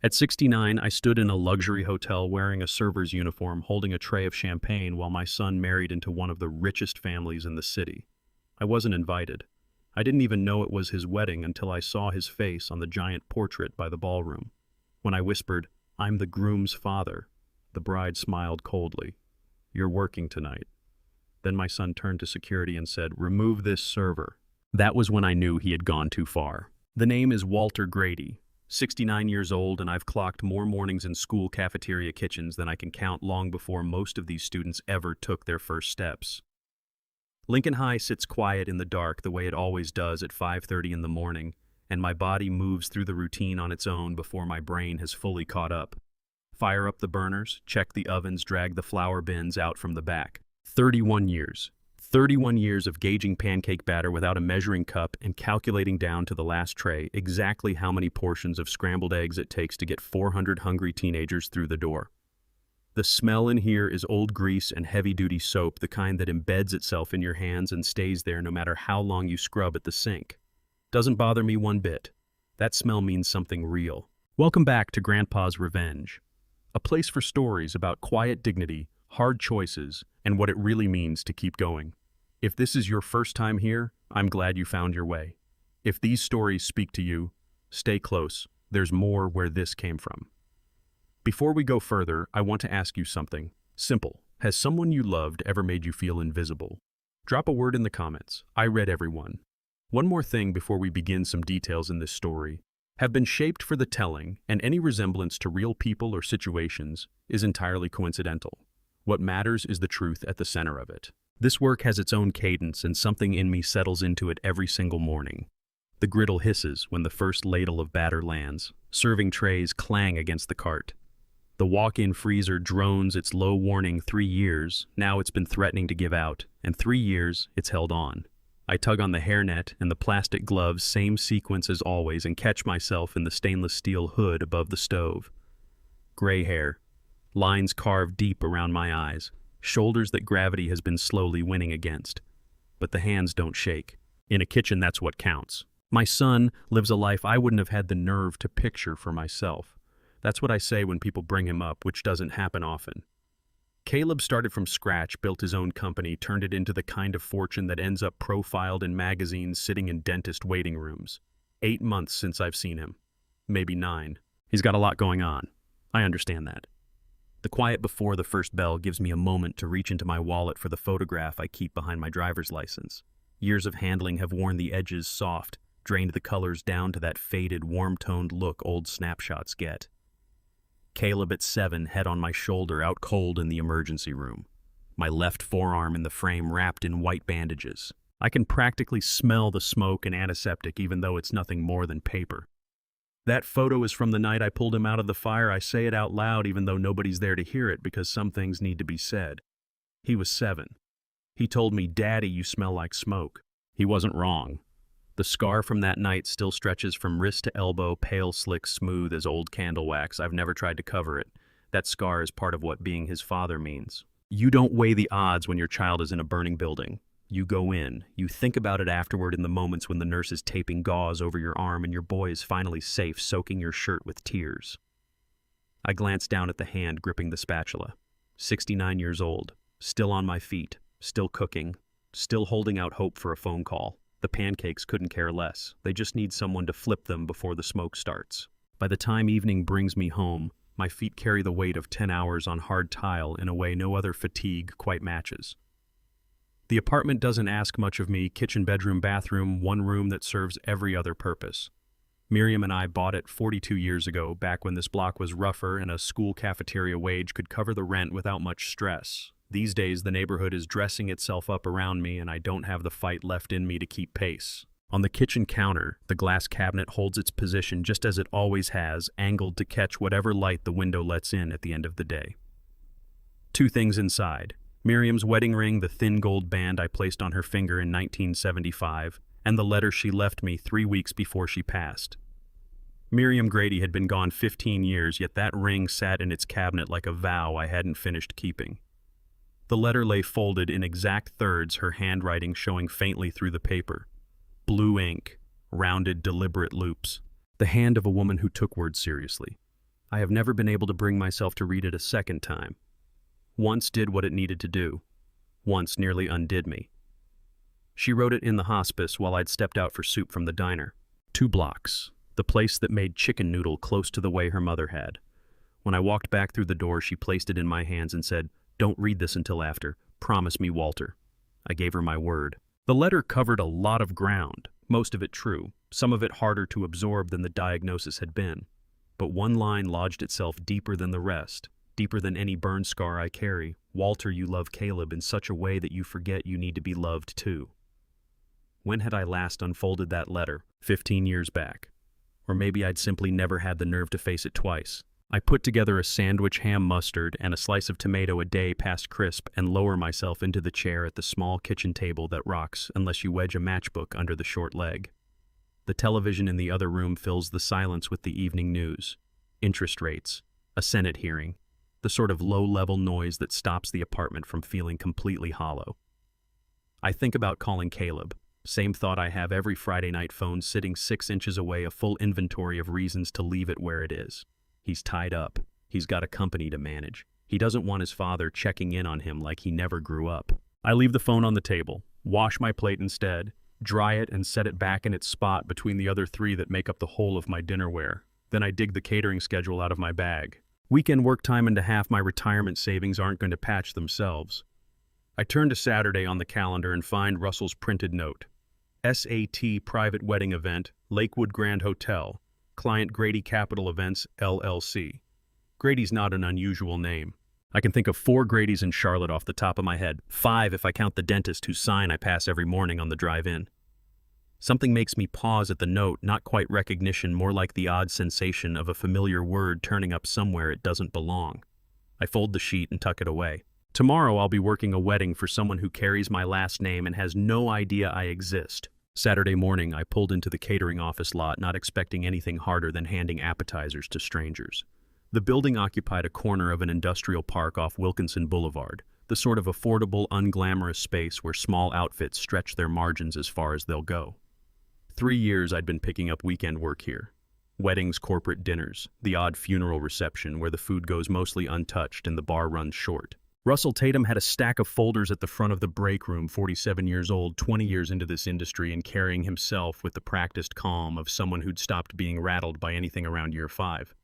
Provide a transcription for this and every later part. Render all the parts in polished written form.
At 69, I stood in a luxury hotel wearing a server's uniform, holding a tray of champagne while my son married into one of the richest families in the city. I wasn't invited. I didn't even know it was his wedding until I saw his face on the giant portrait by the ballroom. When I whispered, "I'm the groom's father," the bride smiled coldly. "You're working tonight." Then my son turned to security and said, "Remove this server." That was when I knew he had gone too far. The name is Walter Grady, 69 years old, and I've clocked more mornings in school cafeteria kitchens than I can count, long before most of these students ever took their first steps. Lincoln High sits quiet in the dark the way it always does at 5:30 in the morning, and my body moves through the routine on its own before my brain has fully caught up. Fire up the burners, check the ovens, drag the flour bins out from the back. 31 years. 31 years of gauging pancake batter without a measuring cup and calculating down to the last tray exactly how many portions of scrambled eggs it takes to get 400 hungry teenagers through the door. The smell in here is old grease and heavy-duty soap, the kind that embeds itself in your hands and stays there no matter how long you scrub at the sink. Doesn't bother me one bit. That smell means something real. Welcome back to Grandpa's Revenge, a place for stories about quiet dignity, hard choices, and what it really means to keep going. If this is your first time here, I'm glad you found your way. If these stories speak to you, stay close. There's more where this came from. Before we go further, I want to ask you something simple. Has someone you loved ever made you feel invisible? Drop a word in the comments. I read everyone. One more thing before we begin: some details in this story have been shaped for the telling, and any resemblance to real people or situations is entirely coincidental. What matters is the truth at the center of it. This work has its own cadence, and something in me settles into it every single morning. The griddle hisses when the first ladle of batter lands. Serving trays clang against the cart. The walk-in freezer drones its low warning. 3 years, now it's been threatening to give out, and 3 years, it's held on. I tug on the hairnet and the plastic gloves, same sequence as always, and catch myself in the stainless steel hood above the stove. Gray hair, lines carved deep around my eyes, shoulders that gravity has been slowly winning against. But the hands don't shake. In a kitchen, that's what counts. My son lives a life I wouldn't have had the nerve to picture for myself. That's what I say when people bring him up, which doesn't happen often. Caleb started from scratch, built his own company, turned it into the kind of fortune that ends up profiled in magazines, sitting in dentist waiting rooms. 8 months since I've seen him. Maybe 9. He's got a lot going on. I understand that. The quiet before the first bell gives me a moment to reach into my wallet for the photograph I keep behind my driver's license. Years of handling have worn the edges soft, drained the colors down to that faded, warm-toned look old snapshots get. Caleb at 7, head on my shoulder, out cold in the emergency room. My left forearm in the frame wrapped in white bandages. I can practically smell the smoke and antiseptic, even though it's nothing more than paper. That photo is from the night I pulled him out of the fire. I say it out loud even though nobody's there to hear it, because some things need to be said. He was 7. He told me, "Daddy, you smell like smoke." He wasn't wrong. The scar from that night still stretches from wrist to elbow, pale, slick, smooth as old candle wax. I've never tried to cover it. That scar is part of what being his father means. You don't weigh the odds when your child is in a burning building. You go in. You think about it afterward, in the moments when the nurse is taping gauze over your arm and your boy is finally safe, soaking your shirt with tears. I glance down at the hand gripping the spatula. 69 years old. Still on my feet. Still cooking. Still holding out hope for a phone call. The pancakes couldn't care less. They just need someone to flip them before the smoke starts. By the time evening brings me home, my feet carry the weight of 10 hours on hard tile in a way no other fatigue quite matches. The apartment doesn't ask much of me. Kitchen, bedroom, bathroom, one room that serves every other purpose. Miriam and I bought it 42 years ago, back when this block was rougher and a school cafeteria wage could cover the rent without much stress. These days, the neighborhood is dressing itself up around me, and I don't have the fight left in me to keep pace. On the kitchen counter, the glass cabinet holds its position just as it always has, angled to catch whatever light the window lets in at the end of the day. 2 things inside: Miriam's wedding ring, the thin gold band I placed on her finger in 1975, and the letter she left me 3 weeks before she passed. Miriam Grady had been gone 15 years, yet that ring sat in its cabinet like a vow I hadn't finished keeping. The letter lay folded in exact thirds, her handwriting showing faintly through the paper. Blue ink, rounded, deliberate loops. The hand of a woman who took words seriously. I have never been able to bring myself to read it a second time. Once did what it needed to do. Once nearly undid me. She wrote it in the hospice while I'd stepped out for soup from the diner. 2 blocks. The place that made chicken noodle close to the way her mother had. When I walked back through the door, she placed it in my hands and said, "Don't read this until after. Promise me, Walter." I gave her my word. The letter covered a lot of ground, most of it true, some of it harder to absorb than the diagnosis had been. But one line lodged itself deeper than the rest, deeper than any burn scar I carry. "Walter, you love Caleb in such a way that you forget you need to be loved too." When had I last unfolded that letter? 15 years back. Or maybe I'd simply never had the nerve to face it twice. I put together a sandwich, ham, mustard, and a slice of tomato a day past crisp and lower myself into the chair at the small kitchen table that rocks unless you wedge a matchbook under the short leg. The television in the other room fills the silence with the evening news. Interest rates, a Senate hearing, the sort of low-level noise that stops the apartment from feeling completely hollow. I think about calling Caleb. Same thought I have every Friday night phone sitting 6 inches away, a full inventory of reasons to leave it where it is. He's tied up. He's got a company to manage. He doesn't want his father checking in on him like he never grew up. I leave the phone on the table, wash my plate instead, dry it and set it back in its spot between the other 3 that make up the whole of my dinnerware. Then I dig the catering schedule out of my bag. Weekend work time into half my retirement savings aren't going to patch themselves. I turn to Saturday on the calendar and find Russell's printed note. SAT private wedding event, Lakewood Grand Hotel. Client Grady Capital Events, LLC. Grady's not an unusual name. I can think of 4 Gradys in Charlotte off the top of my head, 5 if I count the dentist whose sign I pass every morning on the drive-in. Something makes me pause at the note, not quite recognition, more like the odd sensation of a familiar word turning up somewhere it doesn't belong. I fold the sheet and tuck it away. Tomorrow I'll be working a wedding for someone who carries my last name and has no idea I exist. Saturday morning, I pulled into the catering office lot, not expecting anything harder than handing appetizers to strangers. The building occupied a corner of an industrial park off Wilkinson Boulevard, the sort of affordable, unglamorous space where small outfits stretch their margins as far as they'll go. 3 years I'd been picking up weekend work here. Weddings, corporate dinners, the odd funeral reception where the food goes mostly untouched and the bar runs short. Russell Tatum had a stack of folders at the front of the break room, 47 years old, 20 years into this industry and carrying himself with the practiced calm of someone who'd stopped being rattled by anything around year 5.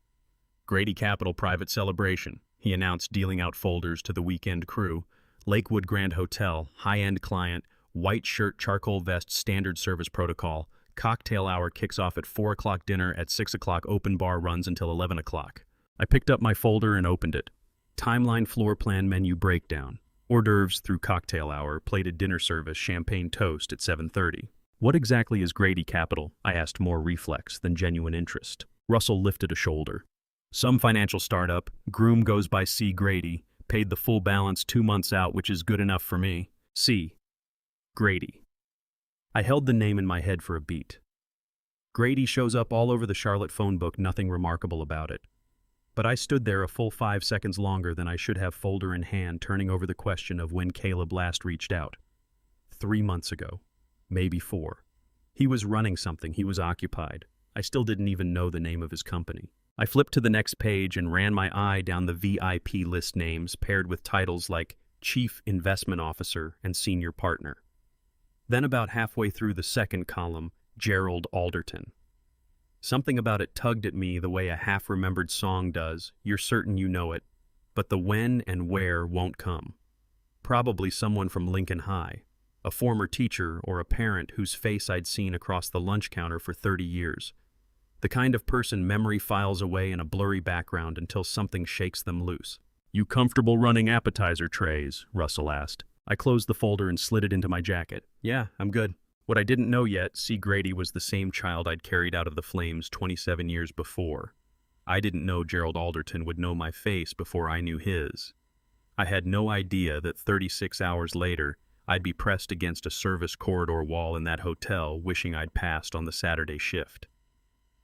Grady Capital private celebration, he announced, dealing out folders to the weekend crew. Lakewood Grand Hotel, high-end client, white shirt, charcoal vest, standard service protocol. Cocktail hour kicks off at 4 o'clock, dinner at 6 o'clock, open bar runs until 11 o'clock. I picked up my folder and opened it. Timeline, floor plan, menu breakdown. Hors d'oeuvres through cocktail hour, plated dinner service, champagne toast at 7:30. What exactly is Grady Capital? I asked, more reflex than genuine interest. Russell lifted a shoulder. Some financial startup, groom goes by C. Grady, paid the full balance 2 months out, which is good enough for me. C. Grady. I held the name in my head for a beat. Grady shows up all over the Charlotte phone book, nothing remarkable about it. But I stood there a full 5 seconds longer than I should have, folder in hand, turning over the question of when Caleb last reached out. 3 months ago. Maybe 4. He was running something, he was occupied. I still didn't even know the name of his company. I flipped to the next page and ran my eye down the VIP list names paired with titles like Chief Investment Officer and Senior Partner. Then about halfway through the second column, Gerald Alderton. Something about it tugged at me the way a half-remembered song does. You're certain you know it, but the when and where won't come. Probably someone from Lincoln High, a former teacher or a parent whose face I'd seen across the lunch counter for 30 years. The kind of person memory files away in a blurry background until something shakes them loose. "You comfortable running appetizer trays?" Russell asked. I closed the folder and slid it into my jacket. "Yeah, I'm good." What I didn't know yet, C. Grady was the same child I'd carried out of the flames 27 years before. I didn't know Gerald Alderton would know my face before I knew his. I had no idea that 36 hours later, I'd be pressed against a service corridor wall in that hotel, wishing I'd passed on the Saturday shift.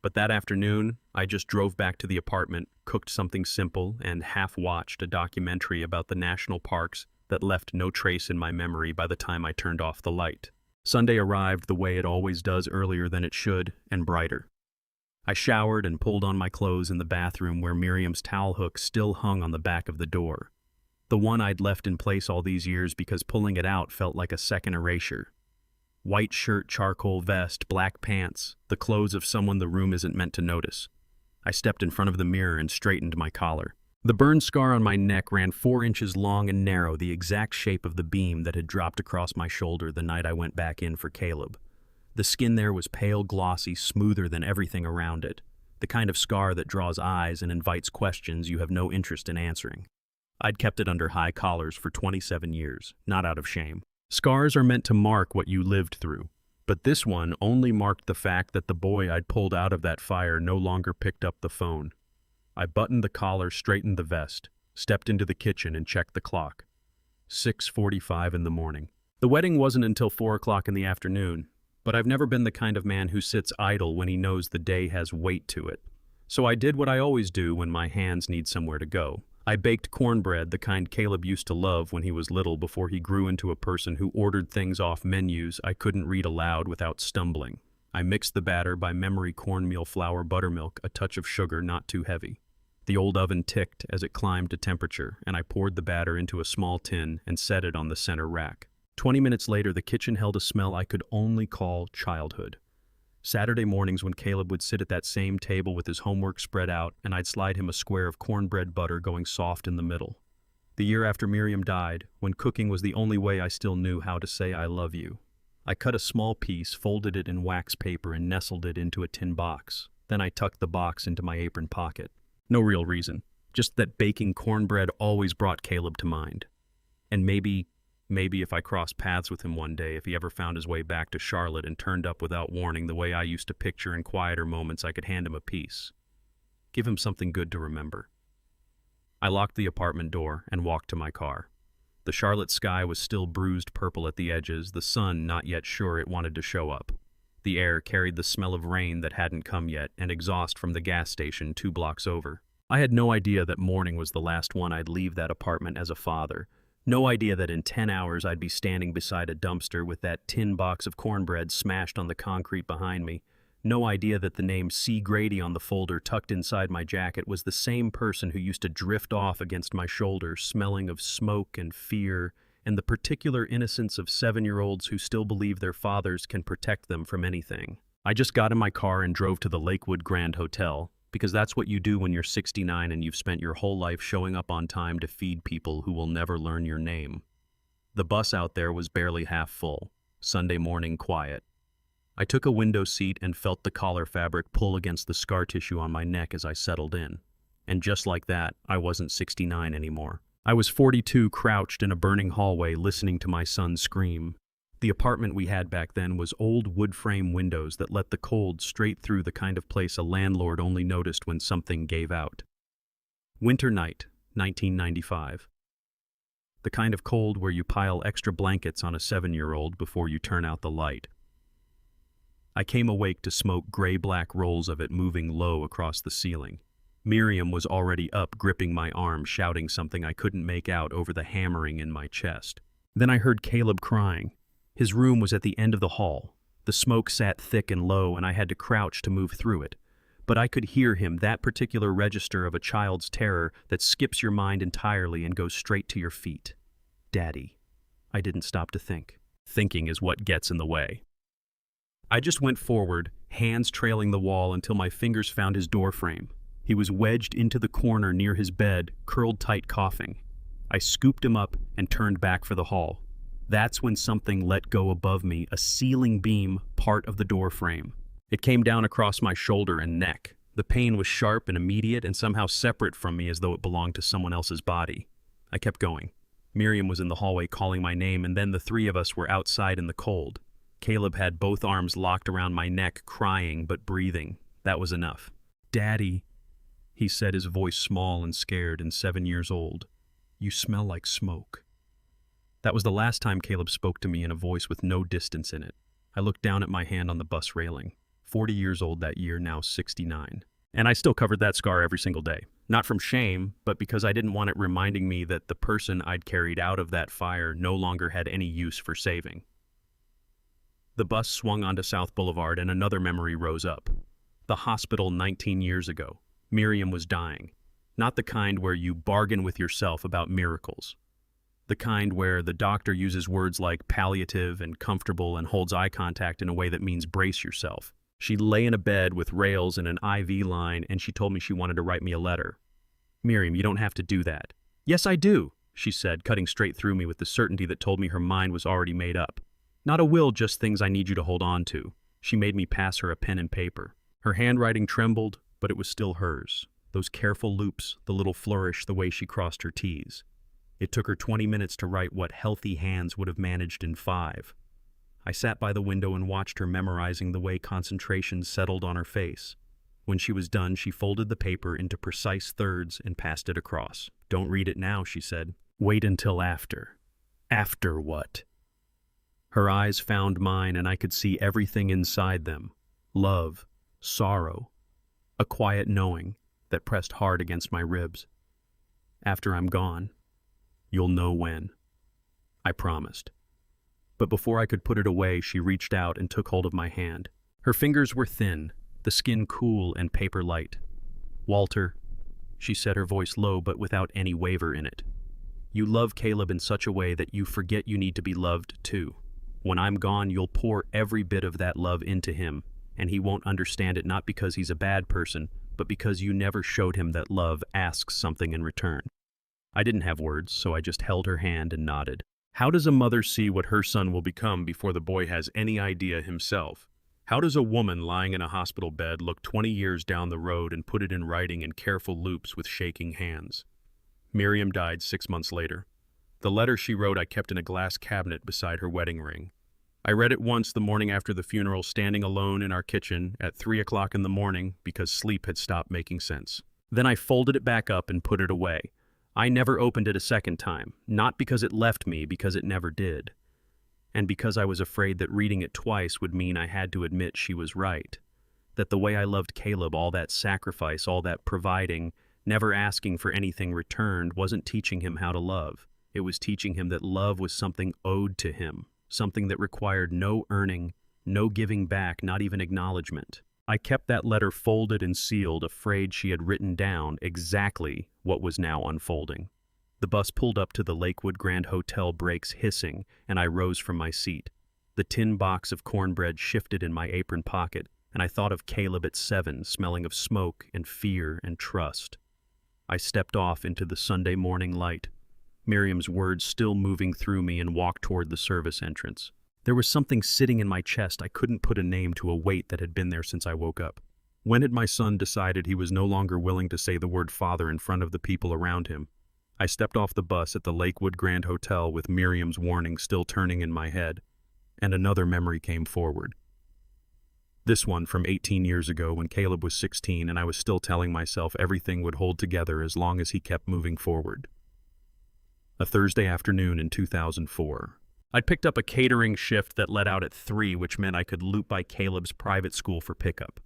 But that afternoon, I just drove back to the apartment, cooked something simple, and half-watched a documentary about the national parks that left no trace in my memory by the time I turned off the light. Sunday arrived the way it always does, earlier than it should, and brighter. I showered and pulled on my clothes in the bathroom where Miriam's towel hook still hung on the back of the door. The one I'd left in place all these years because pulling it out felt like a second erasure. White shirt, charcoal vest, black pants, the clothes of someone the room isn't meant to notice. I stepped in front of the mirror and straightened my collar. The burn scar on my neck ran 4 inches long and narrow, the exact shape of the beam that had dropped across my shoulder the night I went back in for Caleb. The skin there was pale, glossy, smoother than everything around it, the kind of scar that draws eyes and invites questions you have no interest in answering. I'd kept it under high collars for 27 years, not out of shame. Scars are meant to mark what you lived through, but this one only marked the fact that the boy I'd pulled out of that fire no longer picked up the phone. I buttoned the collar, straightened the vest, stepped into the kitchen and checked the clock. 6:45 in the morning. The wedding wasn't until 4 o'clock in the afternoon, but I've never been the kind of man who sits idle when he knows the day has weight to it. So I did what I always do when my hands need somewhere to go. I baked cornbread, the kind Caleb used to love when he was little before he grew into a person who ordered things off menus I couldn't read aloud without stumbling. I mixed the batter by memory: cornmeal, flour, buttermilk, a touch of sugar, not too heavy. The old oven ticked as it climbed to temperature, and I poured the batter into a small tin and set it on the center rack. 20 minutes later, the kitchen held a smell I could only call childhood. Saturday mornings when Caleb would sit at that same table with his homework spread out, and I'd slide him a square of cornbread butter going soft in the middle. The year after Miriam died, when cooking was the only way I still knew how to say I love you. I cut a small piece, folded it in wax paper, and nestled it into a tin box. Then I tucked the box into my apron pocket. No real reason, just that baking cornbread always brought Caleb to mind. And maybe if I crossed paths with him one day, if he ever found his way back to Charlotte and turned up without warning the way I used to picture in quieter moments, I could hand him a piece. Give him something good to remember. I locked the apartment door and walked to my car. The Charlotte sky was still bruised purple at the edges, the sun not yet sure it wanted to show up. The air carried the smell of rain that hadn't come yet and exhaust from the gas station 2 blocks over. I had no idea that morning was the last one I'd leave that apartment as a father. No idea that in 10 hours I'd be standing beside a dumpster with that tin box of cornbread smashed on the concrete behind me. No idea that the name C. Grady on the folder tucked inside my jacket was the same person who used to drift off against my shoulder, smelling of smoke and fear, and the particular innocence of 7-year-olds who still believe their fathers can protect them from anything. I just got in my car and drove to the Lakewood Grand Hotel, because that's what you do when you're 69 and you've spent your whole life showing up on time to feed people who will never learn your name. The bus out there was barely half full. Sunday morning quiet. I took a window seat and felt the collar fabric pull against the scar tissue on my neck as I settled in. And just like that, I wasn't 69 anymore. I was 42, crouched in a burning hallway listening to my son scream. The apartment we had back then was old wood frame windows that let the cold straight through, the kind of place a landlord only noticed when something gave out. Winter night, 1995. The kind of cold where you pile extra blankets on a 7-year-old before you turn out the light. I came awake to smoke gray-black rolls of it moving low across the ceiling. Miriam was already up, gripping my arm, shouting something I couldn't make out over the hammering in my chest. Then I heard Caleb crying. His room was at the end of the hall. The smoke sat thick and low, and I had to crouch to move through it. But I could hear him, that particular register of a child's terror that skips your mind entirely and goes straight to your feet. Daddy. I didn't stop to think. Thinking is what gets in the way. I just went forward, hands trailing the wall until my fingers found his doorframe. He was wedged into the corner near his bed, curled tight, coughing. I scooped him up and turned back for the hall. That's when something let go above me, a ceiling beam, part of the door frame. It came down across my shoulder and neck. The pain was sharp and immediate and somehow separate from me, as though it belonged to someone else's body. I kept going. Miriam was in the hallway calling my name, and then the 3 of us were outside in the cold. Caleb had both arms locked around my neck, crying but breathing. That was enough. "Daddy," he said, his voice small and scared and 7 years old. "You smell like smoke." That was the last time Caleb spoke to me in a voice with no distance in it. I looked down at my hand on the bus railing. 40 years old that year, now 69. And I still covered that scar every single day. Not from shame, but because I didn't want it reminding me that the person I'd carried out of that fire no longer had any use for saving. The bus swung onto South Boulevard and another memory rose up. The hospital 19 years ago. Miriam was dying. Not the kind where you bargain with yourself about miracles. The kind where the doctor uses words like palliative and comfortable and holds eye contact in a way that means brace yourself. She lay in a bed with rails and an IV line, and she told me she wanted to write me a letter. Miriam, you don't have to do that. Yes, I do, she said, cutting straight through me with the certainty that told me her mind was already made up. Not a will, just things I need you to hold on to. She made me pass her a pen and paper. Her handwriting trembled, but it was still hers. Those careful loops, the little flourish, the way she crossed her T's. It took her 20 minutes to write what healthy hands would have managed in 5. I sat by the window and watched her memorizing the way concentration settled on her face. When she was done, she folded the paper into precise thirds and passed it across. Don't read it now, she said. Wait until after. After what? Her eyes found mine, and I could see everything inside them. Love, sorrow, a quiet knowing that pressed hard against my ribs. After I'm gone, you'll know when. I promised. But before I could put it away, she reached out and took hold of my hand. Her fingers were thin, the skin cool and paper light. Walter, she said, her voice low but without any waver in it. You love Caleb in such a way that you forget you need to be loved too. When I'm gone, you'll pour every bit of that love into him, and he won't understand it, not because he's a bad person, but because you never showed him that love asks something in return. I didn't have words, so I just held her hand and nodded. How does a mother see what her son will become before the boy has any idea himself? How does a woman lying in a hospital bed look 20 years down the road and put it in writing in careful loops with shaking hands? Miriam died 6 months later. The letter she wrote I kept in a glass cabinet beside her wedding ring. I read it once the morning after the funeral, standing alone in our kitchen at 3 o'clock in the morning because sleep had stopped making sense. Then I folded it back up and put it away. I never opened it a second time, not because it left me, because it never did. And because I was afraid that reading it twice would mean I had to admit she was right. That the way I loved Caleb, all that sacrifice, all that providing, never asking for anything returned, wasn't teaching him how to love. It was teaching him that love was something owed to him, something that required no earning, no giving back, not even acknowledgement. I kept that letter folded and sealed, afraid she had written down exactly what was now unfolding. The bus pulled up to the Lakewood Grand Hotel, brakes hissing, and I rose from my seat. The tin box of cornbread shifted in my apron pocket, and I thought of Caleb at 7, smelling of smoke and fear and trust. I stepped off into the Sunday morning light, Miriam's words still moving through me, and walked toward the service entrance. There was something sitting in my chest. I couldn't put a name to a weight that had been there since I woke up. When had my son decided he was no longer willing to say the word father in front of the people around him? I stepped off the bus at the Lakewood Grand Hotel with Miriam's warning still turning in my head, and another memory came forward. This one from 18 years ago when Caleb was 16 and I was still telling myself everything would hold together as long as he kept moving forward. A Thursday afternoon in 2004. I'd picked up a catering shift that let out at 3, which meant I could loop by Caleb's private school for pickup.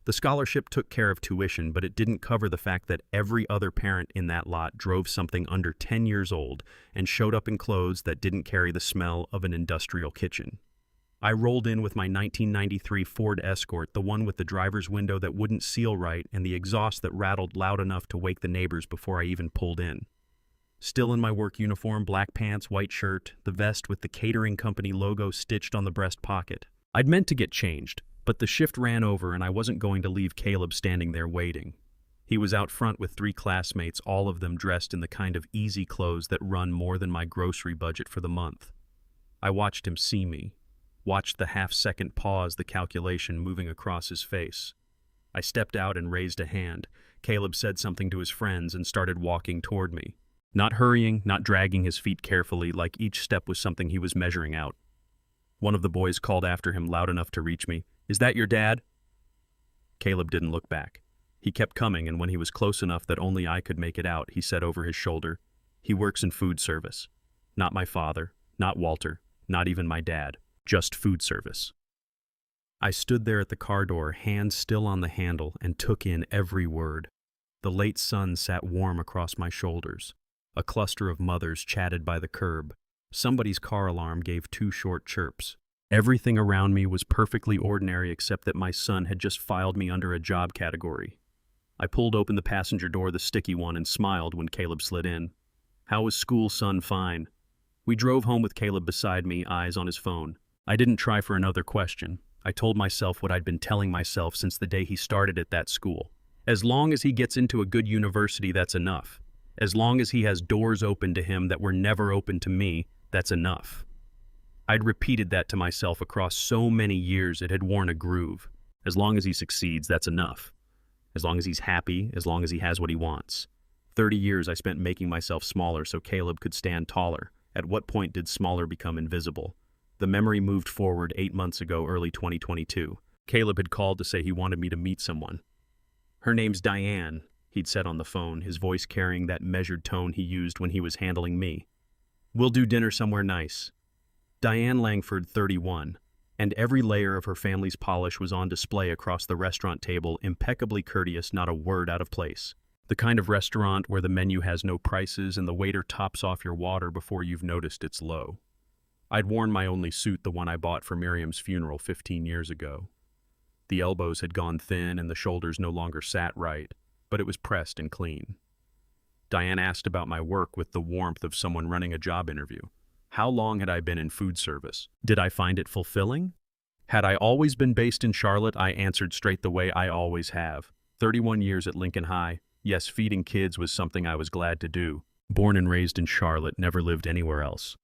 The scholarship took care of tuition, but it didn't cover the fact that every other parent in that lot drove something under 10 years old and showed up in clothes that didn't carry the smell of an industrial kitchen. I rolled in with my 1993 Ford Escort, the one with the driver's window that wouldn't seal right and the exhaust that rattled loud enough to wake the neighbors before I even pulled in. Still in my work uniform, black pants, white shirt, the vest with the catering company logo stitched on the breast pocket. I'd meant to get changed, but the shift ran over and I wasn't going to leave Caleb standing there waiting. He was out front with 3 classmates, all of them dressed in the kind of easy clothes that run more than my grocery budget for the month. I watched him see me, watched the half-second pause, the calculation moving across his face. I stepped out and raised a hand. Caleb said something to his friends and started walking toward me. Not hurrying, not dragging his feet carefully, like each step was something he was measuring out. One of the boys called after him loud enough to reach me. "Is that your dad?" Caleb didn't look back. He kept coming, and when he was close enough that only I could make it out, he said over his shoulder, "He works in food service. Not my father, not Walter, not even my dad, just food service." I stood there at the car door, hands still on the handle, and took in every word. The late sun sat warm across my shoulders. A cluster of mothers chatted by the curb. Somebody's car alarm gave 2 short chirps. Everything around me was perfectly ordinary except that my son had just filed me under a job category. I pulled open the passenger door, the sticky one, and smiled when Caleb slid in. "How was school, son?" "Fine." We drove home with Caleb beside me, eyes on his phone. I didn't try for another question. I told myself what I'd been telling myself since the day he started at that school. As long as he gets into a good university, that's enough. As long as he has doors open to him that were never open to me, that's enough. I'd repeated that to myself across so many years it had worn a groove. As long as he succeeds, that's enough. As long as he's happy, as long as he has what he wants. 30 years I spent making myself smaller so Caleb could stand taller. At what point did smaller become invisible? The memory moved forward 8 months ago, early 2022. Caleb had called to say he wanted me to meet someone. "Her name's Diane," he'd said on the phone, his voice carrying that measured tone he used when he was handling me. "We'll do dinner somewhere nice." Diane Langford, 31, and every layer of her family's polish was on display across the restaurant table, impeccably courteous, not a word out of place. The kind of restaurant where the menu has no prices and the waiter tops off your water before you've noticed it's low. I'd worn my only suit, the one I bought for Miriam's funeral 15 years ago. The elbows had gone thin and the shoulders no longer sat right, but it was pressed and clean. Diane asked about my work with the warmth of someone running a job interview. How long had I been in food service? Did I find it fulfilling? Had I always been based in Charlotte? I answered straight the way I always have. 31 years at Lincoln High. Yes, feeding kids was something I was glad to do. Born and raised in Charlotte, never lived anywhere else.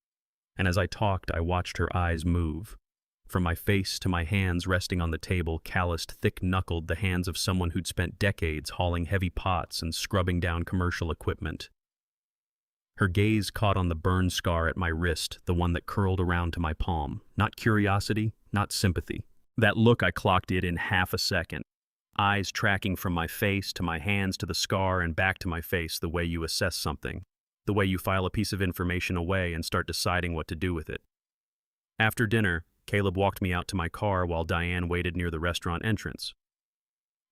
And as I talked, I watched her eyes move. From my face to my hands resting on the table, calloused, thick-knuckled, the hands of someone who'd spent decades hauling heavy pots and scrubbing down commercial equipment. Her gaze caught on the burn scar at my wrist, the one that curled around to my palm. Not curiosity, not sympathy. That look, I clocked it in half a second. Eyes tracking from my face to my hands to the scar and back to my face, the way you assess something. The way you file a piece of information away and start deciding what to do with it. After dinner, Caleb walked me out to my car while Diane waited near the restaurant entrance.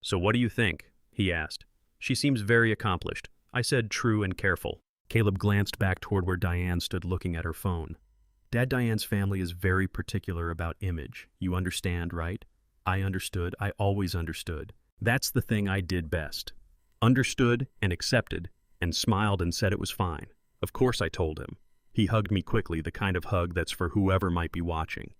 "So what do you think?" he asked. "She seems very accomplished." I said, "True and careful." Caleb glanced back toward where Diane stood looking at her phone. "Dad, Diane's family is very particular about image. You understand, right?" I understood. I always understood. That's the thing I did best. Understood and accepted, and smiled and said it was fine. Of course, I told him. He hugged me quickly, the kind of hug that's for whoever might be watching.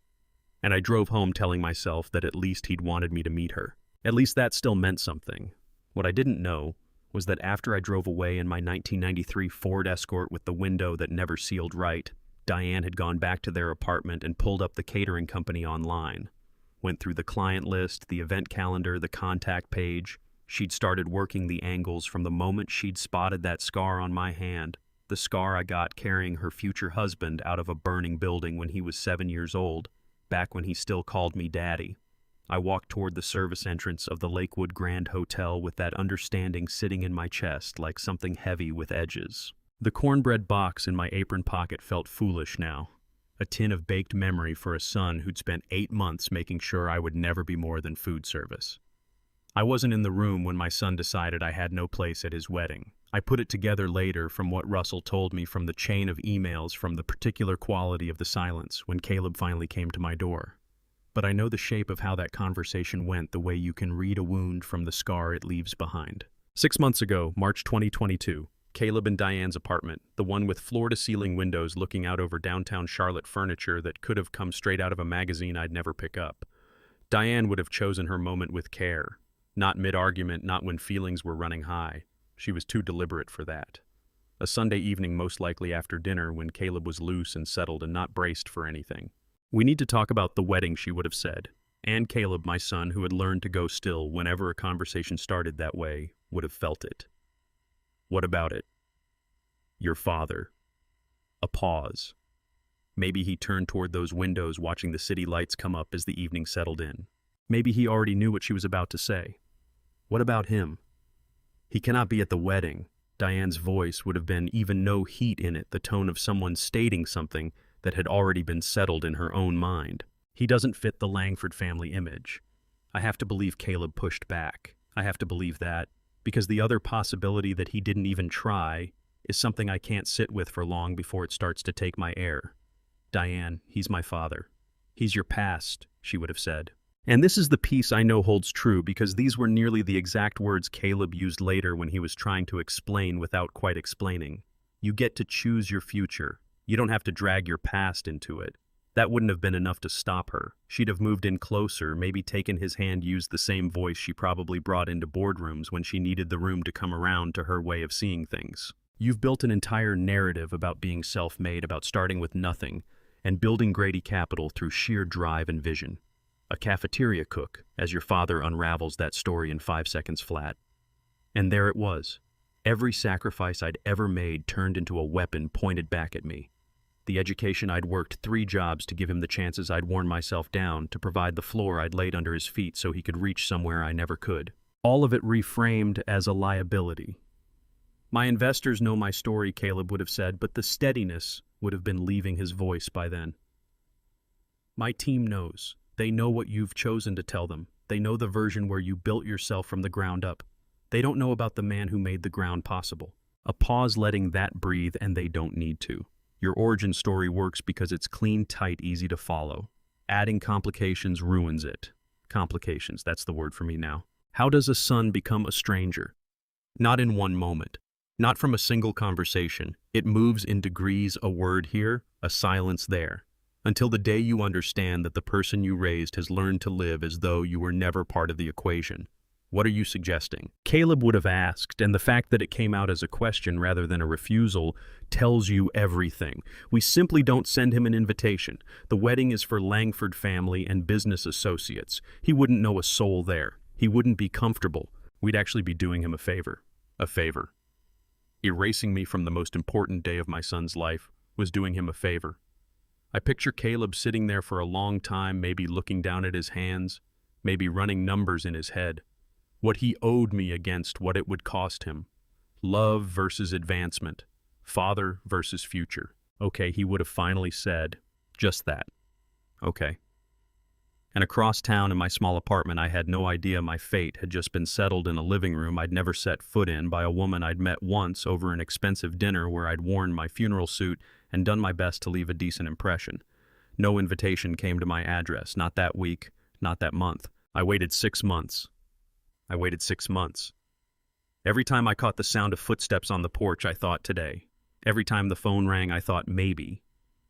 And I drove home telling myself that at least he'd wanted me to meet her. At least that still meant something. What I didn't know was that after I drove away in my 1993 Ford Escort with the window that never sealed right, Diane had gone back to their apartment and pulled up the catering company online. Went through the client list, the event calendar, the contact page. She'd started working the angles from the moment she'd spotted that scar on my hand, the scar I got carrying her future husband out of a burning building when he was 7 years old, back when he still called me Daddy. I walked toward the service entrance of the Lakewood Grand Hotel with that understanding sitting in my chest like something heavy with edges. The cornbread box in my apron pocket felt foolish now. A tin of baked memory for a son who'd spent 8 months making sure I would never be more than food service. I wasn't in the room when my son decided I had no place at his wedding. I put it together later from what Russell told me from the chain of emails, from the particular quality of the silence when Caleb finally came to my door. But I know the shape of how that conversation went, the way you can read a wound from the scar it leaves behind. 6 months ago, March 2022, Caleb and Diane's apartment, the one with floor-to-ceiling windows looking out over downtown Charlotte, furniture that could have come straight out of a magazine I'd never pick up. Diane would have chosen her moment with care. Not mid-argument, not when feelings were running high. She was too deliberate for that. A Sunday evening, most likely after dinner, when Caleb was loose and settled and not braced for anything. "We need to talk about the wedding," she would have said. And Caleb, my son, who had learned to go still whenever a conversation started that way, would have felt it. "What about it?" "Your father." A pause. Maybe he turned toward those windows watching the city lights come up as the evening settled in. Maybe he already knew what she was about to say. "What about him?" "He cannot be at the wedding." Diane's voice would have been even no heat in it, the tone of someone stating something that had already been settled in her own mind. "He doesn't fit the Langford family image." I have to believe Caleb pushed back. I have to believe that, because the other possibility that he didn't even try is something I can't sit with for long before it starts to take my air. "Diane, he's my father. He's your past, she would have said. And this is the piece I know holds true because these were nearly the exact words Caleb used later when he was trying to explain without quite explaining. You get to choose your future. You don't have to drag your past into it. That wouldn't have been enough to stop her. She'd have moved in closer, maybe taken his hand, used the same voice she probably brought into boardrooms when she needed the room to come around to her way of seeing things. You've built an entire narrative about being self-made, about starting with nothing, and building Grady Capital through sheer drive and vision. A cafeteria cook, as your father unravels that story in 5 seconds flat. And there it was. Every sacrifice I'd ever made turned into a weapon pointed back at me. The education I'd worked 3 jobs to give him, the chances I'd worn myself down, to provide the floor I'd laid under his feet so he could reach somewhere I never could. All of it reframed as a liability. My investors know my story, Caleb would have said, but the steadiness would have been leaving his voice by then. My team knows. They know what you've chosen to tell them. They know the version where you built yourself from the ground up. They don't know about the man who made the ground possible. A pause letting that breathe, and they don't need to. Your origin story works because it's clean, tight, easy to follow. Adding complications ruins it. Complications, that's the word for me now. How does a son become a stranger? Not in one moment. Not from a single conversation. It moves in degrees, a word here, a silence there. Until the day you understand that the person you raised has learned to live as though you were never part of the equation. What are you suggesting? Caleb would have asked, and the fact that it came out as a question rather than a refusal tells you everything. We simply don't send him an invitation. The wedding is for Langford family and business associates. He wouldn't know a soul there. He wouldn't be comfortable. We'd actually be doing him a favor. A favor. Erasing me from the most important day of my son's life was doing him a favor. I picture Caleb sitting there for a long time, maybe looking down at his hands, maybe running numbers in his head. What he owed me against what it would cost him. Love versus advancement. Father versus future. Okay, he would have finally said just that. Okay. And across town in my small apartment, I had no idea my fate had just been settled in a living room I'd never set foot in by a woman I'd met once over an expensive dinner where I'd worn my funeral suit and done my best to leave a decent impression. No invitation came to my address, not that week, not that month. I waited 6 months. I waited 6 months. Every time I caught the sound of footsteps on the porch, I thought today. Every time the phone rang, I thought maybe.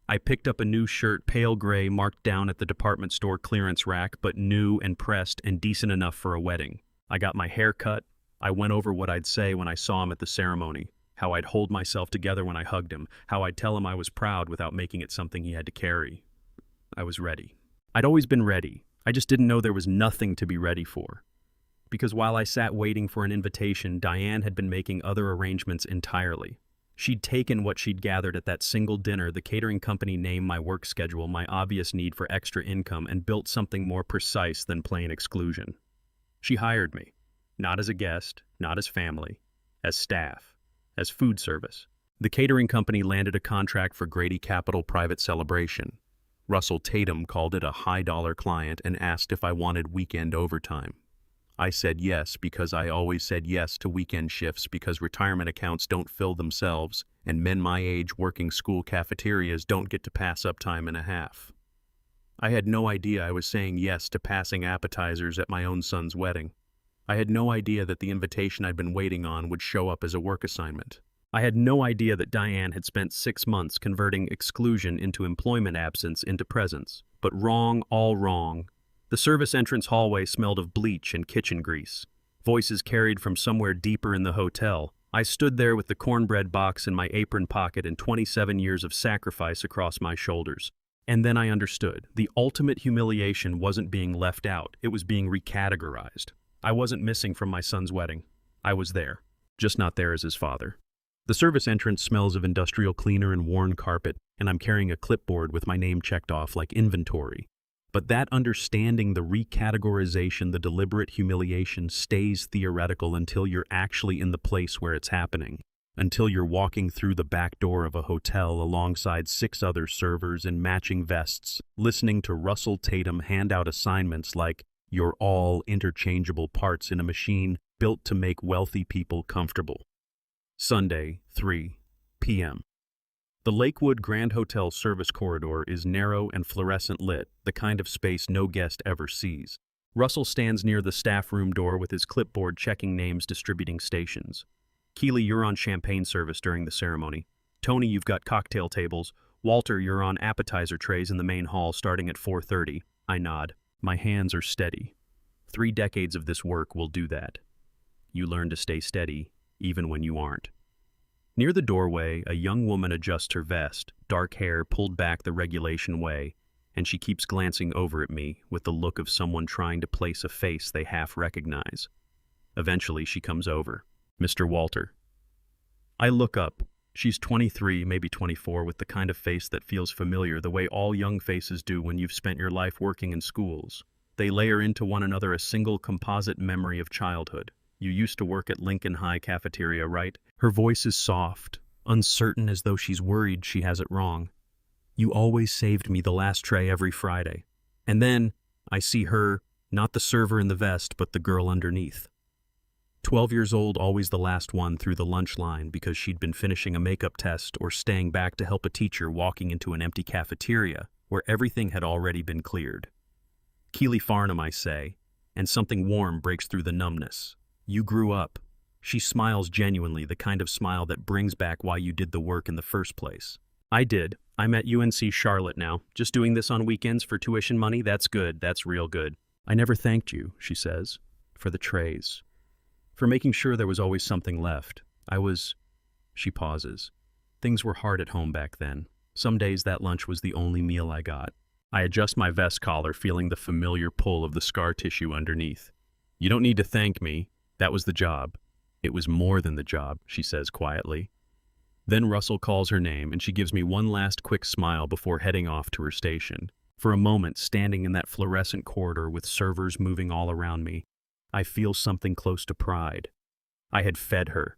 I picked up a new shirt, pale gray, marked down at the department store clearance rack, but new and pressed and decent enough for a wedding. I got my hair cut. I went over what I'd say when I saw him at the ceremony, how I'd hold myself together when I hugged him, how I'd tell him I was proud without making it something he had to carry. I was ready. I'd always been ready. I just didn't know there was nothing to be ready for. Because while I sat waiting for an invitation, Diane had been making other arrangements entirely. She'd taken what she'd gathered at that single dinner, the catering company name, my work schedule, my obvious need for extra income, and built something more precise than plain exclusion. She hired me, not as a guest, not as family, as staff, as food service. The catering company landed a contract for Grady Capital private celebration. Russell Tatum called it a high-dollar client and asked if I wanted weekend overtime. I said yes because I always said yes to weekend shifts because retirement accounts don't fill themselves and men my age working school cafeterias don't get to pass up time and a half. I had no idea I was saying yes to passing appetizers at my own son's wedding. I had no idea that the invitation I'd been waiting on would show up as a work assignment. I had no idea that Diane had spent 6 months converting exclusion into employment absence into presence. But wrong, all wrong. The service entrance hallway smelled of bleach and kitchen grease. Voices carried from somewhere deeper in the hotel. I stood there with the cornbread box in my apron pocket and 27 years of sacrifice across my shoulders. And then I understood. The ultimate humiliation wasn't being left out. It was being recategorized. I wasn't missing from my son's wedding. I was there, just not there as his father. The service entrance smells of industrial cleaner and worn carpet, and I'm carrying a clipboard with my name checked off like inventory. But that understanding, the recategorization, the deliberate humiliation stays theoretical until you're actually in the place where it's happening. Until you're walking through the back door of a hotel alongside 6 other servers in matching vests, listening to Russell Tatum hand out assignments like you're all interchangeable parts in a machine built to make wealthy people comfortable. Sunday, 3 p.m. The Lakewood Grand Hotel service corridor is narrow and fluorescent lit, the kind of space no guest ever sees. Russell stands near the staff room door with his clipboard checking names, distributing stations. Keely, you're on champagne service during the ceremony. Tony, you've got cocktail tables. Walter, you're on appetizer trays in the main hall starting at 4:30. I nod. My hands are steady. 3 decades of this work will do that. You learn to stay steady, even when you aren't. Near the doorway, a young woman adjusts her vest, dark hair pulled back the regulation way, and she keeps glancing over at me with the look of someone trying to place a face they half recognize. Eventually, she comes over. Mr. Walter. I look up. She's 23, maybe 24, with the kind of face that feels familiar, the way all young faces do when you've spent your life working in schools. They layer into one another a single composite memory of childhood. You used to work at Lincoln High cafeteria, right? Her voice is soft, uncertain, as though she's worried she has it wrong. You always saved me the last tray every Friday. And then I see her, not the server in the vest, but the girl underneath. 12 years old, always the last one through the lunch line because she'd been finishing a makeup test or staying back to help a teacher, walking into an empty cafeteria where everything had already been cleared. Keely Farnham, I say, and something warm breaks through the numbness. You grew up. She smiles genuinely, the kind of smile that brings back why you did the work in the first place. I did. I'm at UNC Charlotte now. Just doing this on weekends for tuition money? That's good. That's real good. I never thanked you, she says, for the trays. For making sure there was always something left. She pauses. Things were hard at home back then. Some days that lunch was the only meal I got. I adjust my vest collar, feeling the familiar pull of the scar tissue underneath. You don't need to thank me. That was the job. It was more than the job, she says quietly. Then Russell calls her name, and she gives me one last quick smile before heading off to her station. For a moment, standing in that fluorescent corridor with servers moving all around me, I feel something close to pride. I had fed her.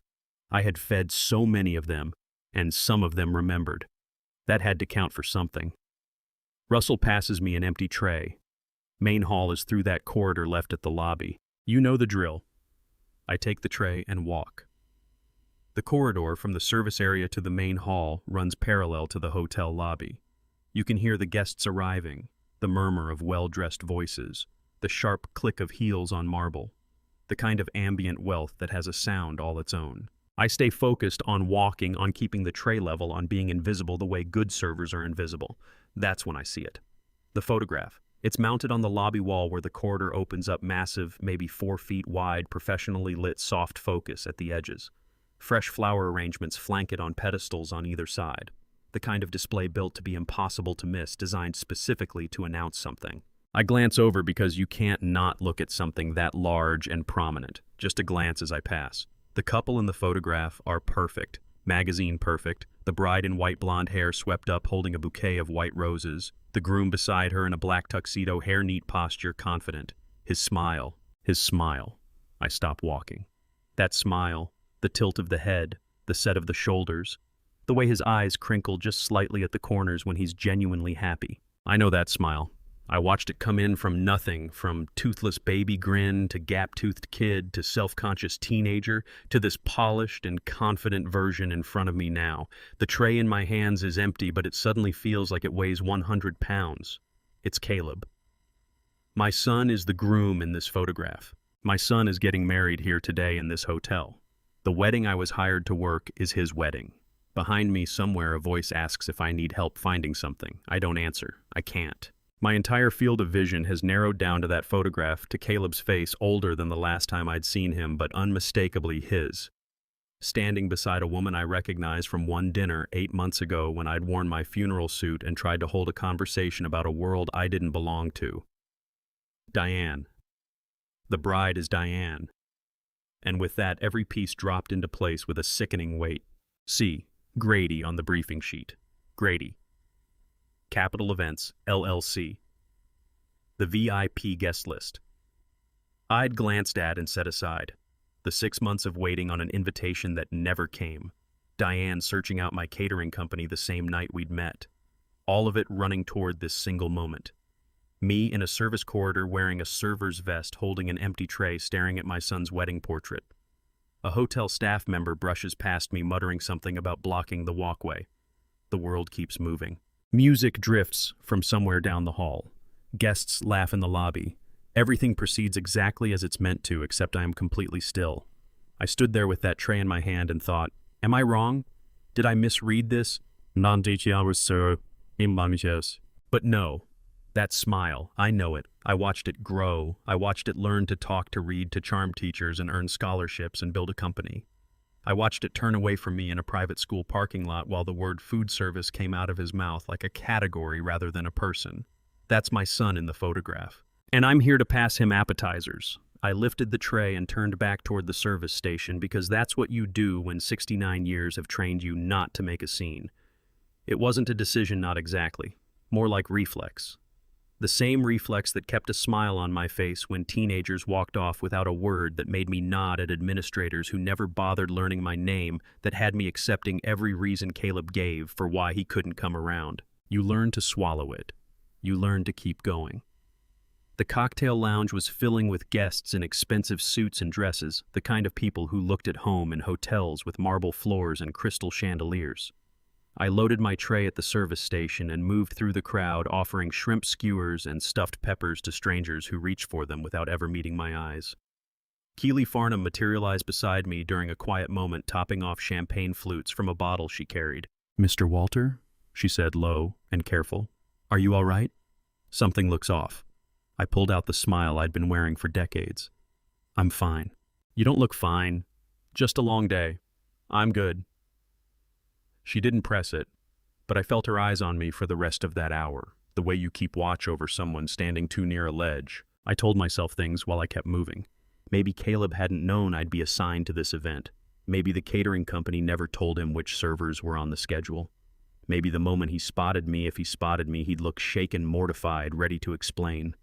I had fed so many of them, and some of them remembered. That had to count for something. Russell passes me an empty tray. Main hall is through that corridor left at the lobby. You know the drill. I take the tray and walk. The corridor from the service area to the main hall runs parallel to the hotel lobby. You can hear the guests arriving, the murmur of well-dressed voices, the sharp click of heels on marble, the kind of ambient wealth that has a sound all its own. I stay focused on walking, on keeping the tray level, on being invisible the way good servers are invisible. That's when I see it. The photograph. It's mounted on the lobby wall where the corridor opens up, massive, maybe 4 feet wide, professionally lit soft focus at the edges. Fresh flower arrangements flank it on pedestals on either side. The kind of display built to be impossible to miss, designed specifically to announce something. I glance over because you can't not look at something that large and prominent. Just a glance as I pass. The couple in the photograph are perfect. Magazine perfect. The bride in white blonde hair swept up holding a bouquet of white roses. The groom beside her in a black tuxedo, hair neat posture, confident. His smile. I stop walking. That smile, the tilt of the head, the set of the shoulders, the way his eyes crinkle just slightly at the corners when he's genuinely happy. I know that smile. I watched it come in from nothing, from toothless baby grin to gap-toothed kid to self-conscious teenager to this polished and confident version in front of me now. The tray in my hands is empty, but it suddenly feels like it weighs 100 pounds. It's Caleb. My son is the groom in this photograph. My son is getting married here today in this hotel. The wedding I was hired to work is his wedding. Behind me somewhere a voice asks if I need help finding something. I don't answer. I can't. My entire field of vision has narrowed down to that photograph, to Caleb's face, older than the last time I'd seen him, but unmistakably his. Standing beside a woman I recognized from one dinner 8 months ago when I'd worn my funeral suit and tried to hold a conversation about a world I didn't belong to. Diane. The bride is Diane. And with that, every piece dropped into place with a sickening weight. C. Grady on the briefing sheet. Grady. Capital Events, LLC. The VIP guest list. I'd glanced at and set aside. The 6 months of waiting on an invitation that never came. Diane searching out my catering company the same night we'd met. All of it running toward this single moment. Me in a service corridor wearing a server's vest, holding an empty tray, staring at my son's wedding portrait. A hotel staff member brushes past me, muttering something about blocking the walkway. the world keeps moving. Music drifts from somewhere down the hall. Guests laugh in the lobby. Everything proceeds exactly as it's meant to, except I am completely still. I stood there with that tray in my hand and thought, am I wrong? Did I misread this? But no. That smile, I know it. I watched it grow. I watched it learn to talk, to read, to charm teachers and earn scholarships and build a company. I watched it turn away from me in a private school parking lot while the word food service came out of his mouth like a category rather than a person. That's my son in the photograph. And I'm here to pass him appetizers. I lifted the tray and turned back toward the service station because that's what you do when 69 years have trained you not to make a scene. It wasn't a decision, not exactly. More like reflex. The same reflex that kept a smile on my face when teenagers walked off without a word, that made me nod at administrators who never bothered learning my name, that had me accepting every reason Caleb gave for why he couldn't come around. You learn to swallow it. You learn to keep going. The cocktail lounge was filling with guests in expensive suits and dresses, the kind of people who looked at home in hotels with marble floors and crystal chandeliers. I loaded my tray at the service station and moved through the crowd, offering shrimp skewers and stuffed peppers to strangers who reached for them without ever meeting my eyes. Keely Farnham materialized beside me during a quiet moment, topping off champagne flutes from a bottle she carried. "Mr. Walter?" she said, low and careful. "Are you all right?" "Something looks off." I pulled out the smile I'd been wearing for decades. "I'm fine." "You don't look fine. Just a long day. I'm good." She didn't press it, but I felt her eyes on me for the rest of that hour, the way you keep watch over someone standing too near a ledge. I told myself things while I kept moving. Maybe Caleb hadn't known I'd be assigned to this event. Maybe the catering company never told him which servers were on the schedule. Maybe the moment he spotted me, if he spotted me, he'd look shaken, mortified, ready to explain.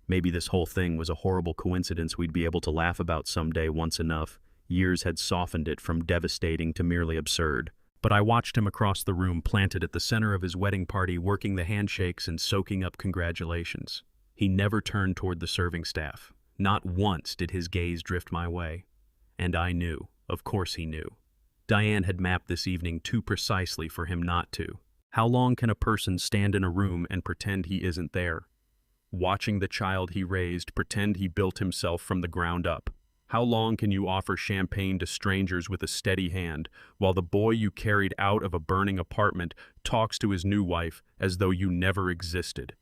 Maybe this whole thing was a horrible coincidence we'd be able to laugh about someday once enough. Years had softened it from devastating to merely absurd. But I watched him across the room, planted at the center of his wedding party, working the handshakes and soaking up congratulations. He never turned toward the serving staff. Not once did his gaze drift my way. And I knew. Of course he knew. Diane had mapped this evening too precisely for him not to. How long can a person stand in a room and pretend he isn't there? Watching the child he raised, pretend he built himself from the ground up. How long can you offer champagne to strangers with a steady hand, while the boy you carried out of a burning apartment talks to his new wife as though you never existed?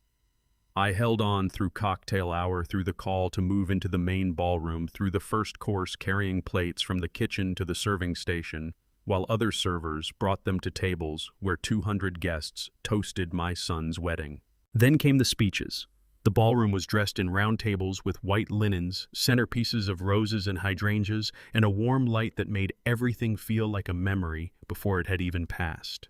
I held on through cocktail hour, through the call to move into the main ballroom, through the first course carrying plates from the kitchen to the serving station, while other servers brought them to tables where 200 guests toasted my son's wedding. Then came the speeches. The ballroom was dressed in round tables with white linens, centerpieces of roses and hydrangeas, and a warm light that made everything feel like a memory before it had even passed.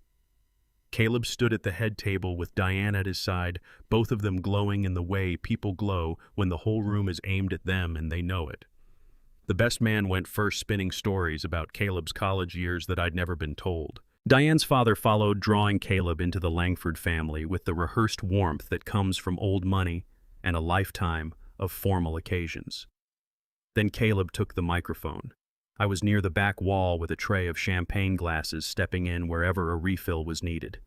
Caleb stood at the head table with Diane at his side, both of them glowing in the way people glow when the whole room is aimed at them and they know it. The best man went first, spinning stories about Caleb's college years that I'd never been told. Diane's father followed, drawing Caleb into the Langford family with the rehearsed warmth that comes from old money and a lifetime of formal occasions. Then Caleb took the microphone. I was near the back wall with a tray of champagne glasses, stepping in wherever a refill was needed.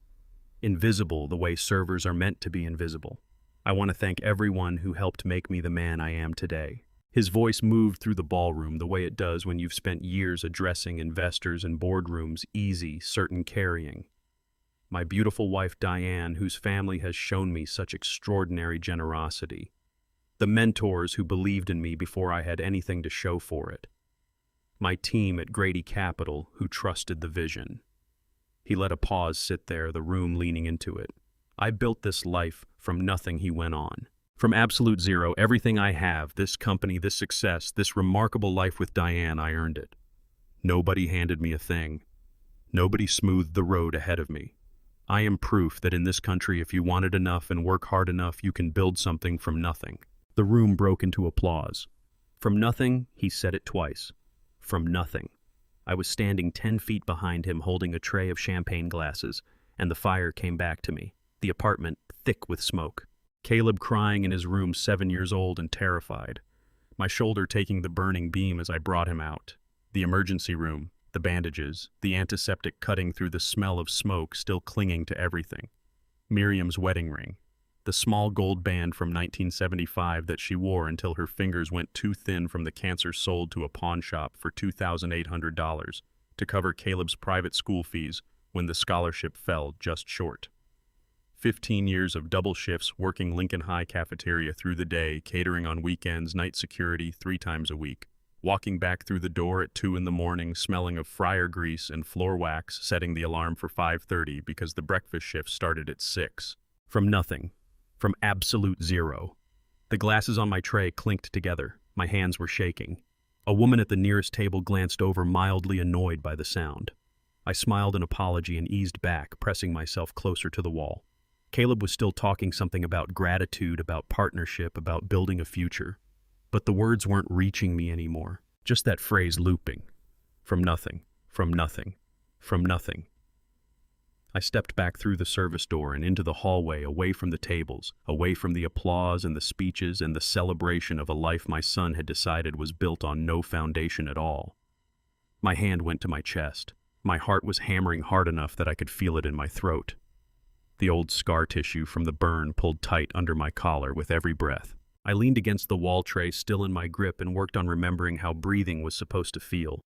Invisible the way servers are meant to be invisible. I want to thank everyone who helped make me the man I am today. His voice moved through the ballroom the way it does when you've spent years addressing investors and boardrooms, easy, certain carrying. My beautiful wife Diane, whose family has shown me such extraordinary generosity. The mentors who believed in me before I had anything to show for it. My team at Grady Capital, who trusted the vision. He let a pause sit there, the room leaning into it. I built this life from nothing, he went on. From absolute zero, everything I have, this company, this success, this remarkable life with Diane, I earned it. Nobody handed me a thing. Nobody smoothed the road ahead of me. I am proof that in this country, if you want it enough and work hard enough, you can build something from nothing. The room broke into applause. From nothing, he said it twice. From nothing. I was standing 10 feet behind him, holding a tray of champagne glasses, and the fire came back to me, the apartment thick with smoke. Caleb crying in his room, 7 years old and terrified. My shoulder taking the burning beam as I brought him out. The emergency room, the bandages, the antiseptic cutting through the smell of smoke still clinging to everything. Miriam's wedding ring, the small gold band from 1975 that she wore until her fingers went too thin from the cancer sold to a pawn shop for $2,800 to cover Caleb's private school fees when the scholarship fell just short. 15 years of double shifts working Lincoln High cafeteria through the day, catering on weekends, night security 3 times a week. Walking back through the door at 2 in the morning, smelling of fryer grease and floor wax, setting the alarm for 5:30 because the breakfast shift started at 6. From nothing. From absolute zero. The glasses on my tray clinked together. My hands were shaking. A woman at the nearest table glanced over, mildly annoyed by the sound. I smiled an apology and eased back, pressing myself closer to the wall. Caleb was still talking something about gratitude, about partnership, about building a future. But the words weren't reaching me anymore. Just that phrase looping. From nothing, from nothing, from nothing. I stepped back through the service door and into the hallway, away from the tables, away from the applause and the speeches and the celebration of a life my son had decided was built on no foundation at all. My hand went to my chest. My heart was hammering hard enough that I could feel it in my throat. The old scar tissue from the burn pulled tight under my collar with every breath. I leaned against the wall tray, still in my grip, and worked on remembering how breathing was supposed to feel.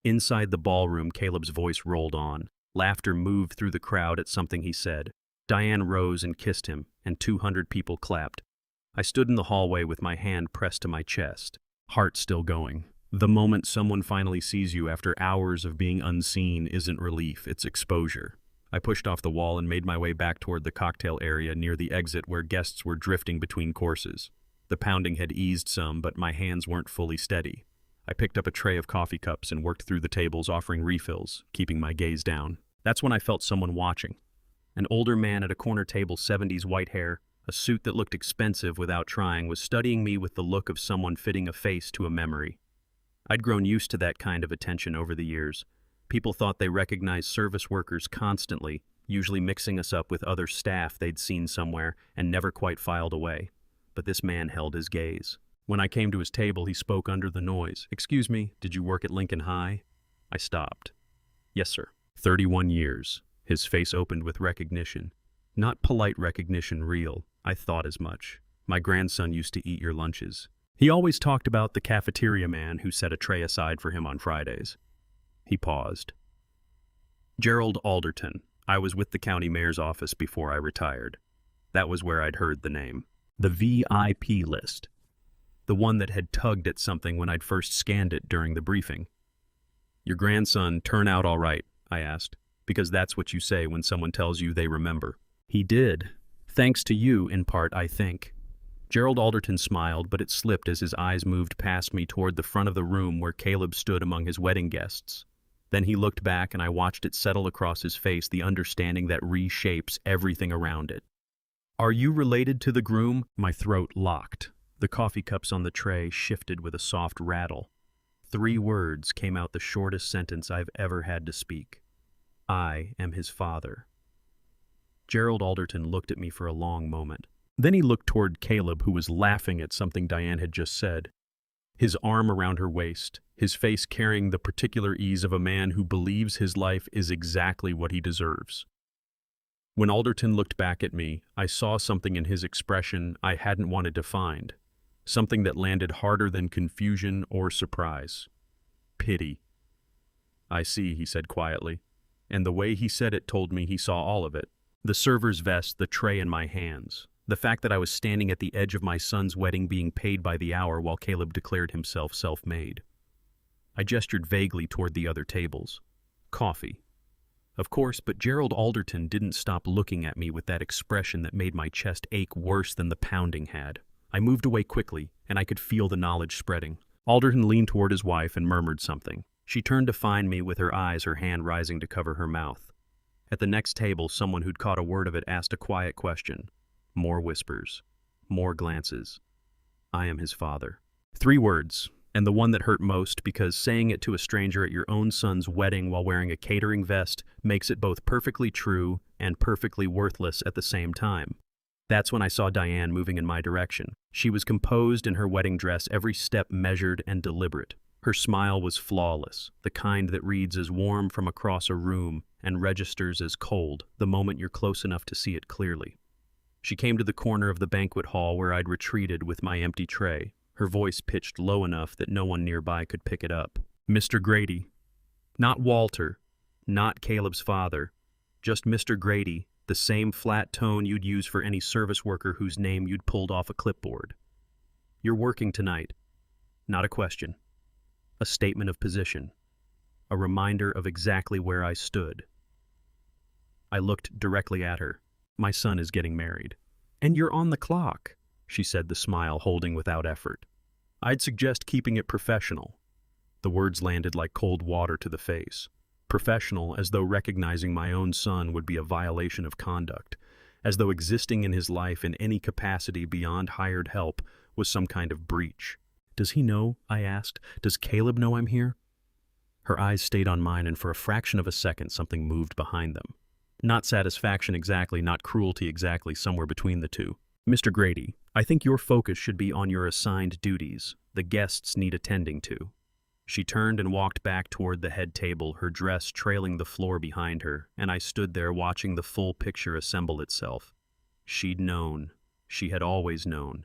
Inside the ballroom, Caleb's voice rolled on. Laughter moved through the crowd at something he said. Diane rose and kissed him, and 200 people clapped. I stood in the hallway with my hand pressed to my chest, heart still going. The moment someone finally sees you after hours of being unseen isn't relief, it's exposure. I pushed off the wall and made my way back toward the cocktail area near the exit where guests were drifting between courses. The pounding had eased some, but my hands weren't fully steady. I picked up a tray of coffee cups and worked through the tables offering refills, keeping my gaze down. That's when I felt someone watching. An older man at a corner table, 70s white hair, a suit that looked expensive without trying, was studying me with the look of someone fitting a face to a memory. I'd grown used to that kind of attention over the years. People thought they recognized service workers constantly, usually mixing us up with other staff they'd seen somewhere and never quite filed away. But this man held his gaze. When I came to his table, he spoke under the noise. "Excuse me, did you work at Lincoln High?" I stopped. "Yes, sir." 31 years. His face opened with recognition. Not polite recognition, real. I thought as much. My grandson used to eat your lunches. He always talked about the cafeteria man who set a tray aside for him on Fridays. He paused. Gerald Alderton. I was with the county mayor's office before I retired. That was where I'd heard the name. The VIP list. The one that had tugged at something when I'd first scanned it during the briefing. "Your grandson turn out all right?" I asked, because that's what you say when someone tells you they remember. "He did. Thanks to you, in part, I think." Gerald Alderton smiled, but it slipped as his eyes moved past me toward the front of the room where Caleb stood among his wedding guests. Then he looked back and I watched it settle across his face, the understanding that reshapes everything around it. "Are you related to the groom?" My throat locked. The coffee cups on the tray shifted with a soft rattle. 3 words came out, the shortest sentence I've ever had to speak. "I am his father." Gerald Alderton looked at me for a long moment. Then he looked toward Caleb, who was laughing at something Diane had just said. His arm around her waist, his face carrying the particular ease of a man who believes his life is exactly what he deserves. When Alderton looked back at me, I saw something in his expression I hadn't wanted to find. Something that landed harder than confusion or surprise. Pity. "I see," he said quietly, and the way he said it told me he saw all of it. The server's vest, the tray in my hands. The fact that I was standing at the edge of my son's wedding being paid by the hour while Caleb declared himself self-made. I gestured vaguely toward the other tables. Coffee. Of course, but Gerald Alderton didn't stop looking at me with that expression that made my chest ache worse than the pounding had. I moved away quickly, and I could feel the knowledge spreading. Alderton leaned toward his wife and murmured something. She turned to find me with her eyes, her hand rising to cover her mouth. At the next table, someone who'd caught a word of it asked a quiet question. More whispers. More glances. "I am his father." 3 words, and the one that hurt most because saying it to a stranger at your own son's wedding while wearing a catering vest makes it both perfectly true and perfectly worthless at the same time. That's when I saw Diane moving in my direction. She was composed in her wedding dress, every step measured and deliberate. Her smile was flawless, the kind that reads as warm from across a room and registers as cold the moment you're close enough to see it clearly. She came to the corner of the banquet hall where I'd retreated with my empty tray, her voice pitched low enough that no one nearby could pick it up. "Mr. Grady." Not Walter, not Caleb's father, just Mr. Grady, the same flat tone you'd use for any service worker whose name you'd pulled off a clipboard. "You're working tonight." Not a question. A statement of position. A reminder of exactly where I stood. I looked directly at her. "My son is getting married." "And you're on the clock," she said, the smile holding without effort. "I'd suggest keeping it professional." The words landed like cold water to the face. Professional, as though recognizing my own son would be a violation of conduct, as though existing in his life in any capacity beyond hired help was some kind of breach. "Does he know?" I asked. "Does Caleb know I'm here?" Her eyes stayed on mine, and for a fraction of a second something moved behind them. Not satisfaction exactly, not cruelty exactly, somewhere between the two. "Mr. Grady, I think your focus should be on your assigned duties. The guests need attending to." She turned and walked back toward the head table, her dress trailing the floor behind her, and I stood there watching the full picture assemble itself. She'd known. She had always known.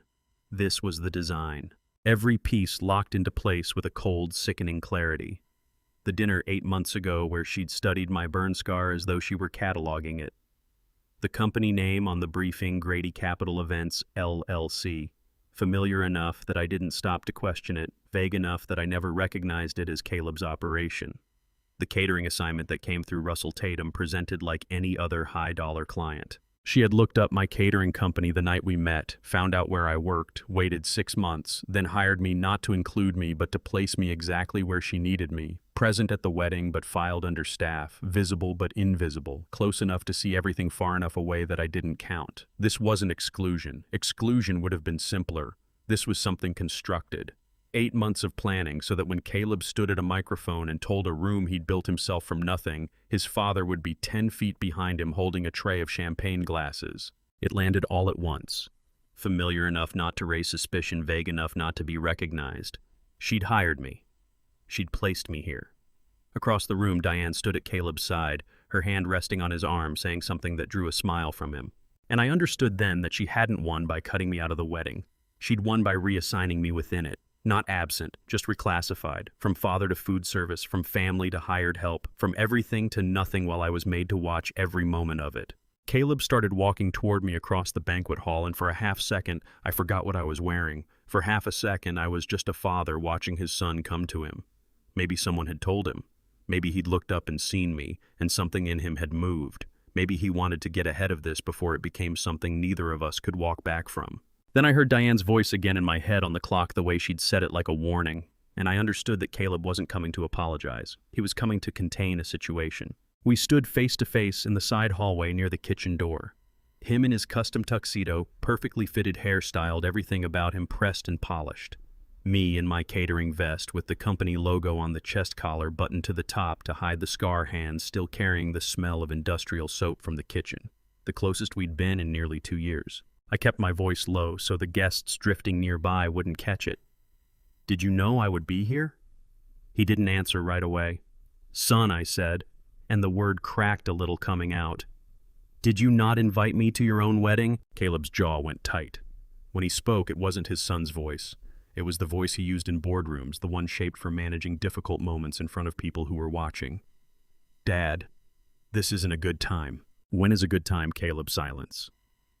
This was the design. Every piece locked into place with a cold, sickening clarity. The dinner 8 months ago where she'd studied my burn scar as though she were cataloging it. The company name on the briefing, Grady Capital Events, LLC. Familiar enough that I didn't stop to question it, vague enough that I never recognized it as Caleb's operation. The catering assignment that came through Russell Tatum, presented like any other high-dollar client. She had looked up my catering company the night we met, found out where I worked, waited 6 months, then hired me not to include me but to place me exactly where she needed me, present at the wedding but filed under staff, visible but invisible, close enough to see everything far enough away that I didn't count. This wasn't exclusion. Exclusion would have been simpler. This was something constructed. 8 months of planning so that when Caleb stood at a microphone and told a room he'd built himself from nothing, his father would be 10 feet behind him holding a tray of champagne glasses. It landed all at once. Familiar enough not to raise suspicion, vague enough not to be recognized. She'd hired me. She'd placed me here. Across the room, Diane stood at Caleb's side, her hand resting on his arm, saying something that drew a smile from him. And I understood then that she hadn't won by cutting me out of the wedding. She'd won by reassigning me within it. Not absent, just reclassified, from father to food service, from family to hired help, from everything to nothing while I was made to watch every moment of it. Caleb started walking toward me across the banquet hall, and for a half second, I forgot what I was wearing. For half a second, I was just a father watching his son come to him. Maybe someone had told him. Maybe he'd looked up and seen me, and something in him had moved. Maybe he wanted to get ahead of this before it became something neither of us could walk back from. Then I heard Diane's voice again in my head on the clock, the way she'd said it like a warning, and I understood that Caleb wasn't coming to apologize. He was coming to contain a situation. We stood face to face in the side hallway near the kitchen door. Him in his custom tuxedo, perfectly fitted hairstyled, everything about him pressed and polished. Me in my catering vest with the company logo on the chest collar buttoned to the top to hide the scar hands, still carrying the smell of industrial soap from the kitchen. The closest we'd been in nearly 2 years. I kept my voice low so the guests drifting nearby wouldn't catch it. "Did you know I would be here?" He didn't answer right away. "Son," I said, and the word cracked a little coming out. "Did you not invite me to your own wedding?" Caleb's jaw went tight. When he spoke, it wasn't his son's voice. It was the voice he used in boardrooms, the one shaped for managing difficult moments in front of people who were watching. "Dad, this isn't a good time." "When is a good time?" Caleb silence.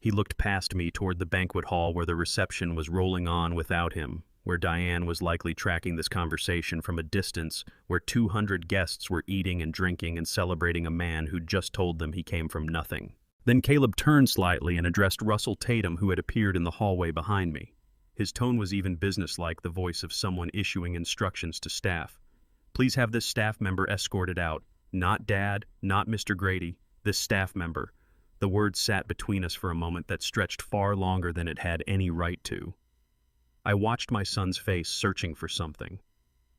He looked past me toward the banquet hall where the reception was rolling on without him, where Diane was likely tracking this conversation from a distance, where 200 guests were eating and drinking and celebrating a man who'd just told them he came from nothing. Then Caleb turned slightly and addressed Russell Tatum, who had appeared in the hallway behind me. His tone was even businesslike, the voice of someone issuing instructions to staff. "Please have this staff member escorted out. Not Dad, not Mr. Grady, this staff member." The words sat between us for a moment that stretched far longer than it had any right to. I watched my son's face, searching for something.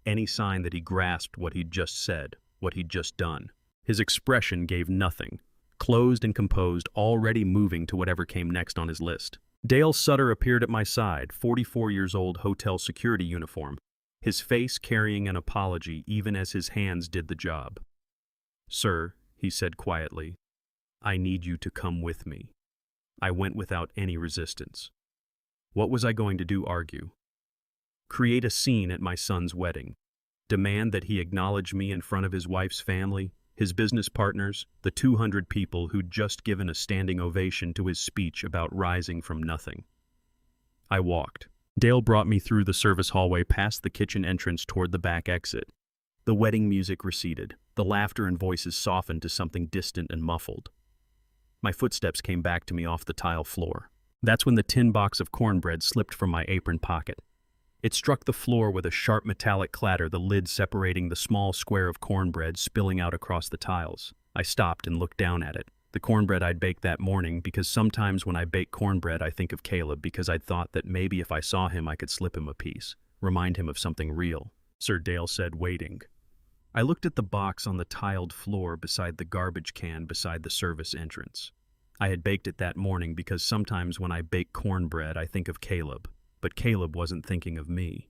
Any sign that he grasped what he'd just said, what he'd just done. His expression gave nothing. Closed and composed, already moving to whatever came next on his list. Dale Sutter appeared at my side, 44 years old, hotel security uniform. his face carrying an apology even as his hands did the job. "Sir," he said quietly, "I need you to come with me." I went without any resistance. What was I going to do? Argue? Create a scene at my son's wedding? Demand that he acknowledge me in front of his wife's family, his business partners, the 200 people who'd just given a standing ovation to his speech about rising from nothing? I walked. Dale brought me through the service hallway past the kitchen entrance toward the back exit. The wedding music receded. The laughter and voices softened to something distant and muffled. My footsteps came back to me off the tile floor. That's when the tin box of cornbread slipped from my apron pocket. It struck the floor with a sharp metallic clatter, the lid separating the small square of cornbread spilling out across the tiles. I stopped and looked down at it. The cornbread I'd baked that morning, because sometimes when I bake cornbread I think of Caleb, because I'd thought that maybe if I saw him I could slip him a piece, remind him of something real. "Sir," Dale said, waiting. I looked at the box on the tiled floor beside the garbage can beside the service entrance. I had baked it that morning because sometimes when I bake cornbread I think of Caleb. But Caleb wasn't thinking of me.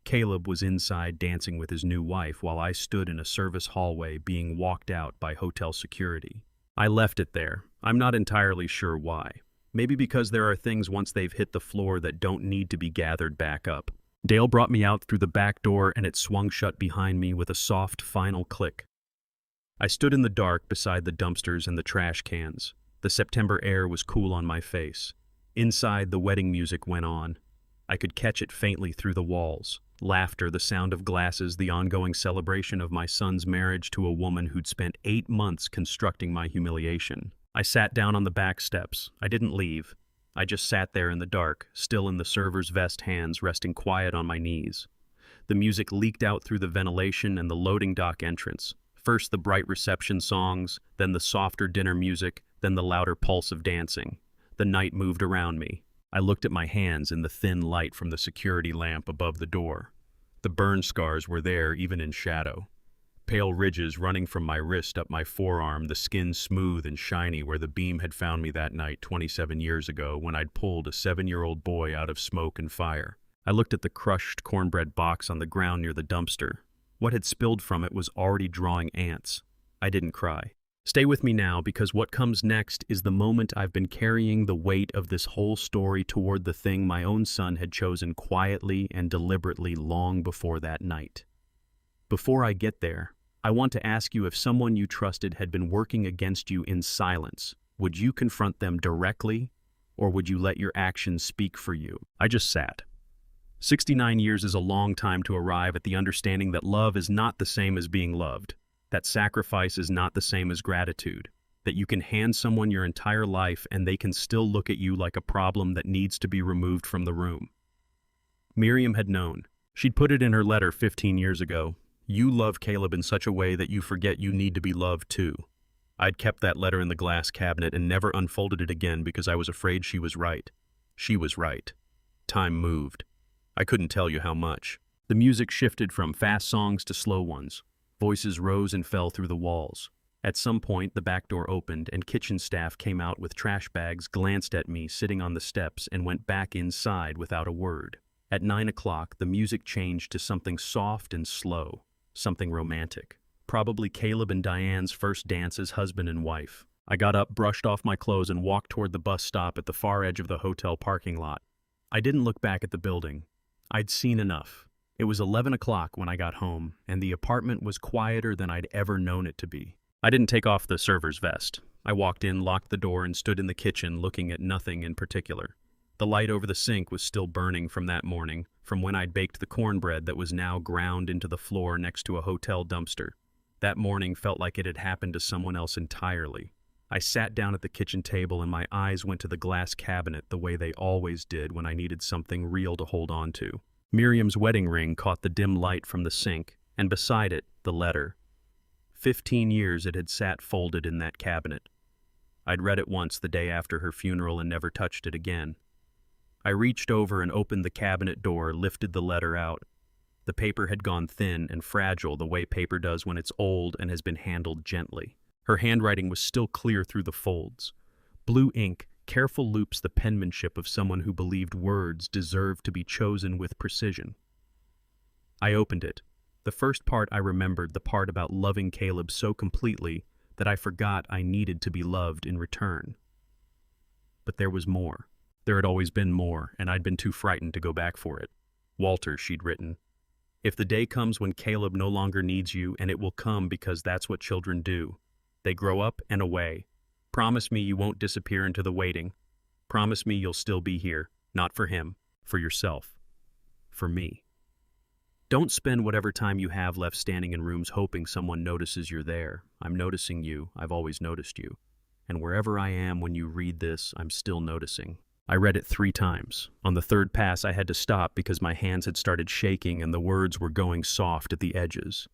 Caleb was inside dancing with his new wife while I stood in a service hallway being walked out by hotel security. I left it there. I'm not entirely sure why. Maybe because there are things once they've hit the floor that don't need to be gathered back up. Dale brought me out through the back door and it swung shut behind me with a soft final click. I stood in the dark beside the dumpsters and the trash cans. The September air was cool on my face. Inside, the wedding music went on. I could catch it faintly through the walls. Laughter, the sound of glasses, the ongoing celebration of my son's marriage to a woman who'd spent 8 months constructing my humiliation. I sat down on the back steps. I didn't leave. I just sat there in the dark, still in the server's vest hands, resting quiet on my knees. The music leaked out through the ventilation and the loading dock entrance. First the bright reception songs, then the softer dinner music, then the louder pulse of dancing. The night moved around me. I looked at my hands in the thin light from the security lamp above the door. The burn scars were there even in shadow. Pale ridges running from my wrist up my forearm, the skin smooth and shiny where the beam had found me that night 27 years ago when I'd pulled a 7-year-old boy out of smoke and fire. I looked at the crushed cornbread box on the ground near the dumpster. What had spilled from it was already drawing ants. I didn't cry. Stay with me now, because what comes next is the moment I've been carrying the weight of this whole story toward, the thing my own son had chosen quietly and deliberately long before that night. Before I get there, I want to ask you, if someone you trusted had been working against you in silence, would you confront them directly, or would you let your actions speak for you? I just sat. 69 years is a long time to arrive at the understanding that love is not the same as being loved. That sacrifice is not the same as gratitude, that you can hand someone your entire life and they can still look at you like a problem that needs to be removed from the room. Miriam had known. She'd put it in her letter 15 years ago. You love Caleb in such a way that you forget you need to be loved too. I'd kept that letter in the glass cabinet and never unfolded it again because I was afraid she was right. She was right. Time moved. I couldn't tell you how much. The music shifted from fast songs to slow ones. Voices rose and fell through the walls. At some point, the back door opened and kitchen staff came out with trash bags, glanced at me sitting on the steps, and went back inside without a word. At 9 o'clock, the music changed to something soft and slow, something romantic. Probably Caleb and Diane's first dance as husband and wife. I got up, brushed off my clothes, and walked toward the bus stop at the far edge of the hotel parking lot. I didn't look back at the building. I'd seen enough. It was 11 o'clock when I got home, and the apartment was quieter than I'd ever known it to be. I didn't take off the server's vest. I walked in, locked the door, and stood in the kitchen looking at nothing in particular. The light over the sink was still burning from that morning, from when I'd baked the cornbread that was now ground into the floor next to a hotel dumpster. That morning felt like it had happened to someone else entirely. I sat down at the kitchen table and my eyes went to the glass cabinet the way they always did when I needed something real to hold on to. Miriam's wedding ring caught the dim light from the sink, and beside it, the letter. 15 years it had sat folded in that cabinet. I'd read it once the day after her funeral and never touched it again. I reached over and opened the cabinet door, lifted the letter out. The paper had gone thin and fragile the way paper does when it's old and has been handled gently. Her handwriting was still clear through the folds. Blue ink, careful loops, the penmanship of someone who believed words deserved to be chosen with precision. I opened it. The first part I remembered, the part about loving Caleb so completely that I forgot I needed to be loved in return. But there was more. There had always been more, and I'd been too frightened to go back for it. Walter, she'd written. If the day comes when Caleb no longer needs you, and it will come because that's what children do. They grow up and away. Promise me you won't disappear into the waiting. Promise me you'll still be here, not for him, for yourself, for me. Don't spend whatever time you have left standing in rooms hoping someone notices you're there. I'm noticing you. I've always noticed you. And wherever I am when you read this, I'm still noticing. I read it 3 times. On the 3rd pass, I had to stop because my hands had started shaking and the words were going soft at the edges.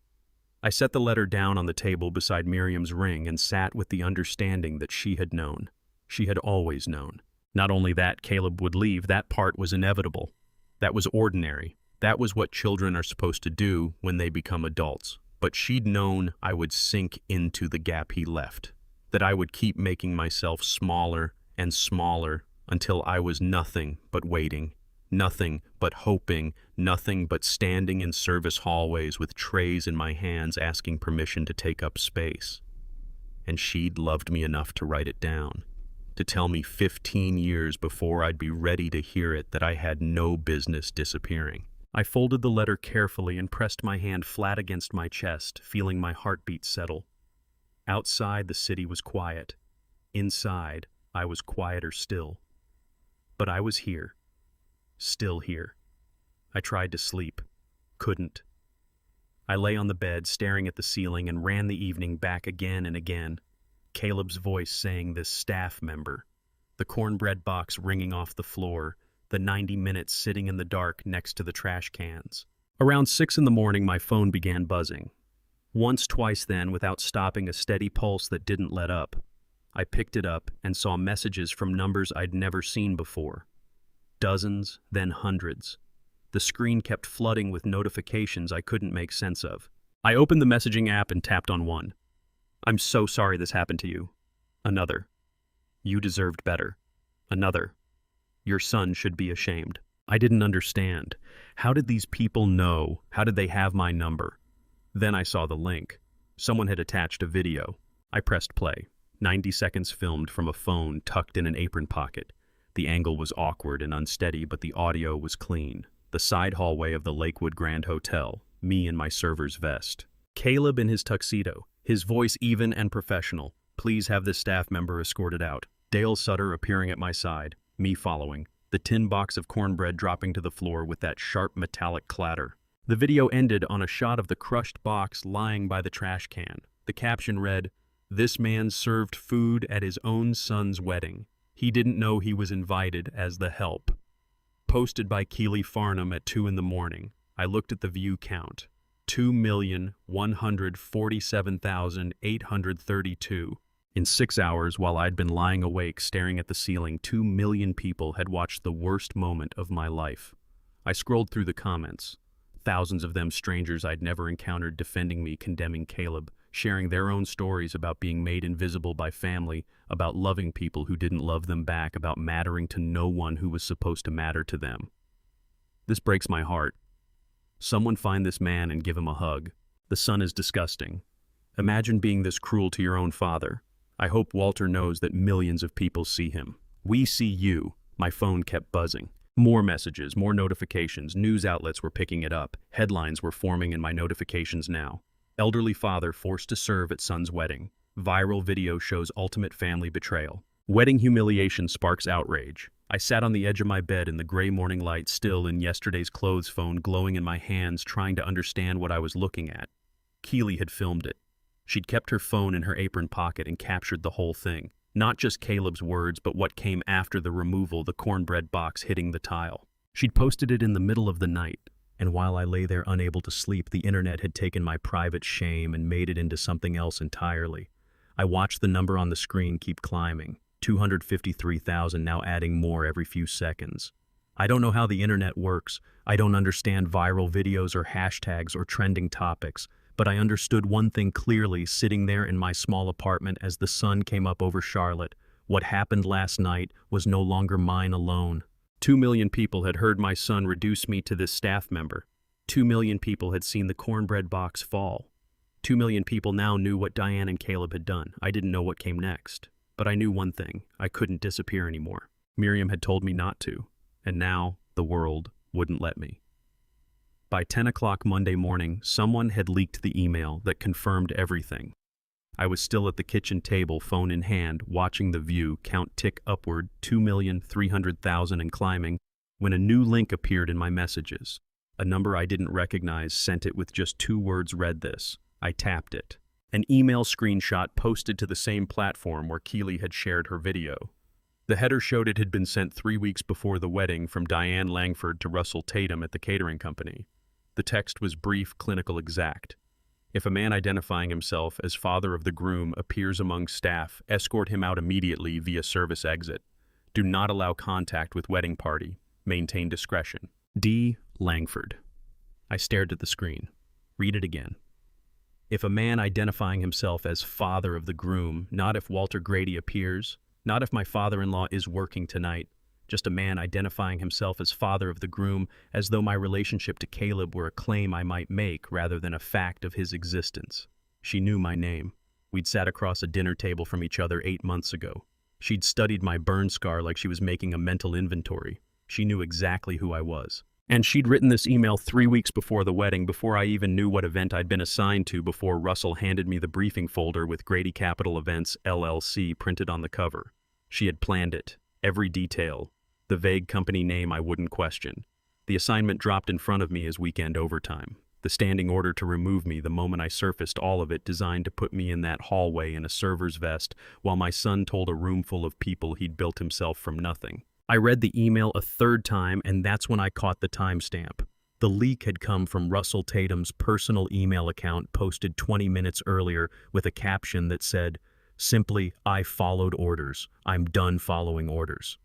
I set the letter down on the table beside Miriam's ring and sat with the understanding that she had known. She had always known. Not only that Caleb would leave, that part was inevitable. That was ordinary. That was what children are supposed to do when they become adults. But she'd known I would sink into the gap he left, that I would keep making myself smaller and smaller until I was nothing but waiting, nothing but hoping, nothing but standing in service hallways with trays in my hands asking permission to take up space. And she'd loved me enough to write it down, to tell me 15 years before I'd be ready to hear it that I had no business disappearing. I folded the letter carefully and pressed my hand flat against my chest, feeling my heartbeat settle. Outside, the city was quiet. Inside, I was quieter still. But I was here. Still here. I tried to sleep. Couldn't. I lay on the bed, staring at the ceiling, and ran the evening back again and again. Caleb's voice saying this staff member. The cornbread box ringing off the floor. The 90 minutes sitting in the dark next to the trash cans. Around 6 in the morning, my phone began buzzing. Once, twice then, without stopping, a steady pulse that didn't let up. I picked it up and saw messages from numbers I'd never seen before. Dozens, then hundreds. The screen kept flooding with notifications I couldn't make sense of. I opened the messaging app and tapped on one. I'm so sorry this happened to you. Another. You deserved better. Another. Your son should be ashamed. I didn't understand. How did these people know? How did they have my number? Then I saw the link. Someone had attached a video. I pressed play. 90 seconds filmed from a phone tucked in an apron pocket. The angle was awkward and unsteady, but the audio was clean. The side hallway of the Lakewood Grand Hotel. Me in my server's vest. Caleb in his tuxedo. His voice even and professional. Please have this staff member escorted out. Dale Sutter appearing at my side. Me following, the tin box of cornbread dropping to the floor with that sharp metallic clatter. The video ended on a shot of the crushed box lying by the trash can. The caption read, "This man served food at his own son's wedding. He didn't know he was invited as the help." Posted by Keely Farnham at 2 in the morning. I looked at the view count. 2,147,832. In 6 hours, while I'd been lying awake staring at the ceiling, 2 million people had watched the worst moment of my life. I scrolled through the comments. Thousands of them strangers I'd never encountered defending me, condemning Caleb, sharing their own stories about being made invisible by family, about loving people who didn't love them back, about mattering to no one who was supposed to matter to them. This breaks my heart. Someone find this man and give him a hug. The son is disgusting. Imagine being this cruel to your own father. I hope Walter knows that millions of people see him. We see you. My phone kept buzzing. More messages, more notifications. News outlets were picking it up. Headlines were forming in my notifications now. Elderly father forced to serve at son's wedding. Viral video shows ultimate family betrayal. Wedding humiliation sparks outrage. I sat on the edge of my bed in the gray morning light, still in yesterday's clothes, phone glowing in my hands, trying to understand what I was looking at. Keely had filmed it. She'd kept her phone in her apron pocket and captured the whole thing. Not just Caleb's words, but what came after the removal, the cornbread box hitting the tile. She'd posted it in the middle of the night, and while I lay there unable to sleep, the internet had taken my private shame and made it into something else entirely. I watched the number on the screen keep climbing. 253,000, now adding more every few seconds. I don't know how the internet works. I don't understand viral videos or hashtags or trending topics. But I understood one thing clearly sitting there in my small apartment as the sun came up over Charlotte. What happened last night was no longer mine alone. 2 million people had heard my son reduce me to this staff member. 2 million people had seen the cornbread box fall. 2 million people now knew what Diane and Caleb had done. I didn't know what came next. But I knew one thing. I couldn't disappear anymore. Miriam had told me not to. And now the world wouldn't let me. By 10 o'clock Monday morning, someone had leaked the email that confirmed everything. I was still at the kitchen table, phone in hand, watching the view count tick upward, 2,300,000 and climbing, when a new link appeared in my messages. A number I didn't recognize sent it with just 2 words. Read this. I tapped it. An email screenshot posted to the same platform where Keely had shared her video. The header showed it had been sent 3 weeks before the wedding from Diane Langford to Russell Tatum at the catering company. The text was brief, clinical, exact. If a man identifying himself as father of the groom appears among staff, escort him out immediately via service exit. Do not allow contact with wedding party. Maintain discretion. D. Langford. I stared at the screen. Read it again. If a man identifying himself as father of the groom, not if Walter Grady appears, not if my father-in-law is working tonight, just a man identifying himself as father of the groom, as though my relationship to Caleb were a claim I might make rather than a fact of his existence. She knew my name. We'd sat across a dinner table from each other 8 months ago. She'd studied my burn scar like she was making a mental inventory. She knew exactly who I was. And she'd written this email 3 weeks before the wedding, before I even knew what event I'd been assigned to, before Russell handed me the briefing folder with Grady Capital Events, LLC printed on the cover. She had planned it. Every detail. The vague company name I wouldn't question. The assignment dropped in front of me as weekend overtime. The standing order to remove me the moment I surfaced, all of it designed to put me in that hallway in a server's vest while my son told a room full of people he'd built himself from nothing. I read the email a 3rd time, and that's when I caught the timestamp. The leak had come from Russell Tatum's personal email account, posted 20 minutes earlier with a caption that said, simply, "I followed orders. I'm done following orders."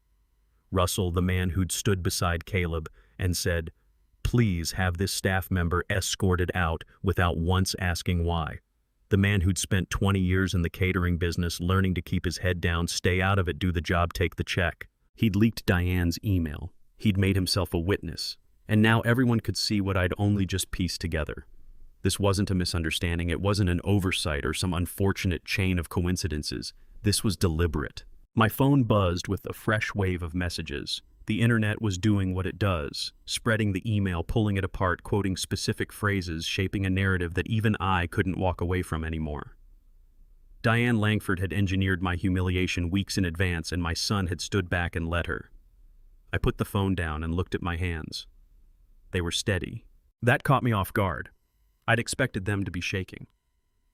Russell, the man who'd stood beside Caleb, and said, "Please have this staff member escorted out," without once asking why. The man who'd spent 20 years in the catering business, learning to keep his head down, stay out of it, do the job, take the check. He'd leaked Diane's email. He'd made himself a witness. And now everyone could see what I'd only just pieced together. This wasn't a misunderstanding. It wasn't an oversight or some unfortunate chain of coincidences. This was deliberate. My phone buzzed with a fresh wave of messages. The internet was doing what it does, spreading the email, pulling it apart, quoting specific phrases, shaping a narrative that even I couldn't walk away from anymore. Diane Langford had engineered my humiliation weeks in advance, and my son had stood back and let her. I put the phone down and looked at my hands. They were steady. That caught me off guard. I'd expected them to be shaking.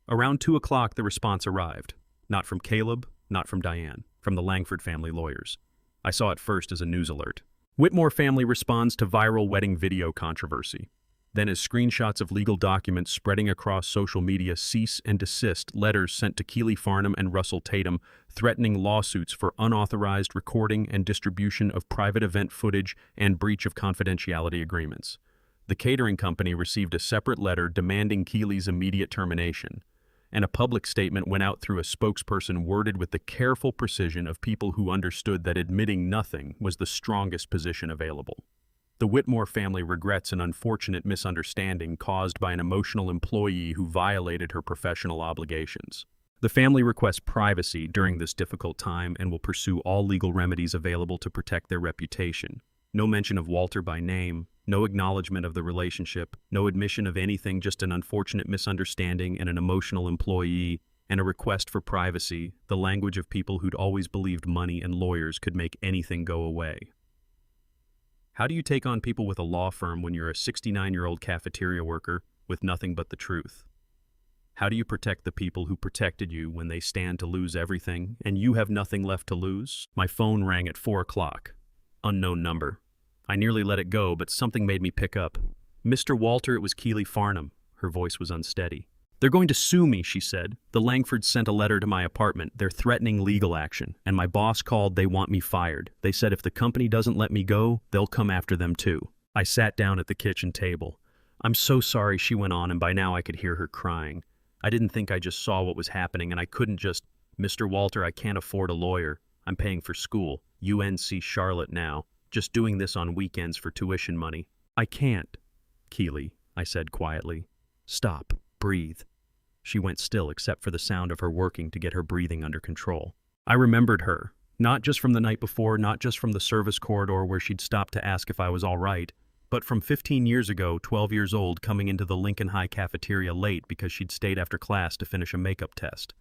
Around 2 o'clock, the response arrived. Not from Caleb, not from Diane, from the Langford family lawyers. I saw it first as a news alert. Whitmore family responds to viral wedding video controversy. Then as screenshots of legal documents spreading across social media, cease and desist letters sent to Keely Farnham and Russell Tatum threatening lawsuits for unauthorized recording and distribution of private event footage and breach of confidentiality agreements. The catering company received a separate letter demanding Keely's immediate termination, and a public statement went out through a spokesperson worded with the careful precision of people who understood that admitting nothing was the strongest position available. The Whitmore family regrets an unfortunate misunderstanding caused by an emotional employee who violated her professional obligations. The family requests privacy during this difficult time and will pursue all legal remedies available to protect their reputation. No mention of Walter by name, no acknowledgement of the relationship, no admission of anything, just an unfortunate misunderstanding and an emotional employee, and a request for privacy, the language of people who'd always believed money and lawyers could make anything go away. How do you take on people with a law firm when you're a 69-year-old cafeteria worker with nothing but the truth? How do you protect the people who protected you when they stand to lose everything and you have nothing left to lose? My phone rang at 4 o'clock. Unknown number. I nearly let it go, but something made me pick up. Mr. Walter, it was Keely Farnham. Her voice was unsteady. "They're going to sue me," she said. "The Langfords sent a letter to my apartment. They're threatening legal action. And my boss called. They want me fired. They said if the company doesn't let me go, they'll come after them too." I sat down at the kitchen table. "I'm so sorry," she went on, and by now I could hear her crying. I didn't think I just saw what was happening, and I couldn't just, "Mr. Walter, I can't afford a lawyer. I'm paying for school. UNC Charlotte now. Just doing this on weekends for tuition money. I can't." Keely, I said quietly. Stop. Breathe. She went still except for the sound of her working to get her breathing under control. I remembered her, not just from the night before, not just from the service corridor where she'd stopped to ask if I was all right, but from 15 years ago, 12 years old, coming into the Lincoln High cafeteria late because she'd stayed after class to finish a makeup test.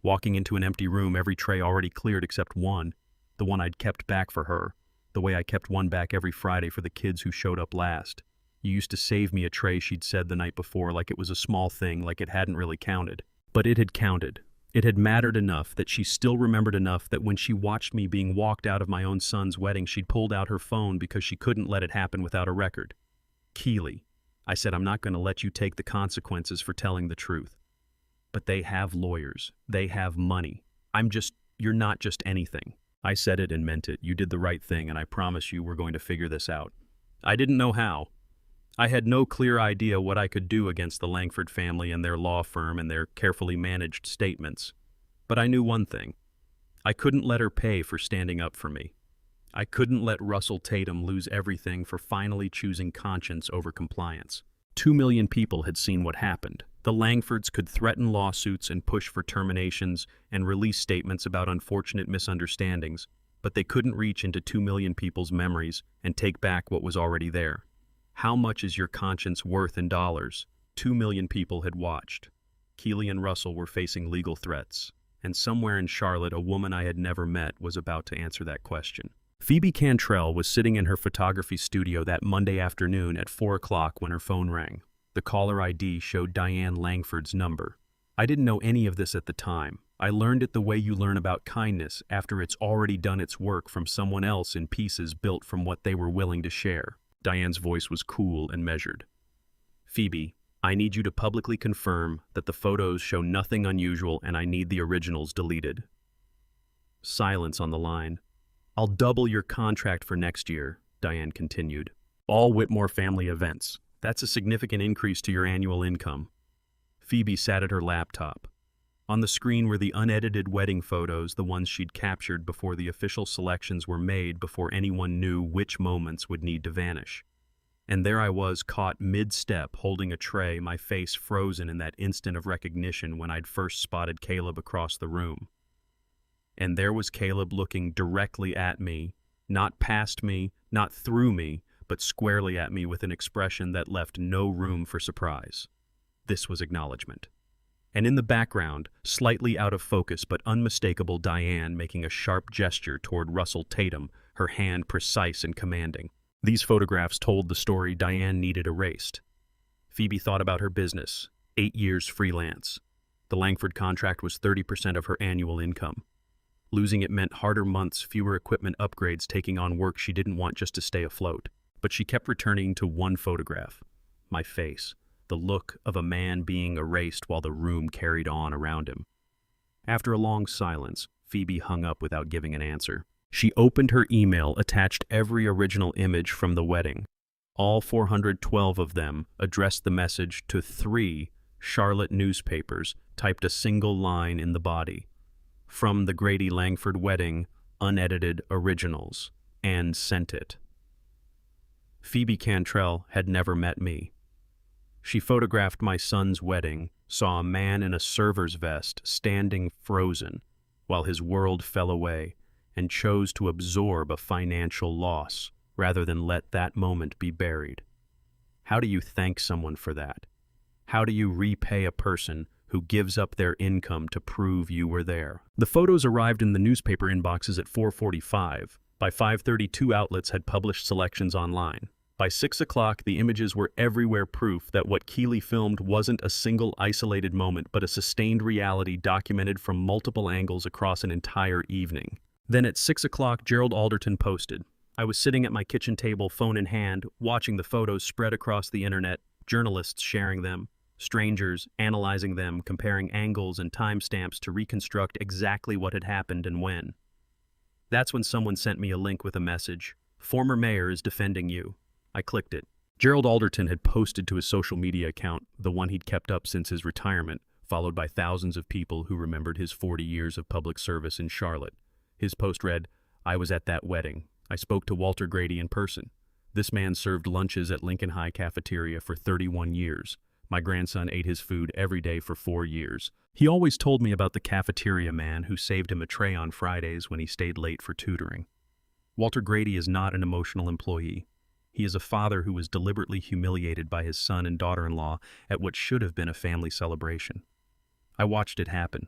Walking into an empty room, every tray already cleared except one, the one I'd kept back for her, the way I kept one back every Friday for the kids who showed up last. You used to save me a tray, she'd said the night before, like it was a small thing, like it hadn't really counted. But it had counted. It had mattered enough that she still remembered enough that when she watched me being walked out of my own son's wedding, she'd pulled out her phone because she couldn't let it happen without a record. Keely, I said, I'm not going to let you take the consequences for telling the truth. But they have lawyers. They have money. You're not just anything. I said it and meant it. You did the right thing, and I promise you we're going to figure this out. I didn't know how. I had no clear idea what I could do against the Langford family and their law firm and their carefully managed statements. But I knew one thing. I couldn't let her pay for standing up for me. I couldn't let Russell Tatum lose everything for finally choosing conscience over compliance. 2 million people had seen what happened. The Langfords could threaten lawsuits and push for terminations and release statements about unfortunate misunderstandings, but they couldn't reach into 2 million people's memories and take back what was already there. How much is your conscience worth in dollars? 2 million people had watched. Keely and Russell were facing legal threats, and somewhere in Charlotte, a woman I had never met was about to answer that question. Phoebe Cantrell was sitting in her photography studio that Monday afternoon at 4 o'clock when her phone rang. The caller ID showed Diane Langford's number. I didn't know any of this at the time. I learned it the way you learn about kindness after it's already done its work from someone else in pieces built from what they were willing to share. Diane's voice was cool and measured. Phoebe, I need you to publicly confirm that the photos show nothing unusual and I need the originals deleted. Silence on the line. I'll double your contract for next year, Diane continued. All Whitmore family events. That's a significant increase to your annual income. Phoebe sat at her laptop. On the screen were the unedited wedding photos, the ones she'd captured before the official selections were made, before anyone knew which moments would need to vanish. And there I was, caught mid-step, holding a tray, my face frozen in that instant of recognition when I'd first spotted Caleb across the room. And there was Caleb looking directly at me, not past me, not through me, but squarely at me with an expression that left no room for surprise. This was acknowledgement. And in the background, slightly out of focus but unmistakable, Diane making a sharp gesture toward Russell Tatum, her hand precise and commanding. These photographs told the story Diane needed erased. Phoebe thought about her business, 8 years freelance. The Langford contract was 30% of her annual income. Losing it meant harder months, fewer equipment upgrades, taking on work she didn't want just to stay afloat. But she kept returning to one photograph, my face. The look of a man being erased while the room carried on around him. After a long silence, Phoebe hung up without giving an answer. She opened her email, attached every original image from the wedding. All 412 of them, addressed the message to 3 Charlotte newspapers, typed a single line in the body. From the Grady Langford wedding, unedited originals, and sent it. Phoebe Cantrell had never met me. She photographed my son's wedding, saw a man in a server's vest standing frozen while his world fell away, and chose to absorb a financial loss rather than let that moment be buried. How do you thank someone for that? How do you repay a person who gives up their income to prove you were there? The photos arrived in the newspaper inboxes at 4:45. By 5:30, 2 outlets had published selections online. By 6 o'clock, the images were everywhere, proof that what Keely filmed wasn't a single isolated moment, but a sustained reality documented from multiple angles across an entire evening. Then at 6 o'clock, Gerald Alderton posted. I was sitting at my kitchen table, phone in hand, watching the photos spread across the internet, journalists sharing them, strangers analyzing them, comparing angles and timestamps to reconstruct exactly what had happened and when. That's when someone sent me a link with a message. Former mayor is defending you. I clicked it. Gerald Alderton had posted to his social media account, the one he'd kept up since his retirement, followed by thousands of people who remembered his 40 years of public service in Charlotte. His post read, I was at that wedding. I spoke to Walter Grady in person. This man served lunches at Lincoln High Cafeteria for 31 years. My grandson ate his food every day for 4 years. He always told me about the cafeteria man who saved him a tray on Fridays when he stayed late for tutoring. Walter Grady is not an emotional employee. He is a father who was deliberately humiliated by his son and daughter-in-law at what should have been a family celebration. I watched it happen.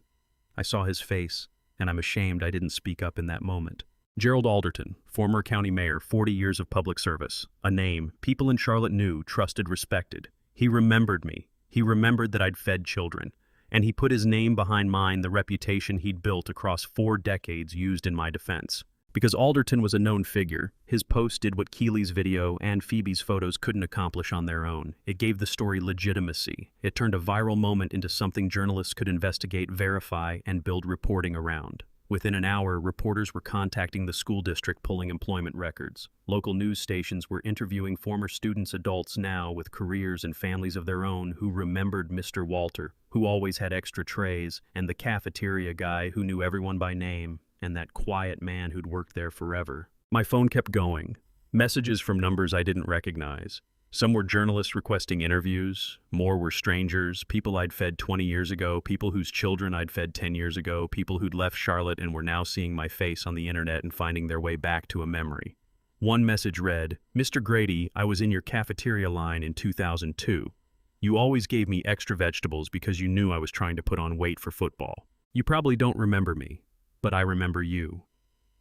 I saw his face, and I'm ashamed I didn't speak up in that moment. Gerald Alderton, former county mayor, 40 years of public service. A name people in Charlotte knew, trusted, respected. He remembered me. He remembered that I'd fed children. And he put his name behind mine, the reputation he'd built across 4 decades used in my defense. Because Alderton was a known figure, his post did what Keeley's video and Phoebe's photos couldn't accomplish on their own. It gave the story legitimacy. It turned a viral moment into something journalists could investigate, verify, and build reporting around. Within an hour, reporters were contacting the school district pulling employment records. Local news stations were interviewing former students, adults now with careers and families of their own who remembered Mr. Walter, who always had extra trays, and the cafeteria guy who knew everyone by name, and that quiet man who'd worked there forever. My phone kept going. Messages from numbers I didn't recognize. Some were journalists requesting interviews, more were strangers, people I'd fed 20 years ago, people whose children I'd fed 10 years ago, people who'd left Charlotte and were now seeing my face on the internet and finding their way back to a memory. One message read, "Mr. Grady, I was in your cafeteria line in 2002. You always gave me extra vegetables because you knew I was trying to put on weight for football. You probably don't remember me, but I remember you.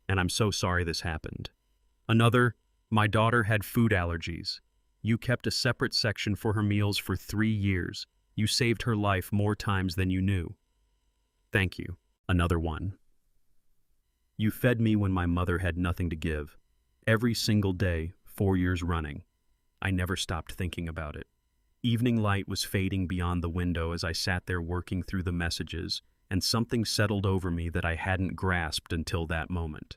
And I'm so sorry this happened." Another, "My daughter had food allergies. You kept a separate section for her meals for 3 years. You saved her life more times than you knew. Thank you." Another one, "You fed me when my mother had nothing to give. Every single day, 4 years running. I never stopped thinking about it." Evening light was fading beyond the window as I sat there working through the messages, and something settled over me that I hadn't grasped until that moment.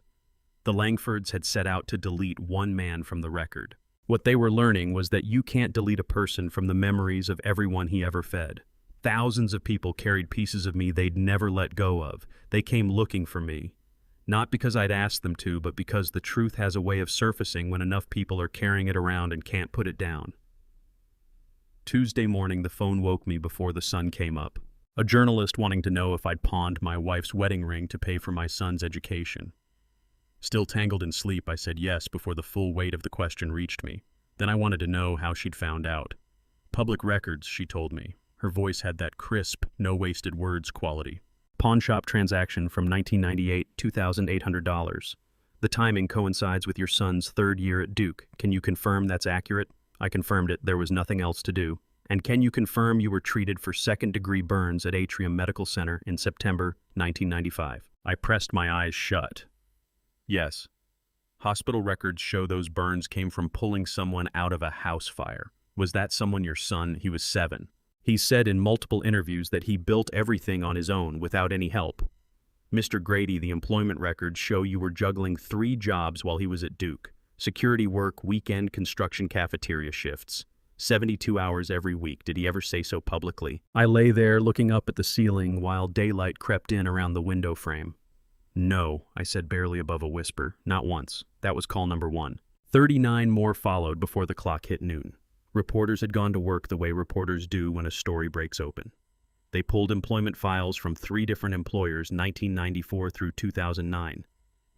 The Langfords had set out to delete one man from the record. What they were learning was that you can't delete a person from the memories of everyone he ever fed. Thousands of people carried pieces of me they'd never let go of. They came looking for me. Not because I'd asked them to, but because the truth has a way of surfacing when enough people are carrying it around and can't put it down. Tuesday morning, the phone woke me before the sun came up. A journalist wanting to know if I'd pawned my wife's wedding ring to pay for my son's education. Still tangled in sleep, I said yes before the full weight of the question reached me. Then I wanted to know how she'd found out. Public records, she told me. Her voice had that crisp, no wasted words quality. Pawn shop transaction from 1998, $2,800. The timing coincides with your son's 3rd year at Duke. Can you confirm that's accurate? I confirmed it. There was nothing else to do. And can you confirm you were treated for 2nd-degree burns at Atrium Medical Center in September 1995? I pressed my eyes shut. Yes. Hospital records show those burns came from pulling someone out of a house fire. Was that someone your son? He was 7. He said in multiple interviews that he built everything on his own without any help. Mr. Grady, the employment records show you were juggling 3 jobs while he was at Duke. Security work, weekend construction cafeteria shifts. 72 hours every week. Did he ever say so publicly? I lay there looking up at the ceiling while daylight crept in around the window frame. "No," I said barely above a whisper. "Not once. That was call number 1. 39 more followed before the clock hit noon. Reporters had gone to work the way reporters do when a story breaks open. They pulled employment files from 3 different employers, 1994 through 2009.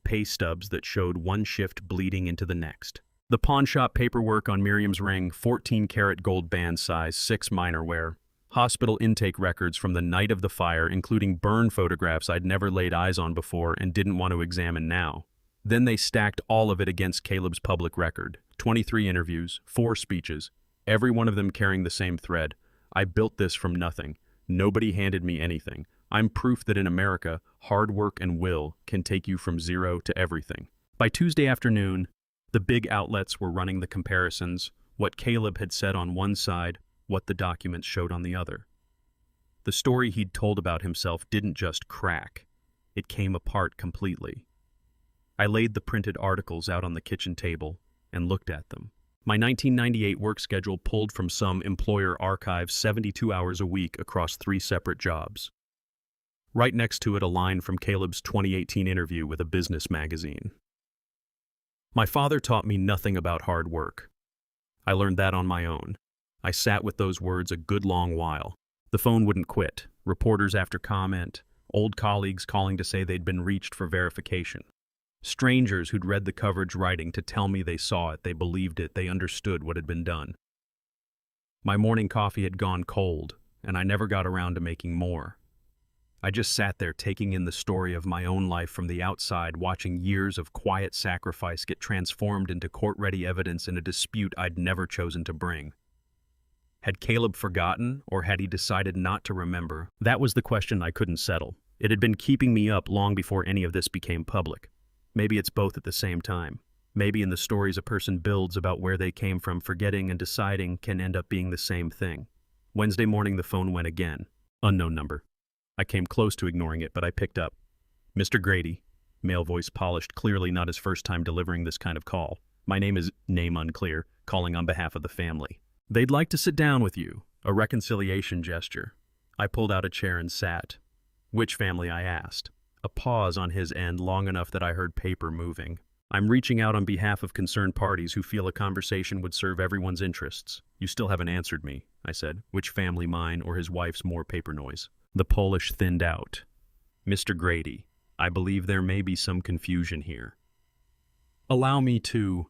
Pay stubs that showed one shift bleeding into the next. The pawn shop paperwork on Miriam's ring, 14-karat gold band size, 6 minor wear. Hospital intake records from the night of the fire, including burn photographs I'd never laid eyes on before and didn't want to examine now. Then they stacked all of it against Caleb's public record. 23 interviews, 4 speeches, every one of them carrying the same thread. I built this from nothing. Nobody handed me anything. I'm proof that in America, hard work and will can take you from 0 to everything. By Tuesday afternoon, the big outlets were running the comparisons, what Caleb had said on one side, what the documents showed on the other. The story he'd told about himself didn't just crack. It came apart completely. I laid the printed articles out on the kitchen table and looked at them. My 1998 work schedule pulled from some employer archives 72 hours a week across 3 separate jobs. Right next to it, a line from Caleb's 2018 interview with a business magazine. My father taught me nothing about hard work. I learned that on my own. I sat with those words a good long while. The phone wouldn't quit. Reporters after comment, old colleagues calling to say they'd been reached for verification. Strangers who'd read the coverage writing to tell me they saw it, they believed it, they understood what had been done. My morning coffee had gone cold, and I never got around to making more. I just sat there taking in the story of my own life from the outside, watching years of quiet sacrifice get transformed into court-ready evidence in a dispute I'd never chosen to bring. Had Caleb forgotten, or had he decided not to remember? That was the question I couldn't settle. It had been keeping me up long before any of this became public. Maybe it's both at the same time. Maybe in the stories a person builds about where they came from, forgetting and deciding can end up being the same thing. Wednesday morning the phone went again. Unknown number. I came close to ignoring it, but I picked up. Mr. Grady, male voice polished, clearly not his first time delivering this kind of call. My name is, name unclear, calling on behalf of the family. They'd like to sit down with you, a reconciliation gesture. I pulled out a chair and sat. Which family, I asked. A pause on his end long enough that I heard paper moving. I'm reaching out on behalf of concerned parties who feel a conversation would serve everyone's interests. You still haven't answered me, I said. Which family, mine or his wife's? More paper noise. The Polish thinned out. Mr. Grady, I believe there may be some confusion here. Allow me to...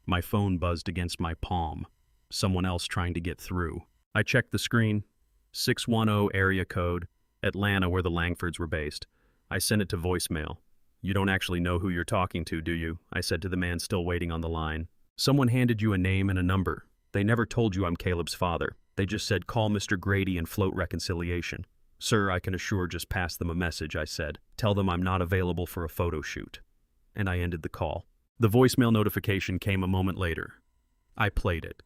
My phone buzzed against my palm. Someone else trying to get through. I checked the screen. 610 area code, Atlanta, where the Langfords were based. I sent it to voicemail. You don't actually know who you're talking to, do you? I said to the man still waiting on the line. Someone handed you a name and a number. They never told you I'm Caleb's father. They just said call Mr. Grady and float reconciliation. Sir, I can assure, just pass them a message, I said. Tell them I'm not available for a photo shoot. And I ended the call. The voicemail notification came a moment later. I played it.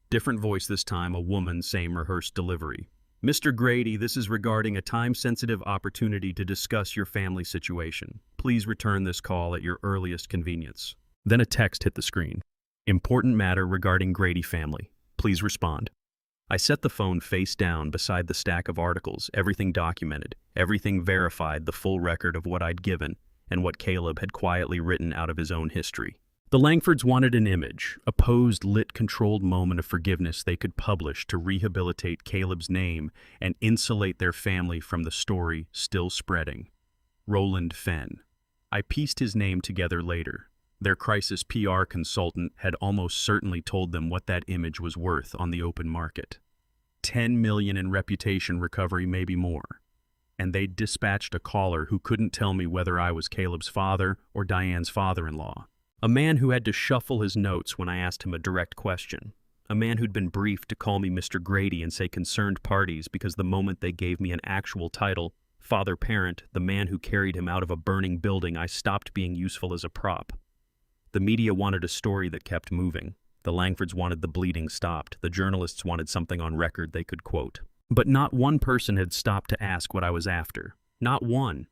Different voice this time, a woman, same rehearsed delivery. Mr. Grady, this is regarding a time-sensitive opportunity to discuss your family situation. Please return this call at your earliest convenience. Then a text hit the screen. Important matter regarding Grady family. Please respond. I set the phone face down beside the stack of articles, everything documented, everything verified, the full record of what I'd given and what Caleb had quietly written out of his own history. The Langfords wanted an image, a posed, lit, controlled moment of forgiveness they could publish to rehabilitate Caleb's name and insulate their family from the story still spreading. Roland Fenn. I pieced his name together later. Their crisis PR consultant had almost certainly told them what that image was worth on the open market. $10 million in reputation recovery, maybe more. And they'd dispatched a caller who couldn't tell me whether I was Caleb's father or Diane's father-in-law. A man who had to shuffle his notes when I asked him a direct question. A man who'd been briefed to call me Mr. Grady and say concerned parties because the moment they gave me an actual title, father-parent, the man who carried him out of a burning building, I stopped being useful as a prop. The media wanted a story that kept moving. The Langfords wanted the bleeding stopped. The journalists wanted something on record they could quote. But not one person had stopped to ask what I was after. Not one.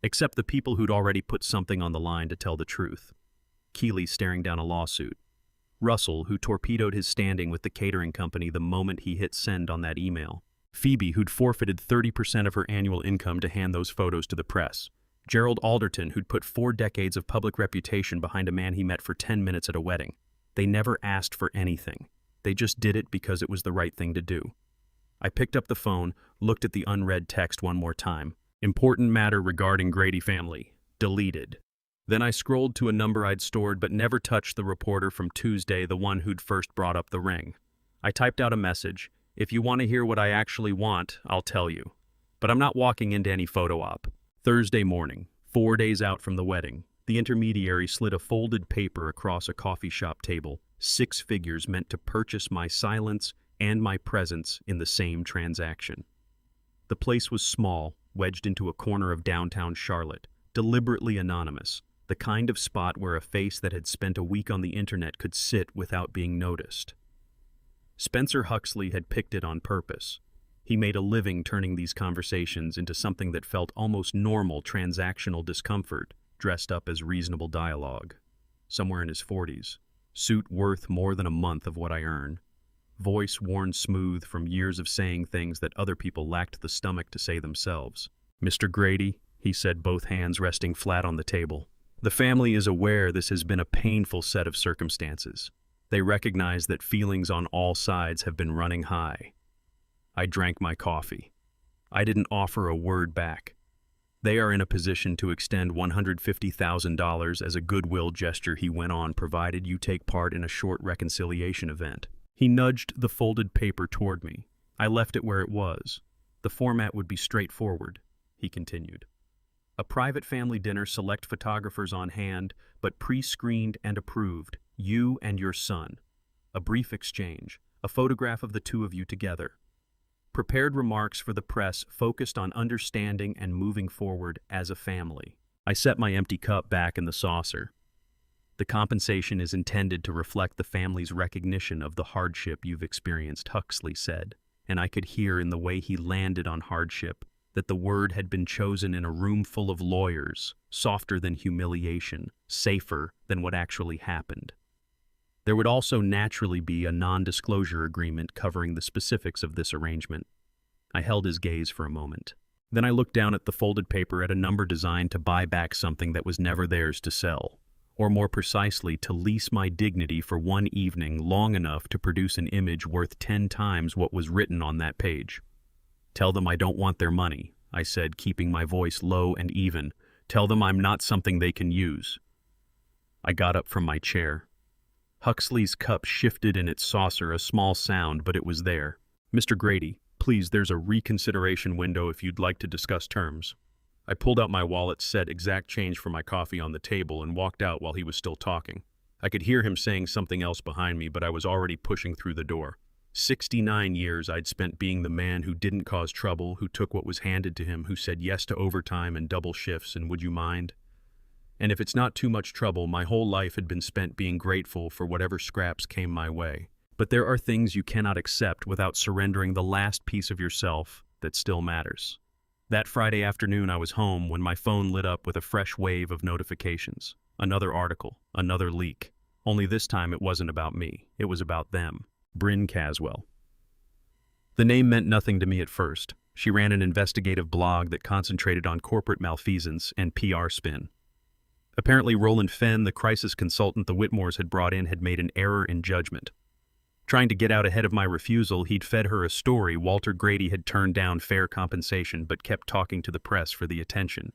Except the people who'd already put something on the line to tell the truth. Keeley staring down a lawsuit. Russell, who torpedoed his standing with the catering company the moment he hit send on that email. Phoebe, who'd forfeited 30% of her annual income to hand those photos to the press. Gerald Alderton, who'd put 4 decades of public reputation behind a man he met for 10 minutes at a wedding. They never asked for anything. They just did it because it was the right thing to do. I picked up the phone, looked at the unread text one more time. Important matter regarding Grady family. Deleted. Then I scrolled to a number I'd stored but never touched, the reporter from Tuesday, the one who'd first brought up the ring. I typed out a message. If you want to hear what I actually want, I'll tell you. But I'm not walking into any photo op. Thursday morning, 4 days out from the wedding, the intermediary slid a folded paper across a coffee shop table, 6 figures meant to purchase my silence and my presence in the same transaction. The place was small, wedged into a corner of downtown Charlotte, deliberately anonymous, the kind of spot where a face that had spent a week on the internet could sit without being noticed. Spencer Huxley had picked it on purpose. He made a living turning these conversations into something that felt almost normal transactional discomfort, dressed up as reasonable dialogue. Somewhere in his 40s. Suit worth more than a month of what I earn. Voice worn smooth from years of saying things that other people lacked the stomach to say themselves. Mr. Grady, he said, both hands resting flat on the table. The family is aware this has been a painful set of circumstances. They recognize that feelings on all sides have been running high. I drank my coffee. I didn't offer a word back. They are in a position to extend $150,000 as a goodwill gesture, he went on, provided you take part in a short reconciliation event. He nudged the folded paper toward me. I left it where it was. The format would be straightforward, he continued. A private family dinner, select photographers on hand, but pre-screened and approved, you and your son. A brief exchange, a photograph of the two of you together. Prepared remarks for the press focused on understanding and moving forward as a family. I set my empty cup back in the saucer. The compensation is intended to reflect the family's recognition of the hardship you've experienced, Huxley said, and I could hear in the way he landed on hardship that the word had been chosen in a room full of lawyers, softer than humiliation, safer than what actually happened. There would also naturally be a non-disclosure agreement covering the specifics of this arrangement. I held his gaze for a moment. Then I looked down at the folded paper at a number designed to buy back something that was never theirs to sell, or more precisely, to lease my dignity for one evening long enough to produce an image worth 10 times what was written on that page. Tell them I don't want their money, I said, keeping my voice low and even. Tell them I'm not something they can use. I got up from my chair. Huxley's cup shifted in its saucer, a small sound, but it was there. Mr. Grady, please, there's a reconsideration window if you'd like to discuss terms. I pulled out my wallet, set exact change for my coffee on the table, and walked out while he was still talking. I could hear him saying something else behind me, but I was already pushing through the door. 69 years I'd spent being the man who didn't cause trouble, who took what was handed to him, who said yes to overtime and double shifts, and would you mind? And if it's not too much trouble, my whole life had been spent being grateful for whatever scraps came my way. But there are things you cannot accept without surrendering the last piece of yourself that still matters. That Friday afternoon I was home when my phone lit up with a fresh wave of notifications. Another article, another leak. Only this time it wasn't about me, it was about them. Bryn Caswell. The name meant nothing to me at first. She ran an investigative blog that concentrated on corporate malfeasance and PR spin. Apparently Roland Fenn, the crisis consultant the Whitmores had brought in, had made an error in judgment. Trying to get out ahead of my refusal, he'd fed her a story Walter Grady had turned down fair compensation but kept talking to the press for the attention.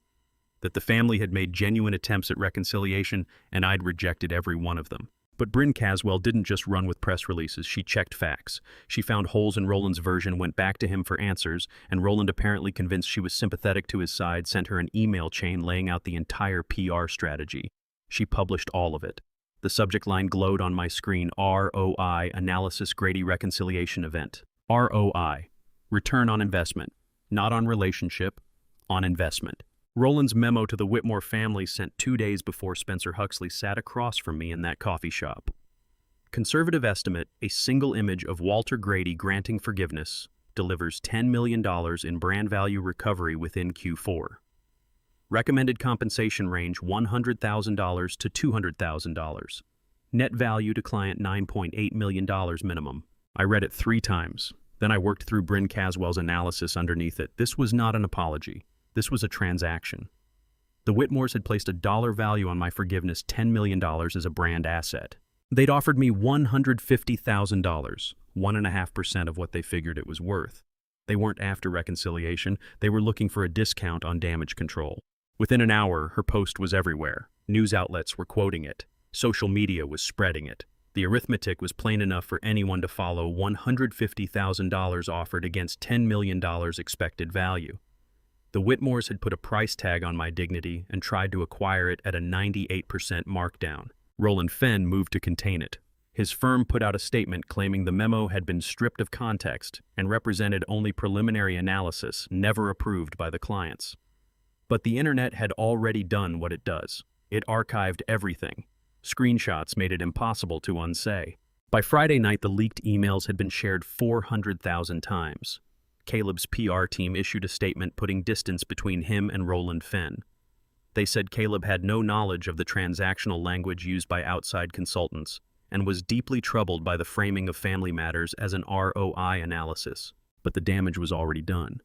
That the family had made genuine attempts at reconciliation and I'd rejected every one of them. But Bryn Caswell didn't just run with press releases, she checked facts. She found holes in Roland's version, went back to him for answers, and Roland, apparently convinced she was sympathetic to his side, sent her an email chain laying out the entire PR strategy. She published all of it. The subject line glowed on my screen: ROI, Analysis Grady Reconciliation Event. ROI, Return on Investment. Not on relationship, on investment. Roland's memo to the Whitmore family, sent 2 days before Spencer Huxley sat across from me in that coffee shop. Conservative estimate: a single image of Walter Grady granting forgiveness delivers $10 million in brand value recovery within Q4. Recommended compensation range $100,000 to $200,000. Net value to client $9.8 million minimum. I read it 3 times. Then I worked through Bryn Caswell's analysis underneath it. This was not an apology. This was a transaction. The Whitmores had placed a dollar value on my forgiveness, $10 million as a brand asset. They'd offered me $150,000, 1.5% of what they figured it was worth. They weren't after reconciliation, they were looking for a discount on damage control. Within an hour, her post was everywhere. News outlets were quoting it. Social media was spreading it. The arithmetic was plain enough for anyone to follow: $150,000 offered against $10 million expected value. The Whitmores had put a price tag on my dignity and tried to acquire it at a 98% markdown. Roland Fenn moved to contain it. His firm put out a statement claiming the memo had been stripped of context and represented only preliminary analysis, never approved by the clients. But the internet had already done what it does. It archived everything. Screenshots made it impossible to unsay. By Friday night, the leaked emails had been shared 400,000 times. Caleb's PR team issued a statement putting distance between him and Roland Fenn. They said Caleb had no knowledge of the transactional language used by outside consultants and was deeply troubled by the framing of family matters as an ROI analysis. But the damage was already done.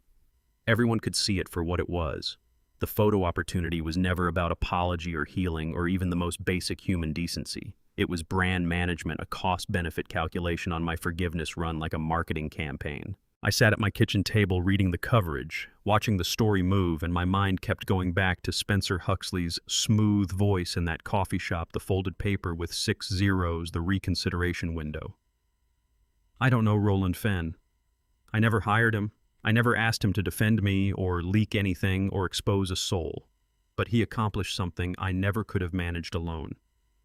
Everyone could see it for what it was: The photo opportunity was never about apology or healing or even the most basic human decency. It was brand management, a cost-benefit calculation on my forgiveness run like a marketing campaign. I sat at my kitchen table reading the coverage, watching the story move, and my mind kept going back to Spencer Huxley's smooth voice in that coffee shop, the folded paper with 6 zeros, the reconsideration window. I don't know Roland Fenn. I never hired him. I never asked him to defend me or leak anything or expose a soul. But he accomplished something I never could have managed alone.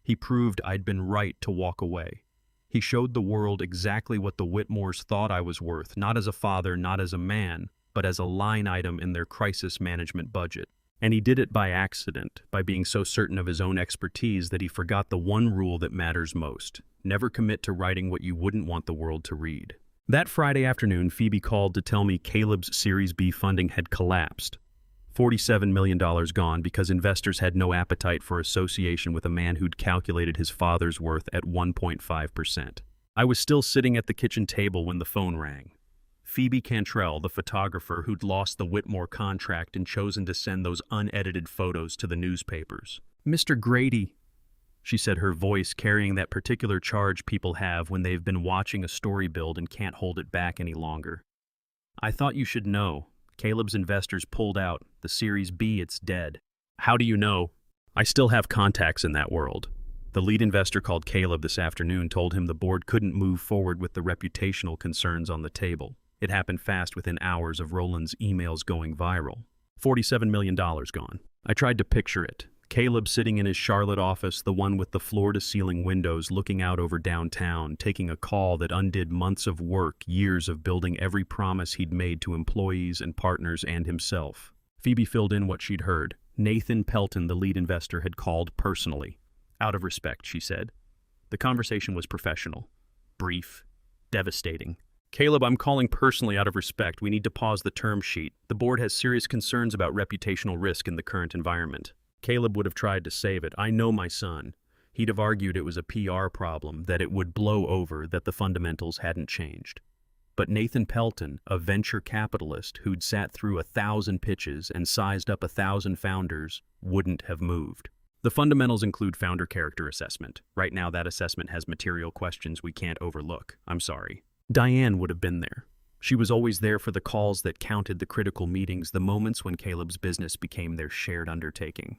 He proved I'd been right to walk away. He showed the world exactly what the Whitmores thought I was worth, not as a father, not as a man, but as a line item in their crisis management budget. And he did it by accident, by being so certain of his own expertise that he forgot the one rule that matters most: never commit to writing what you wouldn't want the world to read. That Friday afternoon, Phoebe called to tell me Caleb's Series B funding had collapsed. $47 million gone because investors had no appetite for association with a man who'd calculated his father's worth at 1.5%. I was still sitting at the kitchen table when the phone rang. Phoebe Cantrell, the photographer who'd lost the Whitmore contract and chosen to send those unedited photos to the newspapers. "Mr. Grady," she said, her voice carrying that particular charge people have when they've been watching a story build and can't hold it back any longer. "I thought you should know. Caleb's investors pulled out. The Series B, it's dead." "How do you know?" "I still have contacts in that world. The lead investor called Caleb this afternoon, told him the board couldn't move forward with the reputational concerns on the table. It happened fast within hours of Roland's emails going viral. $47 million gone." I tried to picture it. Caleb sitting in his Charlotte office, the one with the floor-to-ceiling windows looking out over downtown, taking a call that undid months of work, years of building every promise he'd made to employees and partners and himself. Phoebe filled in what she'd heard. Nathan Pelton, the lead investor, had called personally. "Out of respect," she said. The conversation was professional, brief, devastating. "Caleb, I'm calling personally out of respect. We need to pause the term sheet. The board has serious concerns about reputational risk in the current environment." Caleb would have tried to save it. "I know my son. He'd have argued it was a PR problem, that it would blow over, that the fundamentals hadn't changed." But Nathan Pelton, a venture capitalist who'd sat through 1,000 pitches and sized up 1,000 founders, wouldn't have moved. "The fundamentals include founder character assessment. Right now that assessment has material questions we can't overlook. I'm sorry." Diane would have been there. She was always there for the calls that counted, the critical meetings, the moments when Caleb's business became their shared undertaking.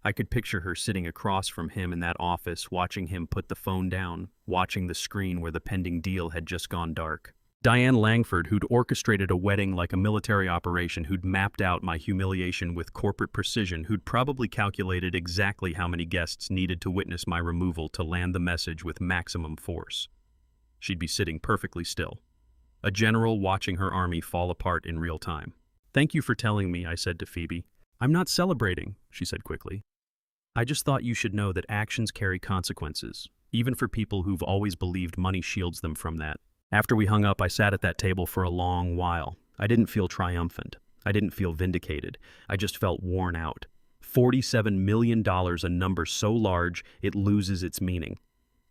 I could picture her sitting across from him in that office, watching him put the phone down, watching the screen where the pending deal had just gone dark. Diane Langford, who'd orchestrated a wedding like a military operation, who'd mapped out my humiliation with corporate precision, who'd probably calculated exactly how many guests needed to witness my removal to land the message with maximum force. She'd be sitting perfectly still. A general watching her army fall apart in real time. "Thank you for telling me," I said to Phoebe. "I'm not celebrating," she said quickly. "I just thought you should know that actions carry consequences, even for people who've always believed money shields them from that." After we hung up, I sat at that table for a long while. I didn't feel triumphant. I didn't feel vindicated. I just felt worn out. $47 million, a number so large it loses its meaning.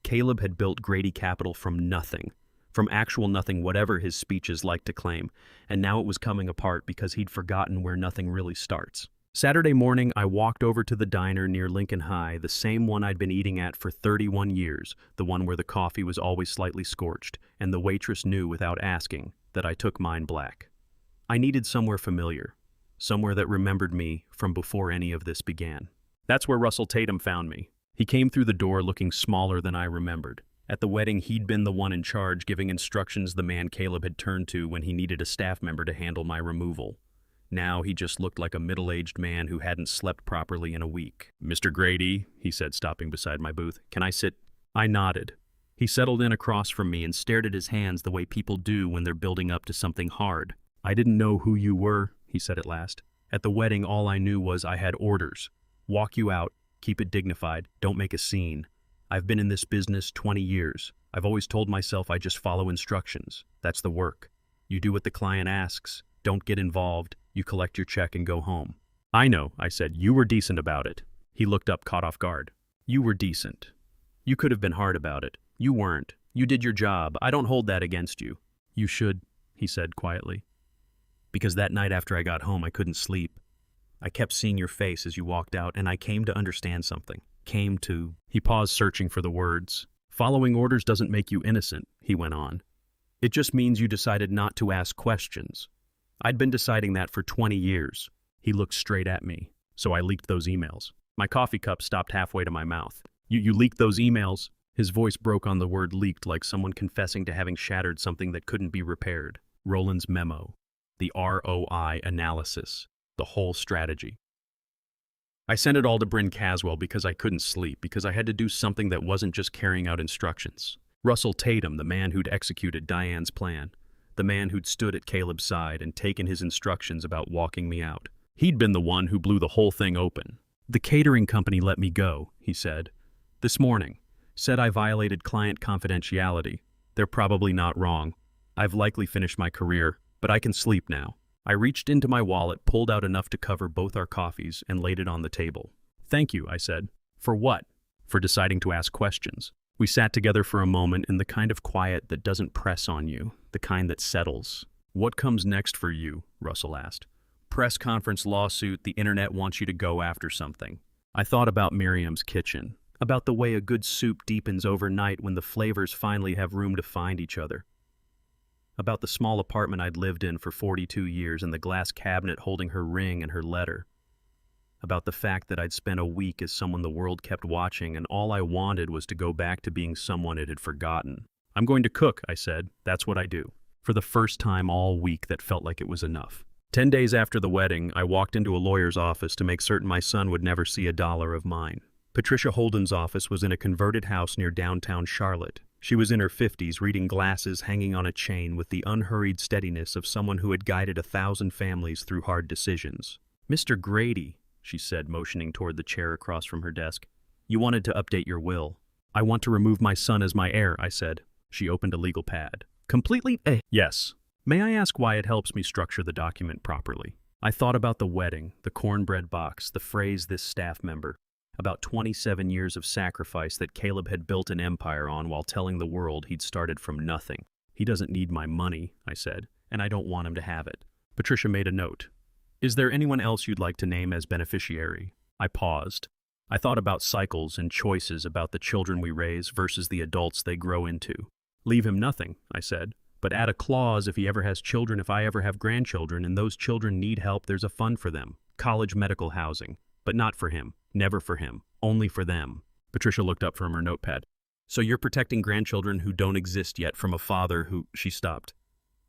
Caleb had built Grady Capital from nothing. From actual nothing, whatever his speeches liked to claim, and now it was coming apart because he'd forgotten where nothing really starts. Saturday morning, I walked over to the diner near Lincoln High, the same one I'd been eating at for 31 years, the one where the coffee was always slightly scorched, and the waitress knew without asking that I took mine black. I needed somewhere familiar, somewhere that remembered me from before any of this began. That's where Russell Tatum found me. He came through the door looking smaller than I remembered. At the wedding, he'd been the one in charge, giving instructions, the man Caleb had turned to when he needed a staff member to handle my removal. Now he just looked like a middle-aged man who hadn't slept properly in a week. "Mr. Grady," he said, stopping beside my booth, "can I sit?" I nodded. He settled in across from me and stared at his hands the way people do when they're building up to something hard. "I didn't know who you were," he said at last. "At the wedding, all I knew was I had orders. Walk you out, keep it dignified, don't make a scene. I've been in this business 20 years. I've always told myself I just follow instructions. That's the work. You do what the client asks. Don't get involved. You collect your check and go home." "I know," I said. "You were decent about it." He looked up, caught off guard. "You were decent. You could have been hard about it. You weren't. You did your job. I don't hold that against you." "You should," he said quietly. "Because that night after I got home, I couldn't sleep. I kept seeing your face as you walked out, and I came to understand something. He paused, searching for the words. Following orders doesn't make you innocent, he went on. It just means you decided not to ask questions. I'd been deciding that for 20 years. He looked straight at me. So I leaked those emails. My coffee cup stopped halfway to my mouth. You leaked those emails? His voice broke on the word leaked, like someone confessing to having shattered something that couldn't be repaired. Roland's memo. The ROI analysis. The whole strategy. I sent it all to Bryn Caswell because I couldn't sleep, because I had to do something that wasn't just carrying out instructions. Russell Tatum, the man who'd executed Diane's plan. The man who'd stood at Caleb's side and taken his instructions about walking me out. He'd been the one who blew the whole thing open. The catering company let me go, he said. This morning. Said I violated client confidentiality. They're probably not wrong. I've likely finished my career, but I can sleep now. I reached into my wallet, pulled out enough to cover both our coffees, and laid it on the table. Thank you, I said. For what? For deciding to ask questions. We sat together for a moment in the kind of quiet that doesn't press on you, the kind that settles. What comes next for you? Russell asked. Press conference, lawsuit, the internet wants you to go after something. I thought about Miriam's kitchen, about the way a good soup deepens overnight when the flavors finally have room to find each other. About the small apartment I'd lived in for 42 years and the glass cabinet holding her ring and her letter. About the fact that I'd spent a week as someone the world kept watching, and all I wanted was to go back to being someone it had forgotten. I'm going to cook, I said. That's what I do. For the first time all week, that felt like it was enough. 10 days after the wedding, I walked into a lawyer's office to make certain my son would never see $1 of mine. Patricia Holden's office was in a converted house near downtown Charlotte. She was in her 50s, reading glasses hanging on a chain with the unhurried steadiness of someone who had guided 1,000 families through hard decisions. Mr. Grady, she said, motioning toward the chair across from her desk. You wanted to update your will. I want to remove my son as my heir, I said. She opened a legal pad. Completely? Yes. May I ask why it helps me structure the document properly? I thought about the wedding, the cornbread box, the phrase this staff member, about 27 years of sacrifice that Caleb had built an empire on while telling the world he'd started from nothing. He doesn't need my money, I said, and I don't want him to have it. Patricia made a note. Is there anyone else you'd like to name as beneficiary? I paused. I thought about cycles and choices, about the children we raise versus the adults they grow into. Leave him nothing, I said, but add a clause if he ever has children, if I ever have grandchildren, and those children need help, there's a fund for them. College medical housing. But not for him. Never for him. Only for them. Patricia looked up from her notepad. So you're protecting grandchildren who don't exist yet from a father who... She stopped.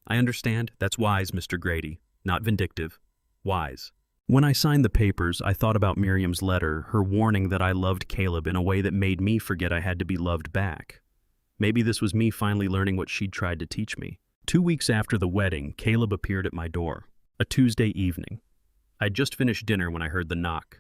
I understand. That's wise, Mr. Grady. Not vindictive. Wise. When I signed the papers, I thought about Miriam's letter, her warning that I loved Caleb in a way that made me forget I had to be loved back. Maybe this was me finally learning what she'd tried to teach me. 2 weeks after the wedding, Caleb appeared at my door. A Tuesday evening. I'd just finished dinner when I heard the knock.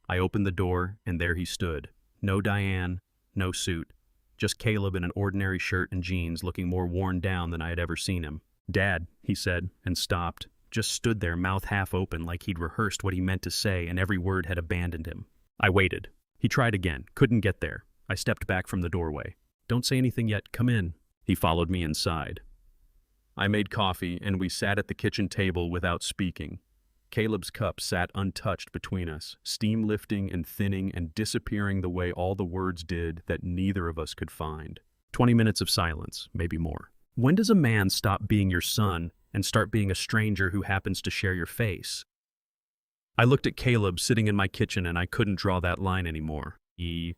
I opened the door, and there he stood. No Diane, no suit. Just Caleb in an ordinary shirt and jeans, looking more worn down than I had ever seen him. Dad, he said, and stopped. Just stood there, mouth half open, like he'd rehearsed what he meant to say, and every word had abandoned him. I waited. He tried again. Couldn't get there. I stepped back from the doorway. Don't say anything yet. Come in. He followed me inside. I made coffee, and we sat at the kitchen table without speaking. Caleb's cup sat untouched between us, steam lifting and thinning and disappearing the way all the words did that neither of us could find. 20 minutes of silence, maybe more. When does a man stop being your son and start being a stranger who happens to share your face? I looked at Caleb sitting in my kitchen, and I couldn't draw that line anymore. She.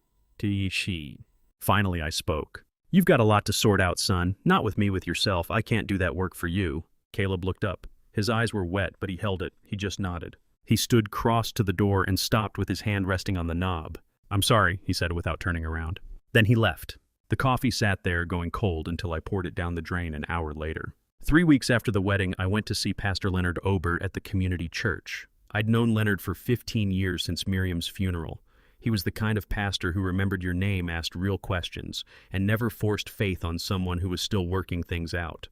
Finally, I spoke. You've got a lot to sort out, son. Not with me, with yourself. I can't do that work for you. Caleb looked up. His eyes were wet, but he held it. He just nodded. He stood crossed to the door and stopped with his hand resting on the knob. I'm sorry, he said without turning around. Then he left. The coffee sat there going cold until I poured it down the drain an hour later. 3 weeks after the wedding, I went to see Pastor Leonard Ober at the community church. I'd known Leonard for 15 years since Miriam's funeral. He was the kind of pastor who remembered your name, asked real questions, and never forced faith on someone who was still working things out.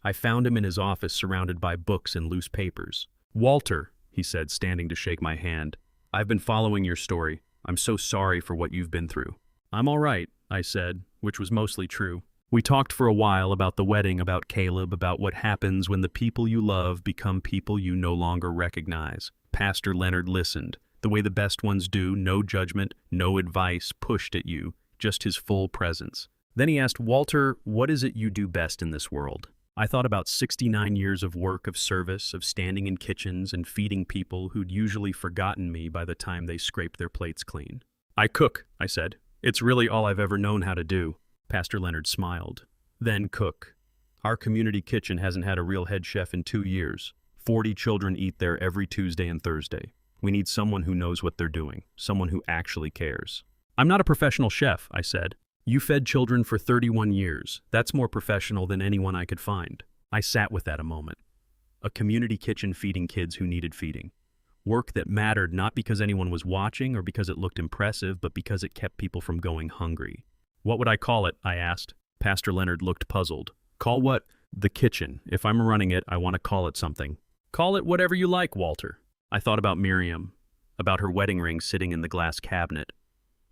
I found him in his office surrounded by books and loose papers. Walter, he said, standing to shake my hand. I've been following your story. I'm so sorry for what you've been through. I'm all right, I said, which was mostly true. We talked for a while about the wedding, about Caleb, about what happens when the people you love become people you no longer recognize. Pastor Leonard listened, the way the best ones do, no judgment, no advice pushed at you, just his full presence. Then he asked, "Walter, what is it you do best in this world?" I thought about 69 years of work, of service, of standing in kitchens and feeding people who'd usually forgotten me by the time they scraped their plates clean. "I cook," I said. "It's really all I've ever known how to do." Pastor Leonard smiled. "Then cook. Our community kitchen hasn't had a real head chef in 2 years. 40 children eat there every Tuesday and Thursday. We need someone who knows what they're doing, someone who actually cares." "I'm not a professional chef," I said. "You fed children for 31 years. That's more professional than anyone I could find." I sat with that a moment. A community kitchen feeding kids who needed feeding. Work that mattered not because anyone was watching or because it looked impressive, but because it kept people from going hungry. "What would I call it?" I asked. Pastor Leonard looked puzzled. "Call what?" "The kitchen. If I'm running it, I want to call it something." "Call it whatever you like, Walter." I thought about Miriam, about her wedding ring sitting in the glass cabinet,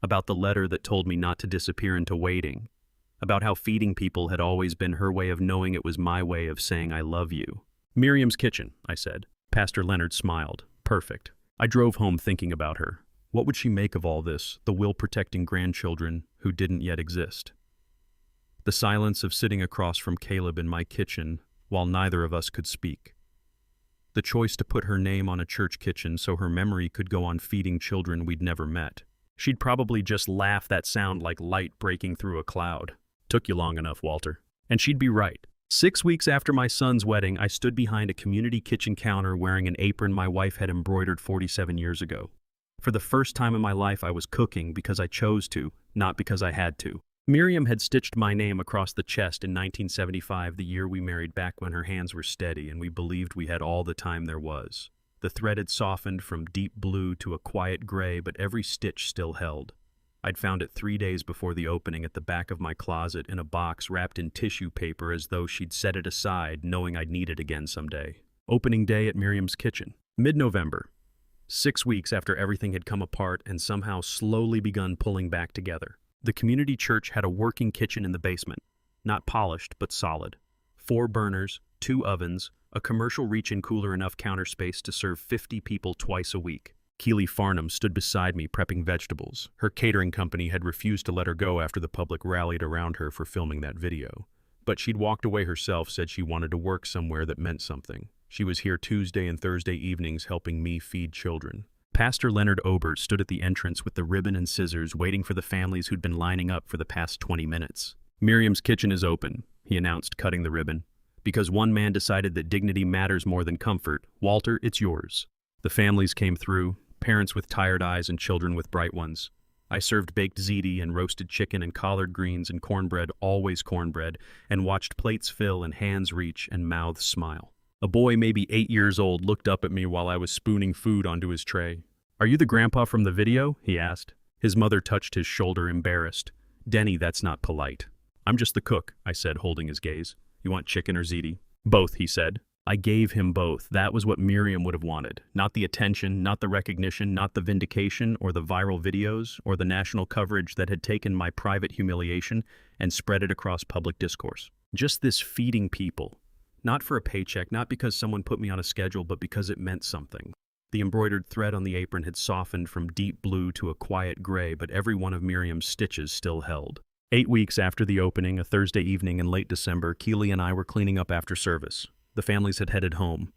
about the letter that told me not to disappear into waiting, about how feeding people had always been her way of knowing it was my way of saying I love you. "Miriam's kitchen," I said. Pastor Leonard smiled. "Perfect." I drove home thinking about her. What would she make of all this, the will-protecting grandchildren who didn't yet exist? The silence of sitting across from Caleb in my kitchen while neither of us could speak. The choice to put her name on a church kitchen so her memory could go on feeding children we'd never met. She'd probably just laugh that sound like light breaking through a cloud. "Took you long enough, Walter." And she'd be right. 6 weeks after my son's wedding, I stood behind a community kitchen counter wearing an apron my wife had embroidered 47 years ago. For the first time in my life, I was cooking because I chose to, not because I had to. Miriam had stitched my name across the chest in 1975, the year we married, back when her hands were steady and we believed we had all the time there was. The thread had softened from deep blue to a quiet gray, but every stitch still held. I'd found it 3 days before the opening at the back of my closet in a box wrapped in tissue paper, as though she'd set it aside, knowing I'd need it again someday. Opening day at Miriam's kitchen. Mid-November. 6 weeks after everything had come apart and somehow slowly begun pulling back together. The community church had a working kitchen in the basement. Not polished, but solid. 4 burners, 2 ovens, a commercial reach-in cooler, enough counter space to serve 50 people twice a week. Keely Farnham stood beside me prepping vegetables. Her catering company had refused to let her go after the public rallied around her for filming that video. But she'd walked away herself, said she wanted to work somewhere that meant something. She was here Tuesday and Thursday evenings helping me feed children. Pastor Leonard Obert stood at the entrance with the ribbon and scissors, waiting for the families who'd been lining up for the past 20 minutes. "Miriam's kitchen is open," he announced, cutting the ribbon. "Because one man decided that dignity matters more than comfort. Walter, it's yours." The families came through, parents with tired eyes and children with bright ones. I served baked ziti and roasted chicken and collard greens and cornbread, always cornbread, and watched plates fill and hands reach and mouths smile. A boy maybe 8 years old looked up at me while I was spooning food onto his tray. "Are you the grandpa from the video?" he asked. His mother touched his shoulder, embarrassed. "Denny, that's not polite." "I'm just the cook," I said, holding his gaze. "You want chicken or ziti?" "Both," he said. I gave him both. That was what Miriam would have wanted. Not the attention, not the recognition, not the vindication or the viral videos or the national coverage that had taken my private humiliation and spread it across public discourse. Just this feeding people. Not for a paycheck, not because someone put me on a schedule, but because it meant something. The embroidered thread on the apron had softened from deep blue to a quiet gray, but every one of Miriam's stitches still held. 8 weeks after the opening, a Thursday evening in late December, Keely and I were cleaning up after service. The families had headed home.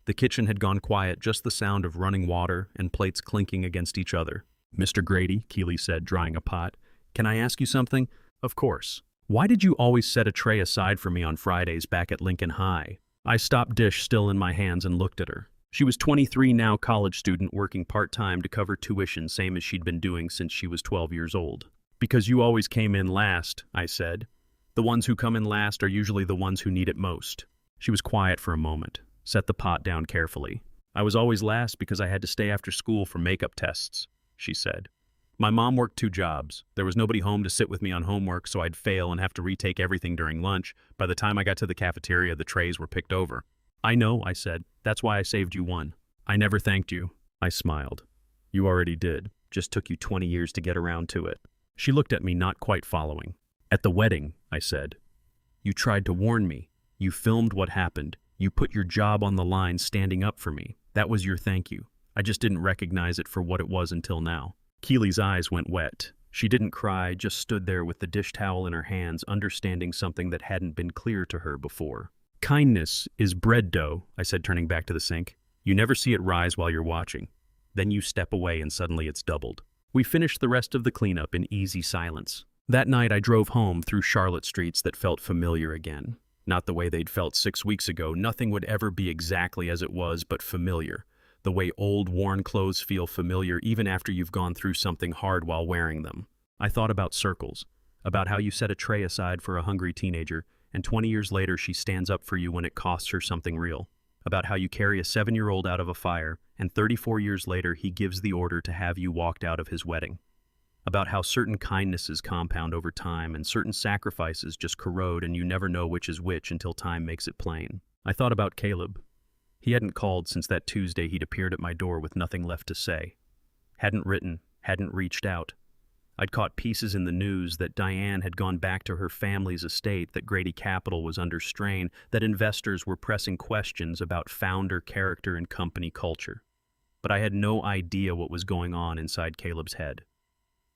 The kitchen had gone quiet, just the sound of running water and plates clinking against each other. "Mr. Grady," Keely said, drying a pot, "can I ask you something?" "Of course." "Why did you always set a tray aside for me on Fridays back at Lincoln High?" I stopped dish still in my hands and looked at her. She was 23 now, college student, working part-time to cover tuition, same as she'd been doing since she was 12 years old. "Because you always came in last," I said. "The ones who come in last are usually the ones who need it most." She was quiet for a moment, set the pot down carefully. "I was always last because I had to stay after school for makeup tests," she said. "My mom worked 2 jobs. There was nobody home to sit with me on homework, so I'd fail and have to retake everything during lunch. By the time I got to the cafeteria, the trays were picked over." "I know," I said. "That's why I saved you one." "I never thanked you." I smiled. "You already did. Just took you 20 years to get around to it." She looked at me, not quite following. "At the wedding," I said, You tried to warn me. You filmed what happened. You put your job on the line standing up for me. That was your thank you. I just didn't recognize it for what it was until now." Keely's eyes went wet. She didn't cry, just stood there with the dish towel in her hands, understanding something that hadn't been clear to her before. "Kindness is bread dough," I said, turning back to the sink. "You never see it rise while you're watching. Then you step away and suddenly it's doubled." We finished the rest of the cleanup in easy silence. That night I drove home through Charlotte streets that felt familiar again. Not the way they'd felt 6 weeks ago. Nothing would ever be exactly as it was, but familiar. The way old, worn clothes feel familiar even after you've gone through something hard while wearing them. I thought about circles, about how you set a tray aside for a hungry teenager, and 20 years later she stands up for you when it costs her something real. About how you carry a 7-year-old out of a fire, and 34 years later he gives the order to have you walked out of his wedding. About how certain kindnesses compound over time and certain sacrifices just corrode and you never know which is which until time makes it plain. I thought about Caleb. He hadn't called since that Tuesday he'd appeared at my door with nothing left to say. Hadn't written, hadn't reached out. I'd caught pieces in the news that Diane had gone back to her family's estate, that Grady Capital was under strain, that investors were pressing questions about founder character and company culture. But I had no idea what was going on inside Caleb's head.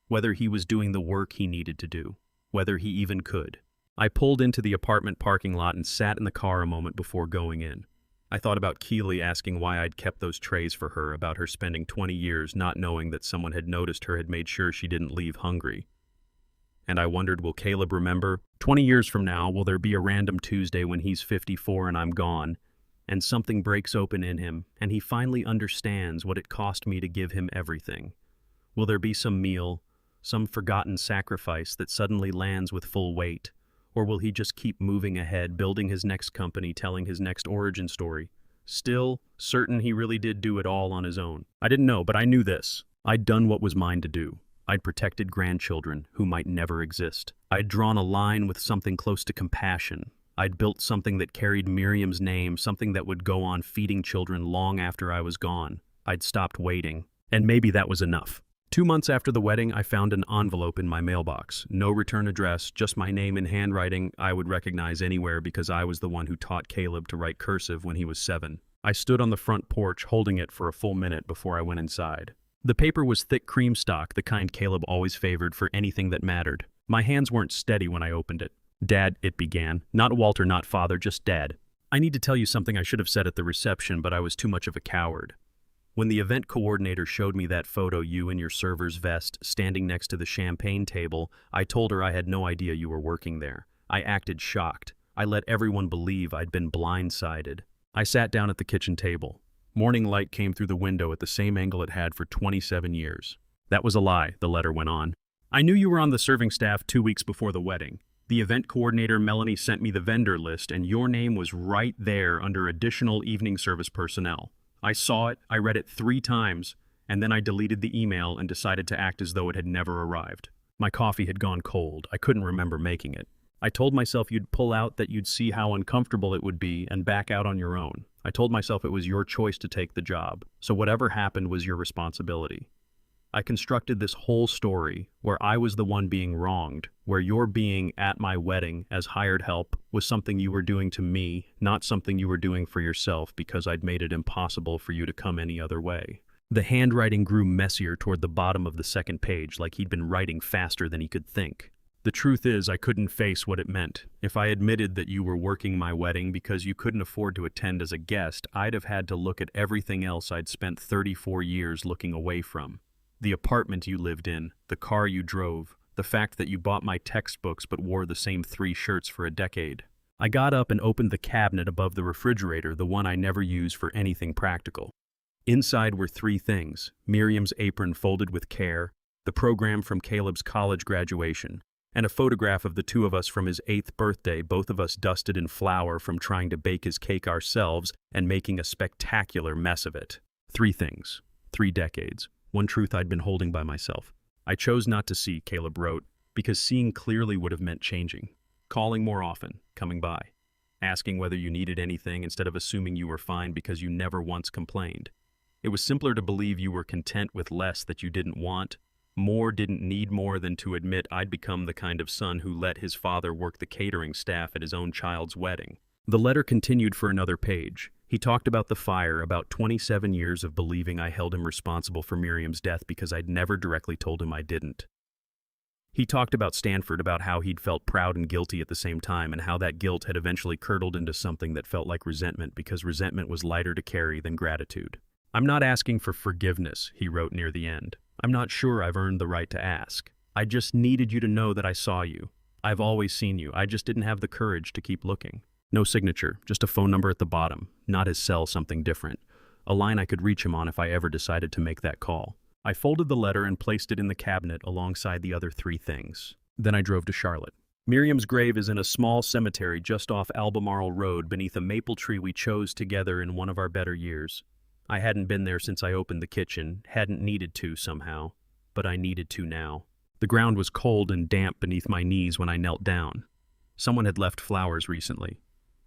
Whether he was doing the work he needed to do. Whether he even could. I pulled into the apartment parking lot and sat in the car a moment before going in. I thought about Keely asking why I'd kept those trays for her, about her spending 20 years not knowing that someone had noticed her, had made sure she didn't leave hungry. And I wondered, will Caleb remember? 20 years from now, will there be a random Tuesday when he's 54 and I'm gone, and something breaks open in him, and he finally understands what it cost me to give him everything? Will there be some meal, some forgotten sacrifice that suddenly lands with full weight? Or will he just keep moving ahead, building his next company, telling his next origin story? Still certain he really did do it all on his own. I didn't know, but I knew this. I'd done what was mine to do. I'd protected grandchildren who might never exist. I'd drawn a line with something close to compassion. I'd built something that carried Miriam's name, something that would go on feeding children long after I was gone. I'd stopped waiting. And maybe that was enough. 2 months after the wedding, I found an envelope in my mailbox. No return address, just my name in handwriting I would recognize anywhere because I was the one who taught Caleb to write cursive when he was 7. I stood on the front porch holding it for a full minute before I went inside. The paper was thick cream stock, the kind Caleb always favored for anything that mattered. My hands weren't steady when I opened it. "Dad," it began. Not Walter, not Father, just Dad. "I need to tell you something I should have said at the reception, but I was too much of a coward. When the event coordinator showed me that photo, you in your server's vest, standing next to the champagne table, I told her I had no idea you were working there. I acted shocked. I let everyone believe I'd been blindsided." I sat down at the kitchen table. Morning light came through the window at the same angle it had for 27 years. "That was a lie," the letter went on. "I knew you were on the serving staff 2 weeks before the wedding. The event coordinator, Melanie, sent me the vendor list, and your name was right there under additional evening service personnel. I saw it, I read it 3 times, and then I deleted the email and decided to act as though it had never arrived. My coffee had gone cold. I couldn't remember making it. I told myself you'd pull out, that you'd see how uncomfortable it would be, and back out on your own. I told myself it was your choice to take the job, so whatever happened was your responsibility. I constructed this whole story where I was the one being wronged, where your being at my wedding as hired help was something you were doing to me, not something you were doing for yourself because I'd made it impossible for you to come any other way." The handwriting grew messier toward the bottom of the second page, like he'd been writing faster than he could think. "The truth is, I couldn't face what it meant. If I admitted that you were working my wedding because you couldn't afford to attend as a guest, I'd have had to look at everything else I'd spent 34 years looking away from. The apartment you lived in, the car you drove, the fact that you bought my textbooks but wore the same 3 shirts for a decade." I got up and opened the cabinet above the refrigerator, the one I never use for anything practical. Inside were 3 things: Miriam's apron folded with care, the program from Caleb's college graduation, and a photograph of the 2 of us from his 8th birthday, both of us dusted in flour from trying to bake his cake ourselves and making a spectacular mess of it. 3 things. 3 decades. One truth I'd been holding by myself. "I chose not to see," Caleb wrote, "because seeing clearly would have meant changing. Calling more often, coming by. Asking whether you needed anything instead of assuming you were fine because you never once complained. It was simpler to believe you were content with less that you didn't want, Moore didn't need more than to admit I'd become the kind of son who let his father work the catering staff at his own child's wedding. The letter continued for another page. He talked about the fire, about 27 years of believing I held him responsible for Miriam's death because I'd never directly told him I didn't. He talked about Stanford, about how he'd felt proud and guilty at the same time, and how that guilt had eventually curdled into something that felt like resentment because resentment was lighter to carry than gratitude. "I'm not asking for forgiveness," he wrote near the end. "I'm not sure I've earned the right to ask. I just needed you to know that I saw you. I've always seen you. I just didn't have the courage to keep looking." No signature, just a phone number at the bottom, not his cell, something different. A line I could reach him on if I ever decided to make that call. I folded the letter and placed it in the cabinet alongside the other 3 things. Then I drove to Charlotte. Miriam's grave is in a small cemetery just off Albemarle Road beneath a maple tree we chose together in one of our better years. I hadn't been there since I opened the kitchen, hadn't needed to somehow, but I needed to now. The ground was cold and damp beneath my knees when I knelt down. Someone had left flowers recently.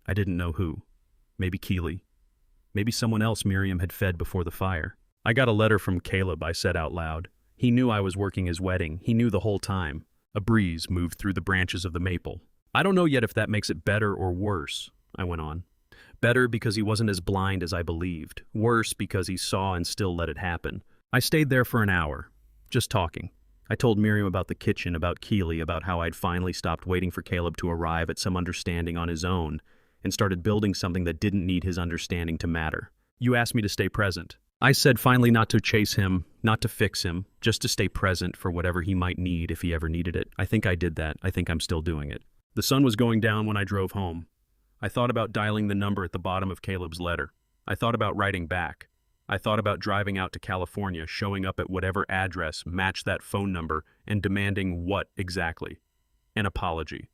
I didn't know who. Maybe Keeley. Maybe someone else Miriam had fed before the fire. "I got a letter from Caleb," I said out loud. He knew I was working his wedding. He knew the whole time. A breeze moved through the branches of the maple. "I don't know yet if that makes it better or worse," I went on. "Better because he wasn't as blind as I believed. Worse because he saw and still let it happen." I stayed there for an hour, just talking. I told Miriam about the kitchen, about Keeley, about how I'd finally stopped waiting for Caleb to arrive at some understanding on his own and started building something that didn't need his understanding to matter. "You asked me to stay present." I said finally, not to chase him, not to fix him, just to stay present for whatever he might need if he ever needed it. I think I did that. I think I'm still doing it. The sun was going down when I drove home. I thought about dialing the number at the bottom of Caleb's letter. I thought about writing back. I thought about driving out to California, showing up at whatever address matched that phone number, and demanding what exactly? An apology.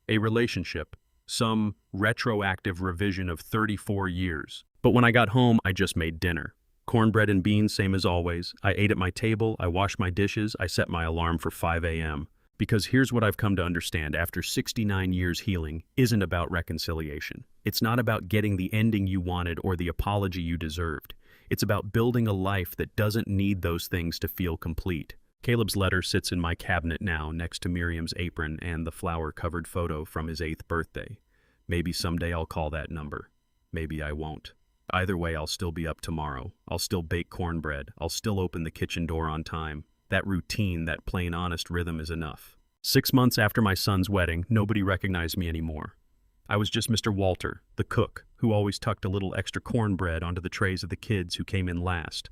A relationship. Some retroactive revision of 34 years. But when I got home, I just made dinner. Cornbread and beans, same as always. I ate at my table, I washed my dishes, I set my alarm for 5 a.m. Because here's what I've come to understand after 69 years healing isn't about reconciliation. It's not about getting the ending you wanted or the apology you deserved. It's about building a life that doesn't need those things to feel complete. Caleb's letter sits in my cabinet now, next to Miriam's apron and the flower-covered photo from his 8th birthday. Maybe someday I'll call that number. Maybe I won't. Either way, I'll still be up tomorrow. I'll still bake cornbread. I'll still open the kitchen door on time. That routine, that plain honest rhythm is enough. 6 months after my son's wedding, nobody recognized me anymore. I was just Mr. Walter, the cook, who always tucked a little extra cornbread onto the trays of the kids who came in last.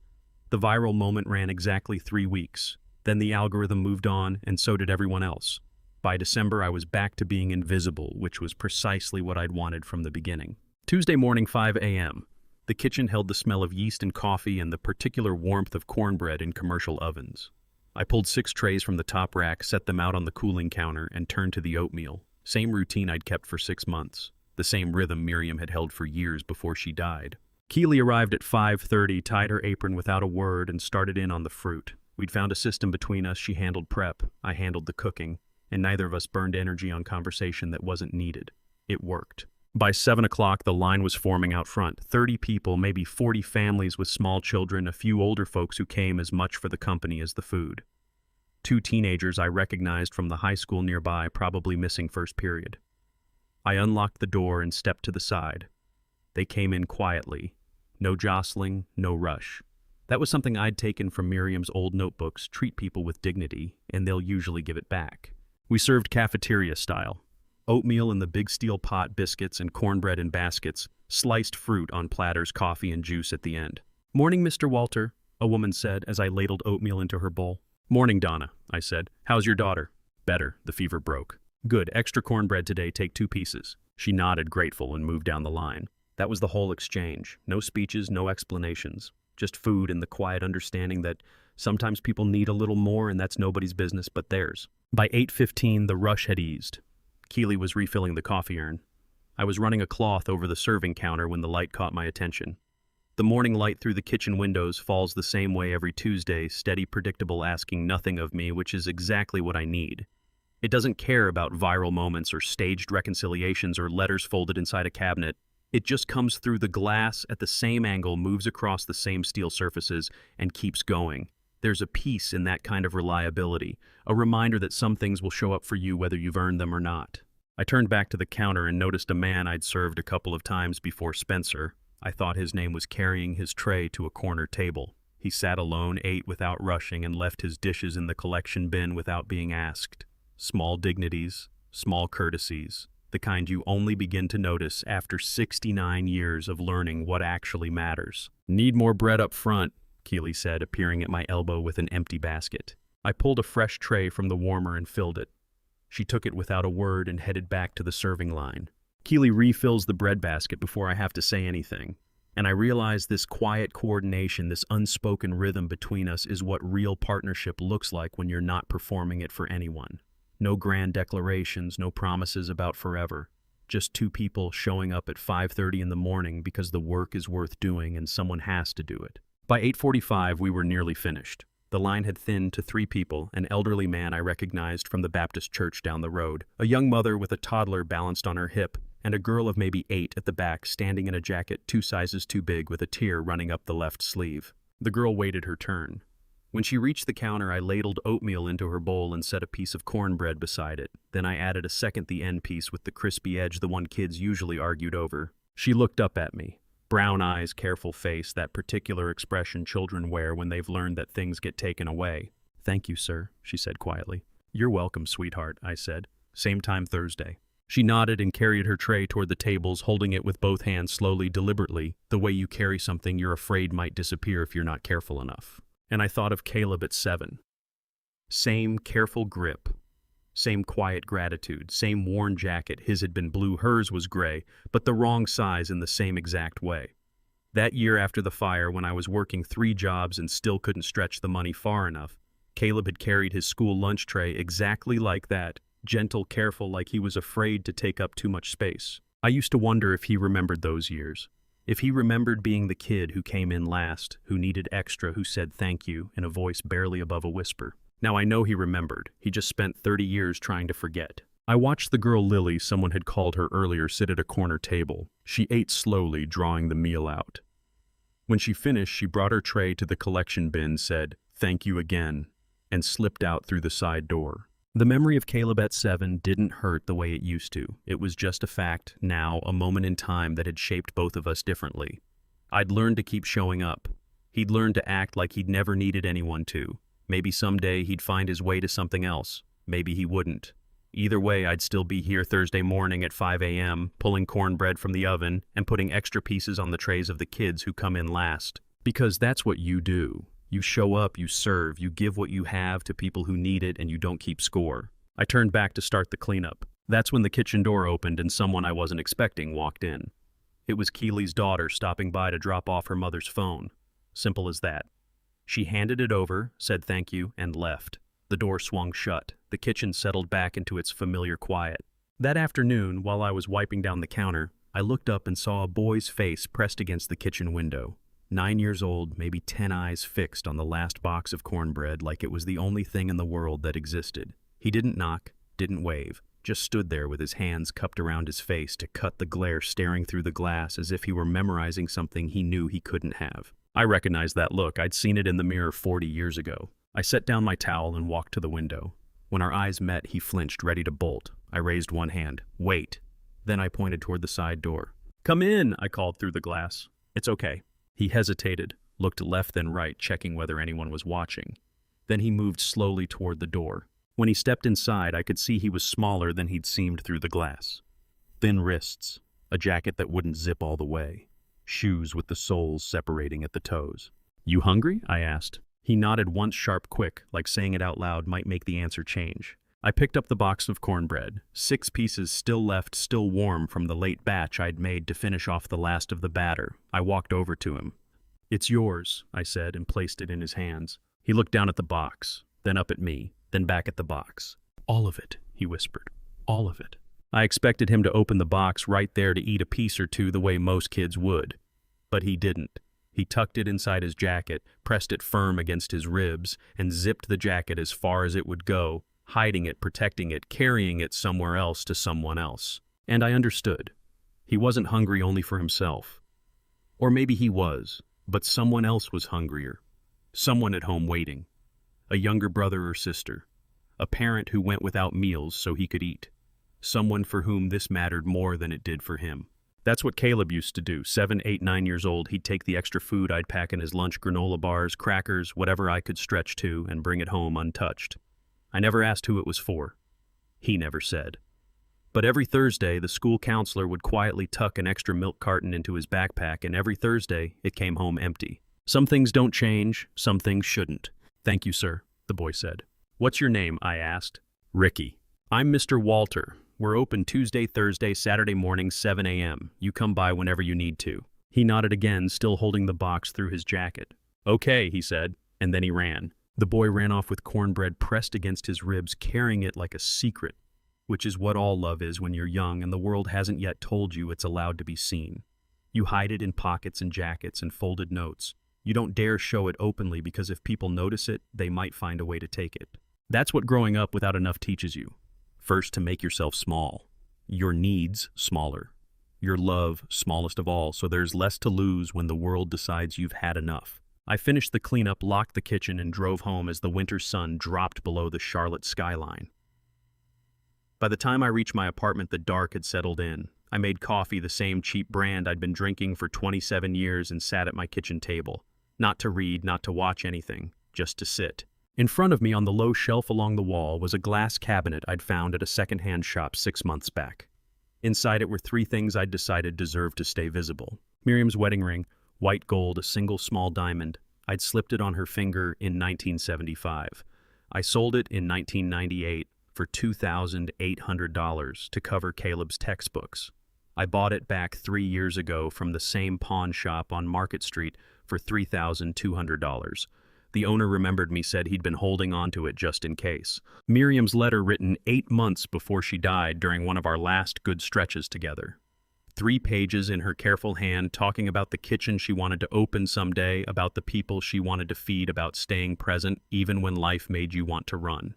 The viral moment ran exactly 3 weeks. Then the algorithm moved on, and so did everyone else. By December, I was back to being invisible, which was precisely what I'd wanted from the beginning. Tuesday morning, 5 a.m. The kitchen held the smell of yeast and coffee and the particular warmth of cornbread in commercial ovens. I pulled 6 trays from the top rack, set them out on the cooling counter, and turned to the oatmeal. Same routine I'd kept for 6 months. The same rhythm Miriam had held for years before she died. Keeley arrived at 5:30, tied her apron without a word, and started in on the fruit. We'd found a system between us. She handled prep, I handled the cooking, and neither of us burned energy on conversation that wasn't needed. It worked. By 7 o'clock, the line was forming out front. 30 people, maybe 40 families with small children, a few older folks who came as much for the company as the food. 2 teenagers I recognized from the high school nearby, probably missing first period. I unlocked the door and stepped to the side. They came in quietly. No jostling, no rush. That was something I'd taken from Miriam's old notebooks: treat people with dignity, and they'll usually give it back. We served cafeteria style. Oatmeal in the big steel pot, biscuits and cornbread in baskets, sliced fruit on platters, coffee and juice at the end. "Morning, Mr. Walter," a woman said as I ladled oatmeal into her bowl. "Morning, Donna," I said. "How's your daughter?" "Better. The fever broke." "Good. Extra cornbread today. Take 2 pieces." She nodded, grateful, and moved down the line. That was the whole exchange. No speeches, no explanations. Just food and the quiet understanding that sometimes people need a little more and that's nobody's business but theirs. By 8:15, the rush had eased. Keeley was refilling the coffee urn. I was running a cloth over the serving counter when the light caught my attention. The morning light through the kitchen windows falls the same way every Tuesday, steady, predictable, asking nothing of me, which is exactly what I need. It doesn't care about viral moments or staged reconciliations or letters folded inside a cabinet. It just comes through the glass at the same angle, moves across the same steel surfaces, and keeps going. There's a peace in that kind of reliability, a reminder that some things will show up for you whether you've earned them or not. I turned back to the counter and noticed a man I'd served a couple of times before, Spencer. I thought his name was, carrying his tray to a corner table. He sat alone, ate without rushing, and left his dishes in the collection bin without being asked. Small dignities, small courtesies, the kind you only begin to notice after 69 years of learning what actually matters. "Need more bread up front," Keely said, appearing at my elbow with an empty basket. I pulled a fresh tray from the warmer and filled it. She took it without a word and headed back to the serving line. Keely refills the bread basket before I have to say anything. And I realize this quiet coordination, this unspoken rhythm between us is what real partnership looks like when you're not performing it for anyone. No grand declarations, no promises about forever. Just two people showing up at 5:30 in the morning because the work is worth doing and someone has to do it. By 8:45, we were nearly finished. The line had thinned to 3 people, an elderly man I recognized from the Baptist church down the road, a young mother with a toddler balanced on her hip, and a girl of maybe 8 at the back standing in a jacket 2 sizes too big with a tear running up the left sleeve. The girl waited her turn. When she reached the counter, I ladled oatmeal into her bowl and set a piece of cornbread beside it. Then I added a second the end piece with the crispy edge, the one kids usually argued over. She looked up at me. Brown eyes, careful face, that particular expression children wear when they've learned that things get taken away. "Thank you, sir," she said quietly. "You're welcome, sweetheart," I said. "Same time Thursday." She nodded and carried her tray toward the tables, holding it with both hands slowly, deliberately, the way you carry something you're afraid might disappear if you're not careful enough. And I thought of Caleb at 7. Same careful grip. Same quiet gratitude, same worn jacket. His had been blue, hers was gray, but the wrong size in the same exact way. That year after the fire, when I was working 3 jobs and still couldn't stretch the money far enough, Caleb had carried his school lunch tray exactly like that, gentle, careful, like he was afraid to take up too much space. I used to wonder if he remembered those years. If he remembered being the kid who came in last, who needed extra, who said thank you in a voice barely above a whisper. Now I know he remembered. He just spent 30 years trying to forget. I watched the girl Lily, someone had called her earlier, sit at a corner table. She ate slowly, drawing the meal out. When she finished, she brought her tray to the collection bin, said, "Thank you again," and slipped out through the side door. The memory of Caleb at 7 didn't hurt the way it used to. It was just a fact, now, a moment in time that had shaped both of us differently. I'd learned to keep showing up. He'd learned to act like he'd never needed anyone to. Maybe someday he'd find his way to something else. Maybe he wouldn't. Either way, I'd still be here Thursday morning at 5 a.m., pulling cornbread from the oven and putting extra pieces on the trays of the kids who come in last. Because that's what you do. You show up, you serve, you give what you have to people who need it, and you don't keep score. I turned back to start the cleanup. That's when the kitchen door opened and someone I wasn't expecting walked in. It was Keely's daughter stopping by to drop off her mother's phone. Simple as that. She handed it over, said thank you, and left. The door swung shut. The kitchen settled back into its familiar quiet. That afternoon, while I was wiping down the counter, I looked up and saw a boy's face pressed against the kitchen window. 9 years old, maybe 10 eyes fixed on the last box of cornbread like it was the only thing in the world that existed. He didn't knock, didn't wave, just stood there with his hands cupped around his face to cut the glare, staring through the glass as if he were memorizing something he knew he couldn't have. I recognized that look. I'd seen it in the mirror 40 years ago. I set down my towel and walked to the window. When our eyes met, he flinched, ready to bolt. I raised one hand. "Wait." Then I pointed toward the side door. "Come in," I called through the glass. "It's okay." He hesitated, looked left then right, checking whether anyone was watching. Then he moved slowly toward the door. When he stepped inside, I could see he was smaller than he'd seemed through the glass. Thin wrists, a jacket that wouldn't zip all the way. Shoes with the soles separating at the toes. "You hungry?" I asked. He nodded once, sharp, quick, like saying it out loud might make the answer change. I picked up the box of cornbread, 6 pieces still left, still warm from the late batch I'd made to finish off the last of the batter. I walked over to him. "It's yours," I said, and placed it in his hands. He looked down at the box, then up at me, then back at the box. "All of it," he whispered. "All of it." I expected him to open the box right there to eat a piece or two the way most kids would. But he didn't. He tucked it inside his jacket, pressed it firm against his ribs, and zipped the jacket as far as it would go, hiding it, protecting it, carrying it somewhere else to someone else. And I understood. He wasn't hungry only for himself. Or maybe he was, but someone else was hungrier. Someone at home waiting. A younger brother or sister. A parent who went without meals so he could eat. Someone for whom this mattered more than it did for him. That's what Caleb used to do. 7, 8, 9 years old, he'd take the extra food I'd pack in his lunch, granola bars, crackers, whatever I could stretch to, and bring it home untouched. I never asked who it was for. He never said. But every Thursday, the school counselor would quietly tuck an extra milk carton into his backpack, and every Thursday, it came home empty. Some things don't change, some things shouldn't. Thank you, sir, the boy said. What's your name? I asked. Ricky. I'm Mr. Walter. We're open Tuesday, Thursday, Saturday mornings, 7 a.m. You come by whenever you need to. He nodded again, still holding the box through his jacket. Okay, he said, and then he ran. The boy ran off with cornbread pressed against his ribs, carrying it like a secret, which is what all love is when you're young and the world hasn't yet told you it's allowed to be seen. You hide it in pockets and jackets and folded notes. You don't dare show it openly because if people notice it, they might find a way to take it. That's what growing up without enough teaches you. First, to make yourself small. Your needs smaller. Your love smallest of all, so there's less to lose when the world decides you've had enough. I finished the cleanup, locked the kitchen, and drove home as the winter sun dropped below the Charlotte skyline. By the time I reached my apartment, the dark had settled in. I made coffee, the same cheap brand I'd been drinking for 27 years, and sat at my kitchen table. Not to read, not to watch anything, just to sit. In front of me on the low shelf along the wall was a glass cabinet I'd found at a second-hand shop 6 months back. Inside it were 3 things I'd decided deserved to stay visible. Miriam's wedding ring, white gold, a single small diamond. I'd slipped it on her finger in 1975. I sold it in 1998 for $2,800 to cover Caleb's textbooks. I bought it back 3 years ago from the same pawn shop on Market Street for $3,200. The owner remembered me, said he'd been holding on to it just in case. Miriam's letter written 8 months before she died during one of our last good stretches together. 3 pages in her careful hand, talking about the kitchen she wanted to open someday, about the people she wanted to feed, about staying present even when life made you want to run.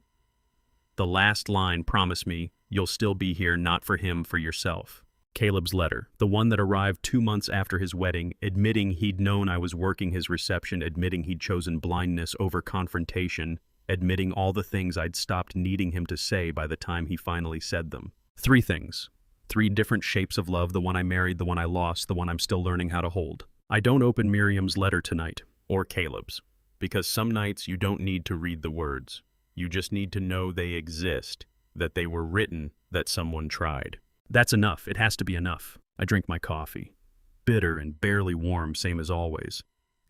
The last line promised me, you'll still be here, not for him, for yourself. Caleb's letter, the one that arrived 2 months after his wedding, admitting he'd known I was working his reception, admitting he'd chosen blindness over confrontation, admitting all the things I'd stopped needing him to say by the time he finally said them. 3 things. 3 different shapes of love, the one I married, the one I lost, the one I'm still learning how to hold. I don't open Miriam's letter tonight, or Caleb's, because some nights you don't need to read the words. You just need to know they exist, that they were written, that someone tried. That's enough. It has to be enough. I drink my coffee. Bitter and barely warm, same as always.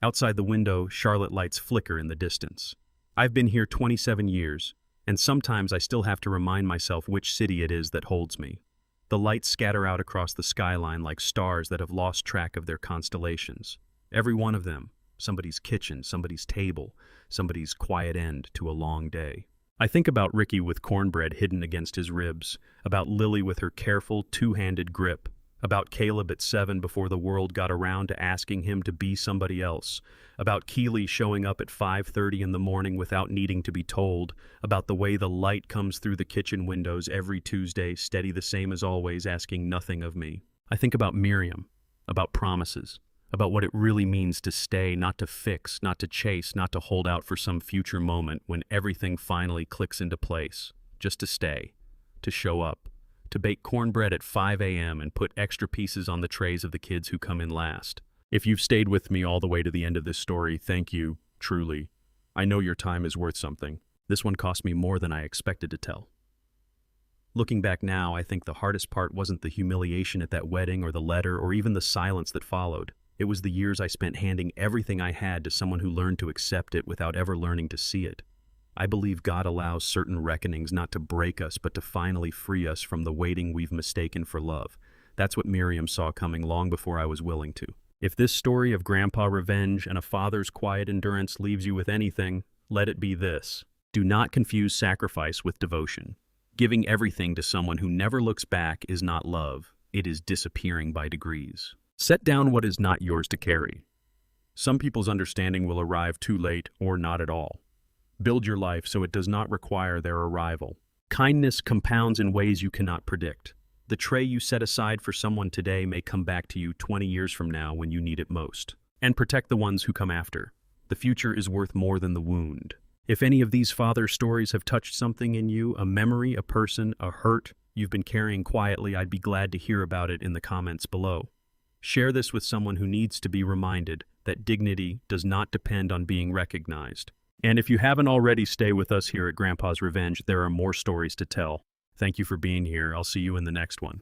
Outside the window, Charlotte lights flicker in the distance. I've been here 27 years, and sometimes I still have to remind myself which city it is that holds me. The lights scatter out across the skyline like stars that have lost track of their constellations. Every one of them, somebody's kitchen, somebody's table, somebody's quiet end to a long day. I think about Ricky with cornbread hidden against his ribs, about Lily with her careful, 2-handed grip, about Caleb at 7 before the world got around to asking him to be somebody else, about Keely showing up at 5:30 in the morning without needing to be told, about the way the light comes through the kitchen windows every Tuesday, steady the same as always, asking nothing of me. I think about Miriam, about promises, about what it really means to stay, not to fix, not to chase, not to hold out for some future moment when everything finally clicks into place. Just to stay, to show up, to bake cornbread at 5 a.m. and put extra pieces on the trays of the kids who come in last. If you've stayed with me all the way to the end of this story, thank you, truly. I know your time is worth something. This one cost me more than I expected to tell. Looking back now, I think the hardest part wasn't the humiliation at that wedding or the letter or even the silence that followed. It was the years I spent handing everything I had to someone who learned to accept it without ever learning to see it. I believe God allows certain reckonings not to break us, but to finally free us from the waiting we've mistaken for love. That's what Miriam saw coming long before I was willing to. If this story of grandpa revenge and a father's quiet endurance leaves you with anything, let it be this. Do not confuse sacrifice with devotion. Giving everything to someone who never looks back is not love. It is disappearing by degrees. Set down what is not yours to carry. Some people's understanding will arrive too late or not at all. Build your life so it does not require their arrival. Kindness compounds in ways you cannot predict. The tray you set aside for someone today may come back to you 20 years from now when you need it most. And protect the ones who come after. The future is worth more than the wound. If any of these father stories have touched something in you, a memory, a person, a hurt you've been carrying quietly, I'd be glad to hear about it in the comments below. Share this with someone who needs to be reminded that dignity does not depend on being recognized. And if you haven't already, stay with us here at Grandpa's Revenge. There are more stories to tell. Thank you for being here. I'll see you in the next one.